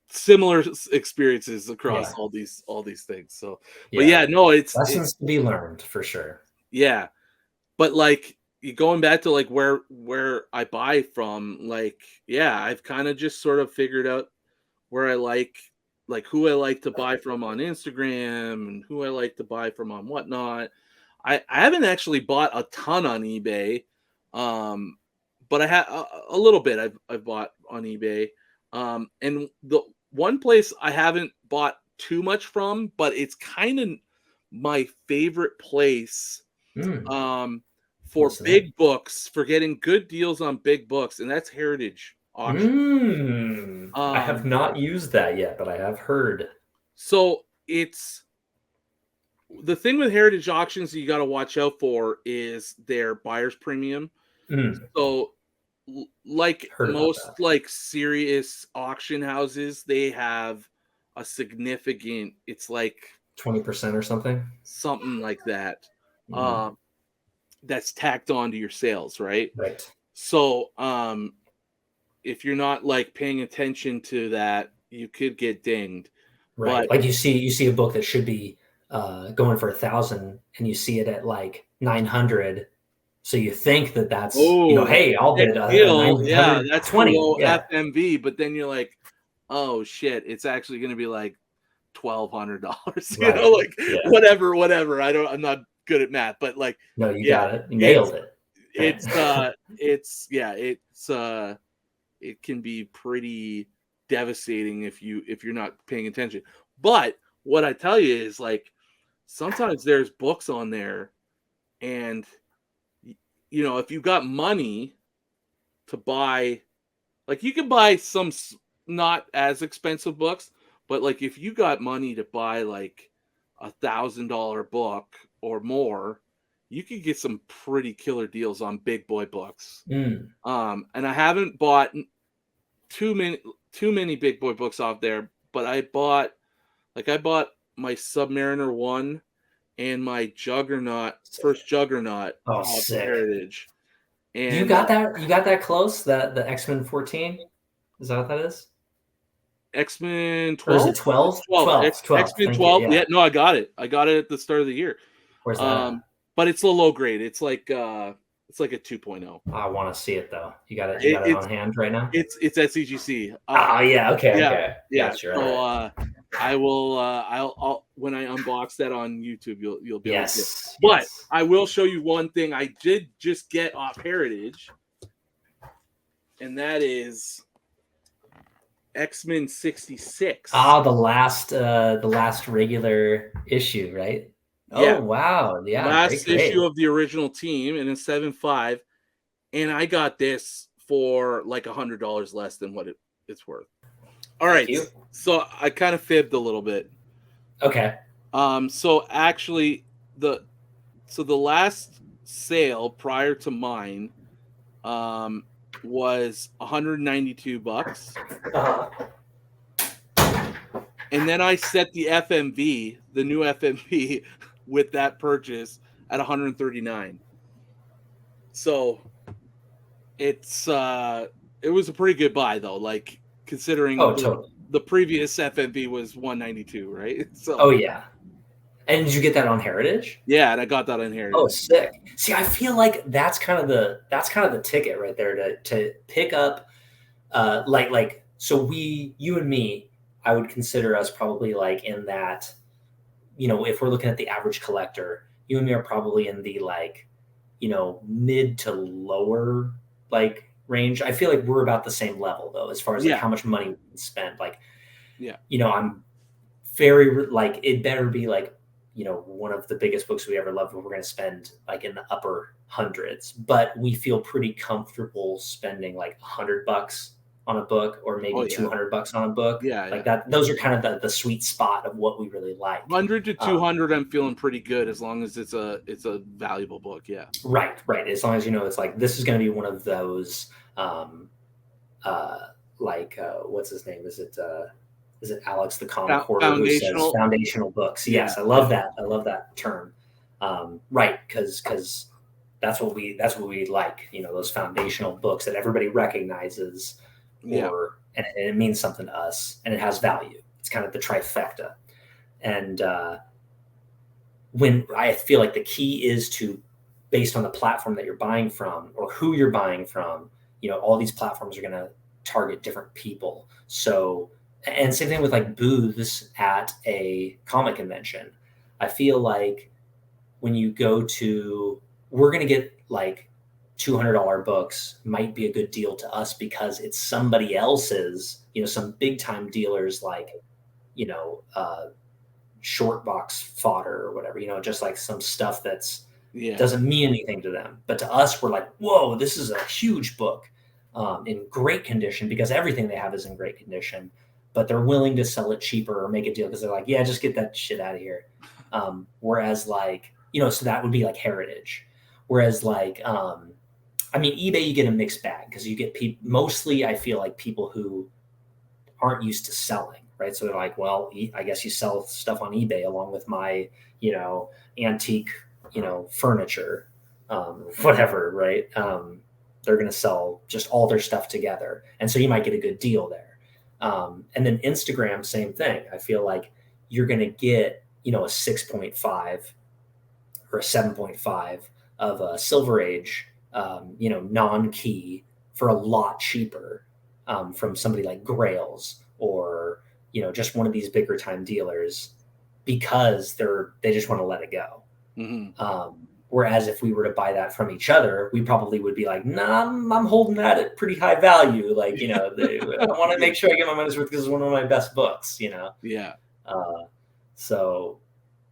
[SPEAKER 1] similar experiences across
[SPEAKER 2] Yeah.
[SPEAKER 1] all these things. So, but
[SPEAKER 2] Yeah.
[SPEAKER 1] yeah, no, it
[SPEAKER 2] Lessons to be learned for sure.
[SPEAKER 1] yeah, but you going back to where I buy from, yeah, I've kind of just sort of figured out where I who I like to buy from on Instagram and who I like to buy from on Whatnot. I haven't actually bought a ton on eBay, um, but I had a little bit. I've bought on eBay, and the one place I haven't bought too much from, but it's kind of my favorite place
[SPEAKER 2] Mm.
[SPEAKER 1] um, for
[SPEAKER 2] What's that?
[SPEAKER 1] big books, for getting good deals on big books, and that's Heritage Auction.
[SPEAKER 2] I have
[SPEAKER 1] Um,
[SPEAKER 2] not used that yet, but I have heard.
[SPEAKER 1] so it's the thing with heritage auctions you got to watch out for is their buyer's premium.
[SPEAKER 2] Mm.
[SPEAKER 1] So like
[SPEAKER 2] Heard about
[SPEAKER 1] most
[SPEAKER 2] that.
[SPEAKER 1] serious auction houses, they have a significant, it's
[SPEAKER 2] 20% or something.
[SPEAKER 1] something like that.
[SPEAKER 2] Mm.
[SPEAKER 1] Um that's tacked onto your sales, right?
[SPEAKER 2] Right.
[SPEAKER 1] So if you're not paying attention to that, you could get dinged.
[SPEAKER 2] Right.
[SPEAKER 1] But
[SPEAKER 2] Like you see a book that should be going for 1,000, and you see it at 900. So you think that that's,
[SPEAKER 1] oh,
[SPEAKER 2] hey, I'll
[SPEAKER 1] big
[SPEAKER 2] bid a
[SPEAKER 1] deal. Yeah, that's
[SPEAKER 2] 920.
[SPEAKER 1] below
[SPEAKER 2] Yeah.
[SPEAKER 1] FMV, but then you're like, oh shit, it's actually going to be $1,200.
[SPEAKER 2] Right. Yeah.
[SPEAKER 1] Whatever. I'm not good at math, but
[SPEAKER 2] No, you
[SPEAKER 1] yeah,
[SPEAKER 2] got it. You
[SPEAKER 1] it's
[SPEAKER 2] nailed it.
[SPEAKER 1] it's yeah, it can be pretty devastating if you're not paying attention. But what I tell you is sometimes there's books on there, and if you got money to buy, you can buy some not as expensive books, but if you got money to buy $1,000 book or more, you could get some pretty killer deals on big boy books.
[SPEAKER 2] Mm.
[SPEAKER 1] And I haven't bought too many big boy books off there, but I bought my Submariner 1 and my first Juggernaut
[SPEAKER 2] Oh,
[SPEAKER 1] off
[SPEAKER 2] sick.
[SPEAKER 1] Heritage.
[SPEAKER 2] You
[SPEAKER 1] And
[SPEAKER 2] got that? You got that close? The X-Men 14? Is that what that is?
[SPEAKER 1] X-Men
[SPEAKER 2] Or is
[SPEAKER 1] 12?
[SPEAKER 2] it 12?
[SPEAKER 1] It's 12.
[SPEAKER 2] 12. 12.
[SPEAKER 1] X-Men
[SPEAKER 2] Thank you.
[SPEAKER 1] 12.
[SPEAKER 2] Yeah.
[SPEAKER 1] Yeah, no, I got it. I got it at the start of the year.
[SPEAKER 2] Where's that at?
[SPEAKER 1] But it's a low grade. It's like a 2.0.
[SPEAKER 2] I want to see it though. You got it. You
[SPEAKER 1] It,
[SPEAKER 2] got it
[SPEAKER 1] it's
[SPEAKER 2] on hand right now.
[SPEAKER 1] it's at CGC.
[SPEAKER 2] Oh yeah. Okay.
[SPEAKER 1] Yeah,
[SPEAKER 2] Okay.
[SPEAKER 1] yeah.
[SPEAKER 2] Gotcha.
[SPEAKER 1] So
[SPEAKER 2] Right.
[SPEAKER 1] I will I'll when I unbox that on YouTube, you'll be able to see it.
[SPEAKER 2] Yes.
[SPEAKER 1] But
[SPEAKER 2] Yes.
[SPEAKER 1] I will show you one thing I did just get off Heritage, and that is X-Men 66.
[SPEAKER 2] Ah, the last regular issue, right?
[SPEAKER 1] Yeah.
[SPEAKER 2] Oh wow. Yeah. Great.
[SPEAKER 1] Last
[SPEAKER 2] Great.
[SPEAKER 1] issue of the original team, and in 7.5, and I got this for like $100 less than what it's worth. All
[SPEAKER 2] Thank
[SPEAKER 1] right,
[SPEAKER 2] you.
[SPEAKER 1] so I kind of fibbed a little bit.
[SPEAKER 2] Okay.
[SPEAKER 1] So actually, the last sale prior to mine, was $192,
[SPEAKER 2] Uh-huh.
[SPEAKER 1] and then I set the FMV, the new FMV, with that purchase at $139. So it was a pretty good buy though, like considering
[SPEAKER 2] Oh, totally.
[SPEAKER 1] the previous FMV was $192, right? So
[SPEAKER 2] Oh yeah. And did you get that on Heritage?
[SPEAKER 1] yeah, and I got that on
[SPEAKER 2] Oh,
[SPEAKER 1] Heritage.
[SPEAKER 2] sick. See, I feel like that's kind of the ticket right there to pick up so you and me, I would consider us probably like in that, if we're looking at the average collector, you and me are probably in the like, mid to lower like range. I feel like we're about the same level though, as far as like
[SPEAKER 1] Yeah,
[SPEAKER 2] how much money we can spend. Like,
[SPEAKER 1] yeah,
[SPEAKER 2] I'm very like it better be like one of the biggest books we ever loved where we're going to spend like in the upper hundreds, but we feel pretty comfortable spending like $100 on a book or
[SPEAKER 1] oh
[SPEAKER 2] maybe
[SPEAKER 1] yeah,
[SPEAKER 2] $200 on a book
[SPEAKER 1] yeah,
[SPEAKER 2] like
[SPEAKER 1] yeah.
[SPEAKER 2] that. Those are kind of the sweet spot of what we really like.
[SPEAKER 1] 100 to 200, I'm feeling pretty good as long as it's a valuable book. Yeah,
[SPEAKER 2] Right, as long as it's like this is going to be one of those what's his name, is it Alex the Comic Hoarder who says
[SPEAKER 1] foundational.
[SPEAKER 2] foundational books?
[SPEAKER 1] Yeah,
[SPEAKER 2] Yes, I love that. I love that term. Right, because that's what we like. Those foundational books that everybody recognizes,
[SPEAKER 1] yeah,
[SPEAKER 2] and it means something to us, and it has value. It's kind of the trifecta. And when I feel like the key is to, based on the platform that you're buying from or who you're buying from, all these platforms are going to target different people. So. And same thing with like booths at a comic convention. I feel like when you go to, we're going to get like $200 books might be a good deal to us because it's somebody else's, some big time dealers like, short box fodder or whatever, just like some stuff that's doesn't mean anything to them. But to us, we're like, whoa, this is a huge book in great condition because everything they have is in great condition. But they're willing to sell it cheaper or make a deal because they're like, yeah, just get that shit out of here. Whereas like, so that would be like Heritage. Whereas like, eBay, you get a mixed bag because you get mostly I feel like people who aren't used to selling, right? So they're like, well, I guess you sell stuff on eBay along with my, antique, furniture, whatever, right? They're going to sell just all their stuff together. And so you might get a good deal there. And then Instagram, same thing. I feel like you're going to get, a 6.5 or a 7.5 of a Silver Age, non-key for a lot cheaper from somebody like Grails or, just one of these bigger time dealers because they just want to let it go.
[SPEAKER 1] Mm-hmm.
[SPEAKER 2] Whereas if we were to buy that from each other, we probably would be like, nah, I'm holding that at pretty high value. Like, I want to make sure I get my money's worth because it's one of my best books,
[SPEAKER 1] Yeah.
[SPEAKER 2] So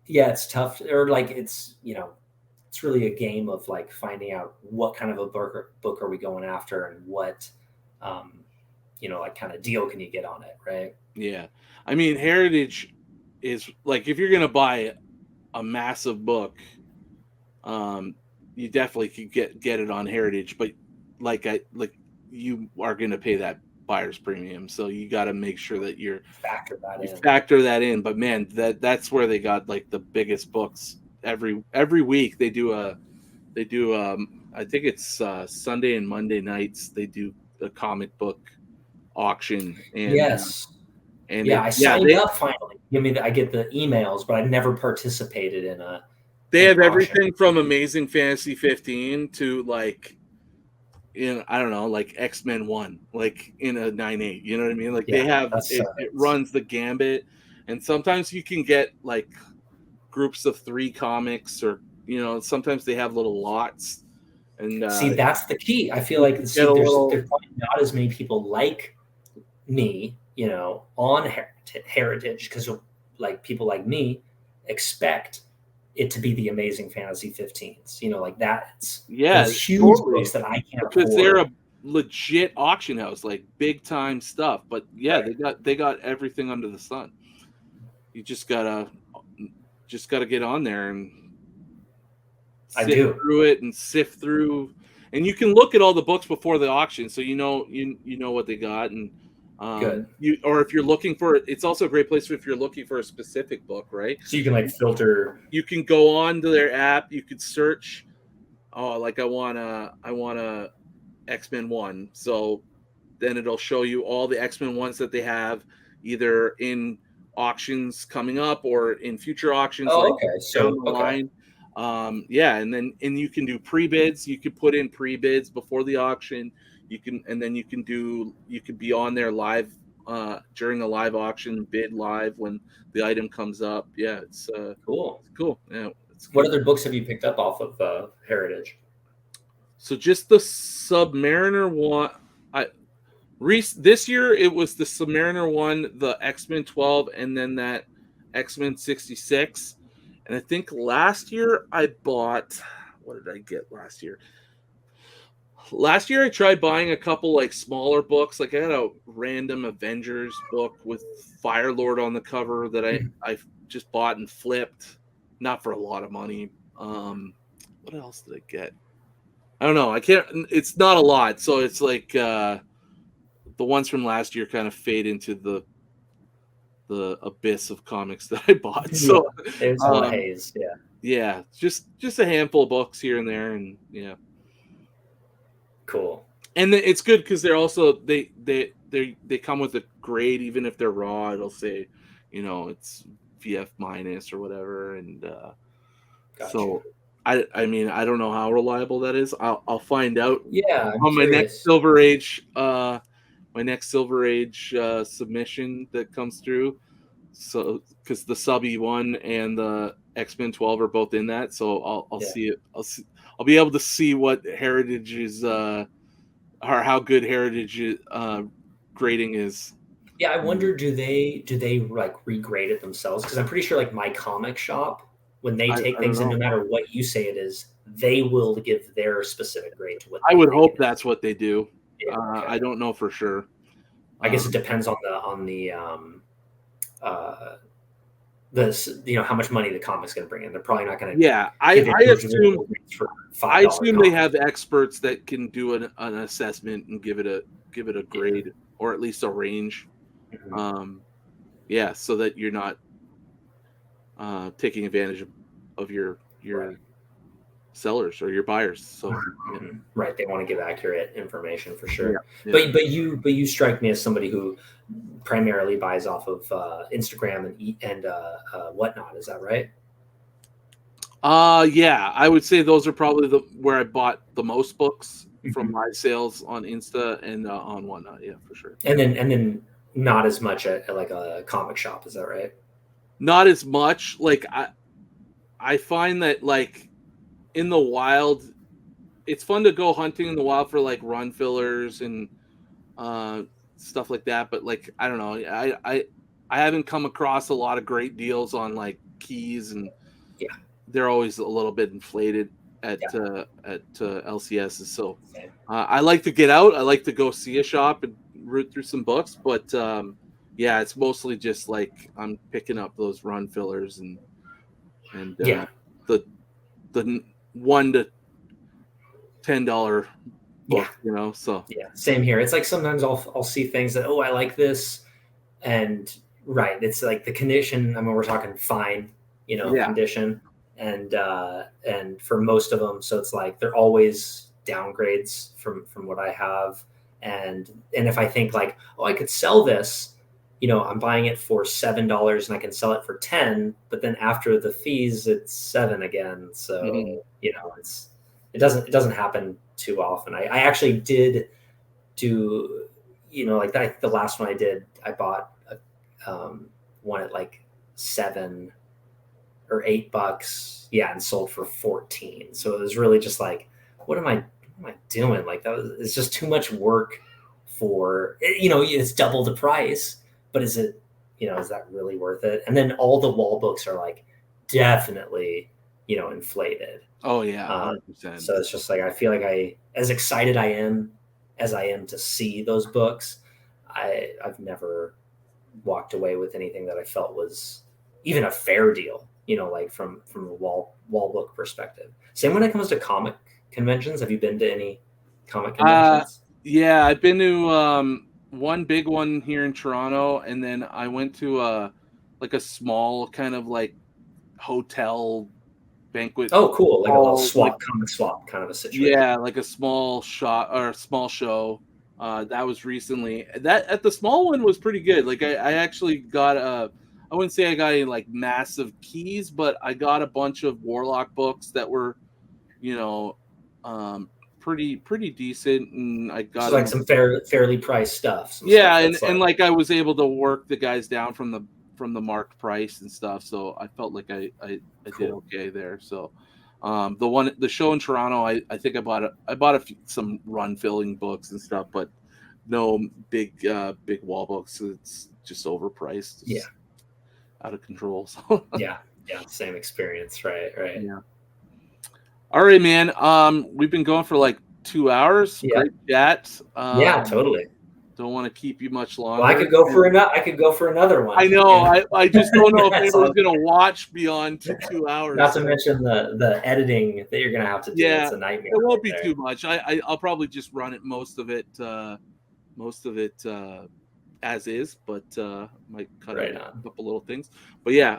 [SPEAKER 2] yeah, it's tough. Or like, it's really a game of like finding out what kind of a book are we going after and what, like kind of deal can you get on it. Right.
[SPEAKER 1] Yeah. I mean, Heritage is like, if you're going to buy a massive book, you definitely could get it on Heritage, but like you are going to pay that buyer's premium, so you got to make sure that
[SPEAKER 2] Factor that
[SPEAKER 1] you
[SPEAKER 2] in.
[SPEAKER 1] factor that in. But man, that's where they got like the biggest books every week. They do I think it's Sunday and Monday nights. They do a comic book auction,
[SPEAKER 2] Yes.
[SPEAKER 1] and
[SPEAKER 2] Yeah,
[SPEAKER 1] it
[SPEAKER 2] I
[SPEAKER 1] yeah
[SPEAKER 2] signed up finally. I get the emails, but I never participated
[SPEAKER 1] they
[SPEAKER 2] in
[SPEAKER 1] have
[SPEAKER 2] an auction.
[SPEAKER 1] everything from Amazing Fantasy 15 to like in I don't know, like X-Men 1, like in a 9/8. You know what I mean? Like they
[SPEAKER 2] Yeah,
[SPEAKER 1] have
[SPEAKER 2] that's so
[SPEAKER 1] it
[SPEAKER 2] nice.
[SPEAKER 1] runs the gambit, and sometimes you can get like groups of 3 comics, or sometimes they have little lots, and
[SPEAKER 2] See, that's the key. I feel
[SPEAKER 1] you
[SPEAKER 2] like
[SPEAKER 1] can get a little.
[SPEAKER 2] there's probably not as many people like me, on Heritage, because like people like me expect it to be the Amazing Fantasy 15s. Like that's
[SPEAKER 1] Yeah,
[SPEAKER 2] those huge
[SPEAKER 1] totally,
[SPEAKER 2] books that I can't
[SPEAKER 1] because they're
[SPEAKER 2] afford.
[SPEAKER 1] a legit auction house, like big time stuff. But yeah,
[SPEAKER 2] Right.
[SPEAKER 1] they got everything under the sun. You just gotta get on there and
[SPEAKER 2] I
[SPEAKER 1] sift
[SPEAKER 2] do.
[SPEAKER 1] through it and sift through, and you can look at all the books before the auction, so you know what they got. And
[SPEAKER 2] Good.
[SPEAKER 1] you or if you're looking for it, it's also a great place if you're looking for a specific book, right?
[SPEAKER 2] So you can like filter.
[SPEAKER 1] You can go on to their app, you could search, oh, like I want a X-Men 1, so then it'll show you all the X-Men ones that they have, either in auctions coming up or in future auctions,
[SPEAKER 2] Oh,
[SPEAKER 1] like
[SPEAKER 2] okay.
[SPEAKER 1] down
[SPEAKER 2] So
[SPEAKER 1] the
[SPEAKER 2] okay,
[SPEAKER 1] line. Yeah, and you can do pre-bids. You could put in pre-bids before the auction. You could be on there live during a live auction, bid live when the item comes up. Yeah,
[SPEAKER 2] cool.
[SPEAKER 1] it's cool. Yeah, it's
[SPEAKER 2] What
[SPEAKER 1] good.
[SPEAKER 2] other books have you picked up off of Heritage?
[SPEAKER 1] So just the Submariner one. I This year it was the Submariner one, the X-Men 12, and then that X-Men 66. And I think last year I bought, what did I get last year? Last year I tried buying a couple like smaller books. Like I had a random Avengers book with Fire Lord on the cover that I just bought and flipped, not for a lot of money. What else did I get? I don't know. I can't. It's not a lot, so it's like the ones from last year kind of fade into the abyss of comics that I bought.
[SPEAKER 2] Yeah,
[SPEAKER 1] So,
[SPEAKER 2] there's a little
[SPEAKER 1] um,
[SPEAKER 2] haze. Yeah,
[SPEAKER 1] yeah, just a handful of books here and there, and yeah,
[SPEAKER 2] cool.
[SPEAKER 1] and it's good because they're also they come with a grade, even if they're raw. It'll say, it's VF minus or whatever, and
[SPEAKER 2] Gotcha.
[SPEAKER 1] so I mean I don't know how reliable that is. I'll find out
[SPEAKER 2] Yeah, I'm
[SPEAKER 1] on
[SPEAKER 2] curious.
[SPEAKER 1] my next Silver Age submission that comes through. So because the Subby one and the X-Men 12 are both in that, so I'll
[SPEAKER 2] Yeah.
[SPEAKER 1] see it. I'll be able to see what Heritage is or how good Heritage grading is.
[SPEAKER 2] Yeah, I wonder, do they like regrade it themselves? Because I'm pretty sure like my comic shop, when they take
[SPEAKER 1] I don't
[SPEAKER 2] things in, no
[SPEAKER 1] know.
[SPEAKER 2] matter what you say it is, they will give their specific grade to what
[SPEAKER 1] I
[SPEAKER 2] they
[SPEAKER 1] would
[SPEAKER 2] think
[SPEAKER 1] hope
[SPEAKER 2] it is.
[SPEAKER 1] that's what they do.
[SPEAKER 2] Yeah, okay.
[SPEAKER 1] I don't know for sure.
[SPEAKER 2] I guess it
[SPEAKER 1] Um,
[SPEAKER 2] depends on uh how much money the comic's going to bring in. They're probably not going to
[SPEAKER 1] yeah,
[SPEAKER 2] give
[SPEAKER 1] I assume
[SPEAKER 2] individual grades for $5
[SPEAKER 1] they
[SPEAKER 2] comics.
[SPEAKER 1] have experts that can do an assessment and give it a
[SPEAKER 2] Yeah.
[SPEAKER 1] grade, or at least a range.
[SPEAKER 2] Mhm.
[SPEAKER 1] Um, yeah, so that you're not taking advantage of your
[SPEAKER 2] Right.
[SPEAKER 1] sellers or your buyers. So yeah,
[SPEAKER 2] Mhm. Right. They want to give accurate information for
[SPEAKER 1] yeah,
[SPEAKER 2] sure.
[SPEAKER 1] yeah.
[SPEAKER 2] But you strike me as somebody who primarily buys off of Instagram and whatnot. Is that right?
[SPEAKER 1] Yeah, I would say those are probably the where I bought the most books from
[SPEAKER 2] Mhm.
[SPEAKER 1] my sales on Insta and on Whatnot. Yeah, for sure.
[SPEAKER 2] And then not as much at like a comic shop. Is that right?
[SPEAKER 1] Not as much. Like I find that like in the wild, it's fun to go hunting in the wild for like run fillers and uh, stuff like that. But like I don't know, I haven't come across a lot of great deals on like keys, and
[SPEAKER 2] Yeah.
[SPEAKER 1] they're always a little bit inflated
[SPEAKER 2] Yeah.
[SPEAKER 1] at LCSs. So
[SPEAKER 2] Same.
[SPEAKER 1] I like to get out. I like to go see a shop and root through some books. But yeah, it's mostly just like I'm picking up those run fillers and
[SPEAKER 2] Yeah.
[SPEAKER 1] the the $1 to $10
[SPEAKER 2] Yeah.
[SPEAKER 1] book, so.
[SPEAKER 2] Yeah, same here. It's like sometimes I'll see things that, oh, I like this, and right, it's like the condition. I mean, we're talking fine,
[SPEAKER 1] Yeah.
[SPEAKER 2] condition, and for most of them, so it's like they're always downgrades from what I have, and if I think like, oh, I could sell this, I'm buying it for $7 and I can sell it for 10, but then after the fees, it's 7 again.
[SPEAKER 1] Mhm.
[SPEAKER 2] So it doesn't happen too often. I actually did do, like that. The last one I did, I bought one at like $7 or $8, yeah, and sold for 14. So it was really just like, what am I doing? Like it's just too much work for, it's double the price, but is that really worth it? And then all the wall books are like definitely, inflated.
[SPEAKER 1] Oh yeah, 100%.
[SPEAKER 2] So it's just like, I feel like as excited as I am to see those books, I've never walked away with anything that I felt was even a fair deal, like from a wall book perspective. Same when it comes to comic conventions. Have you been to any comic conventions?
[SPEAKER 1] Yeah, I've been to one big one here in Toronto, and then I went to like a small kind of like hotel banquet
[SPEAKER 2] Oh, cool. Like a little
[SPEAKER 1] hall, like,
[SPEAKER 2] comic swap kind of a situation.
[SPEAKER 1] yeah, like a small shot or a small show. That was recently. That at the small one was pretty good. Like I actually got I wouldn't say I got any like massive keys, but I got a bunch of Warlock books that were, you know, um, pretty decent, and I got
[SPEAKER 2] Just like
[SPEAKER 1] them.
[SPEAKER 2] some fairly priced stuff, some
[SPEAKER 1] Yeah,
[SPEAKER 2] stuff
[SPEAKER 1] and
[SPEAKER 2] that's
[SPEAKER 1] and
[SPEAKER 2] like
[SPEAKER 1] like I was able to work the guys down from the marked price and stuff, so I felt like I did
[SPEAKER 2] cool.
[SPEAKER 1] okay there. So the show in Toronto, I think I bought some run filling books and stuff, but no big wall books. It's just overpriced.
[SPEAKER 2] Yeah.
[SPEAKER 1] It's out of control. So
[SPEAKER 2] Yeah. Same experience. Right.
[SPEAKER 1] yeah. All right, man. We've been going for like 2 hours.
[SPEAKER 2] Yeah.
[SPEAKER 1] Great chat.
[SPEAKER 2] Yeah, totally.
[SPEAKER 1] Don't want to keep you much
[SPEAKER 2] Well, I
[SPEAKER 1] longer.
[SPEAKER 2] could go for another. I could go for another one.
[SPEAKER 1] I know. I just don't know if
[SPEAKER 2] That's
[SPEAKER 1] anyone's
[SPEAKER 2] all.
[SPEAKER 1] gonna watch beyond 2 hours.
[SPEAKER 2] Not to mention the editing that you're gonna have to do.
[SPEAKER 1] Yeah,
[SPEAKER 2] It's a nightmare.
[SPEAKER 1] it won't
[SPEAKER 2] right
[SPEAKER 1] be
[SPEAKER 2] there.
[SPEAKER 1] too much. I'll probably just run it most of it as is, but might cut
[SPEAKER 2] Right
[SPEAKER 1] out
[SPEAKER 2] on.
[SPEAKER 1] a couple little things. But yeah,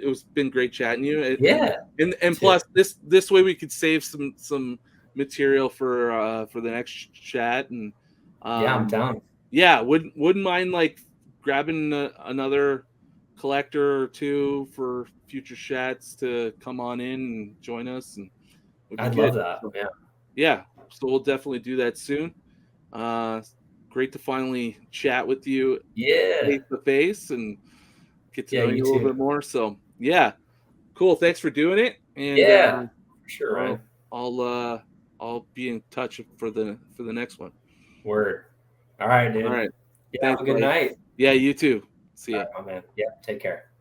[SPEAKER 1] it was been great chatting you.
[SPEAKER 2] Yeah.
[SPEAKER 1] And plus this way we could save some material for the next chat. And
[SPEAKER 2] Yeah, I'm down.
[SPEAKER 1] yeah, wouldn't mind like grabbing another collector or two for future chats to come on in and join us, and would be
[SPEAKER 2] I'd
[SPEAKER 1] good.
[SPEAKER 2] love that.
[SPEAKER 1] So,
[SPEAKER 2] Yeah.
[SPEAKER 1] yeah, so we'll definitely do that soon. Great to finally chat with you
[SPEAKER 2] Yeah.
[SPEAKER 1] face to face and get to
[SPEAKER 2] Yeah,
[SPEAKER 1] know
[SPEAKER 2] you
[SPEAKER 1] you a little
[SPEAKER 2] too.
[SPEAKER 1] bit more. So yeah, cool. Thanks for doing it. And
[SPEAKER 2] Yeah. For sure, Ryan.
[SPEAKER 1] I'll be in touch for the next one.
[SPEAKER 2] Word. All right, dude.
[SPEAKER 1] All right.
[SPEAKER 2] Yeah,
[SPEAKER 1] Thanks,
[SPEAKER 2] have a good
[SPEAKER 1] buddy.
[SPEAKER 2] night.
[SPEAKER 1] Yeah, you too. See
[SPEAKER 2] All
[SPEAKER 1] ya.
[SPEAKER 2] right, my man. Yeah, take care.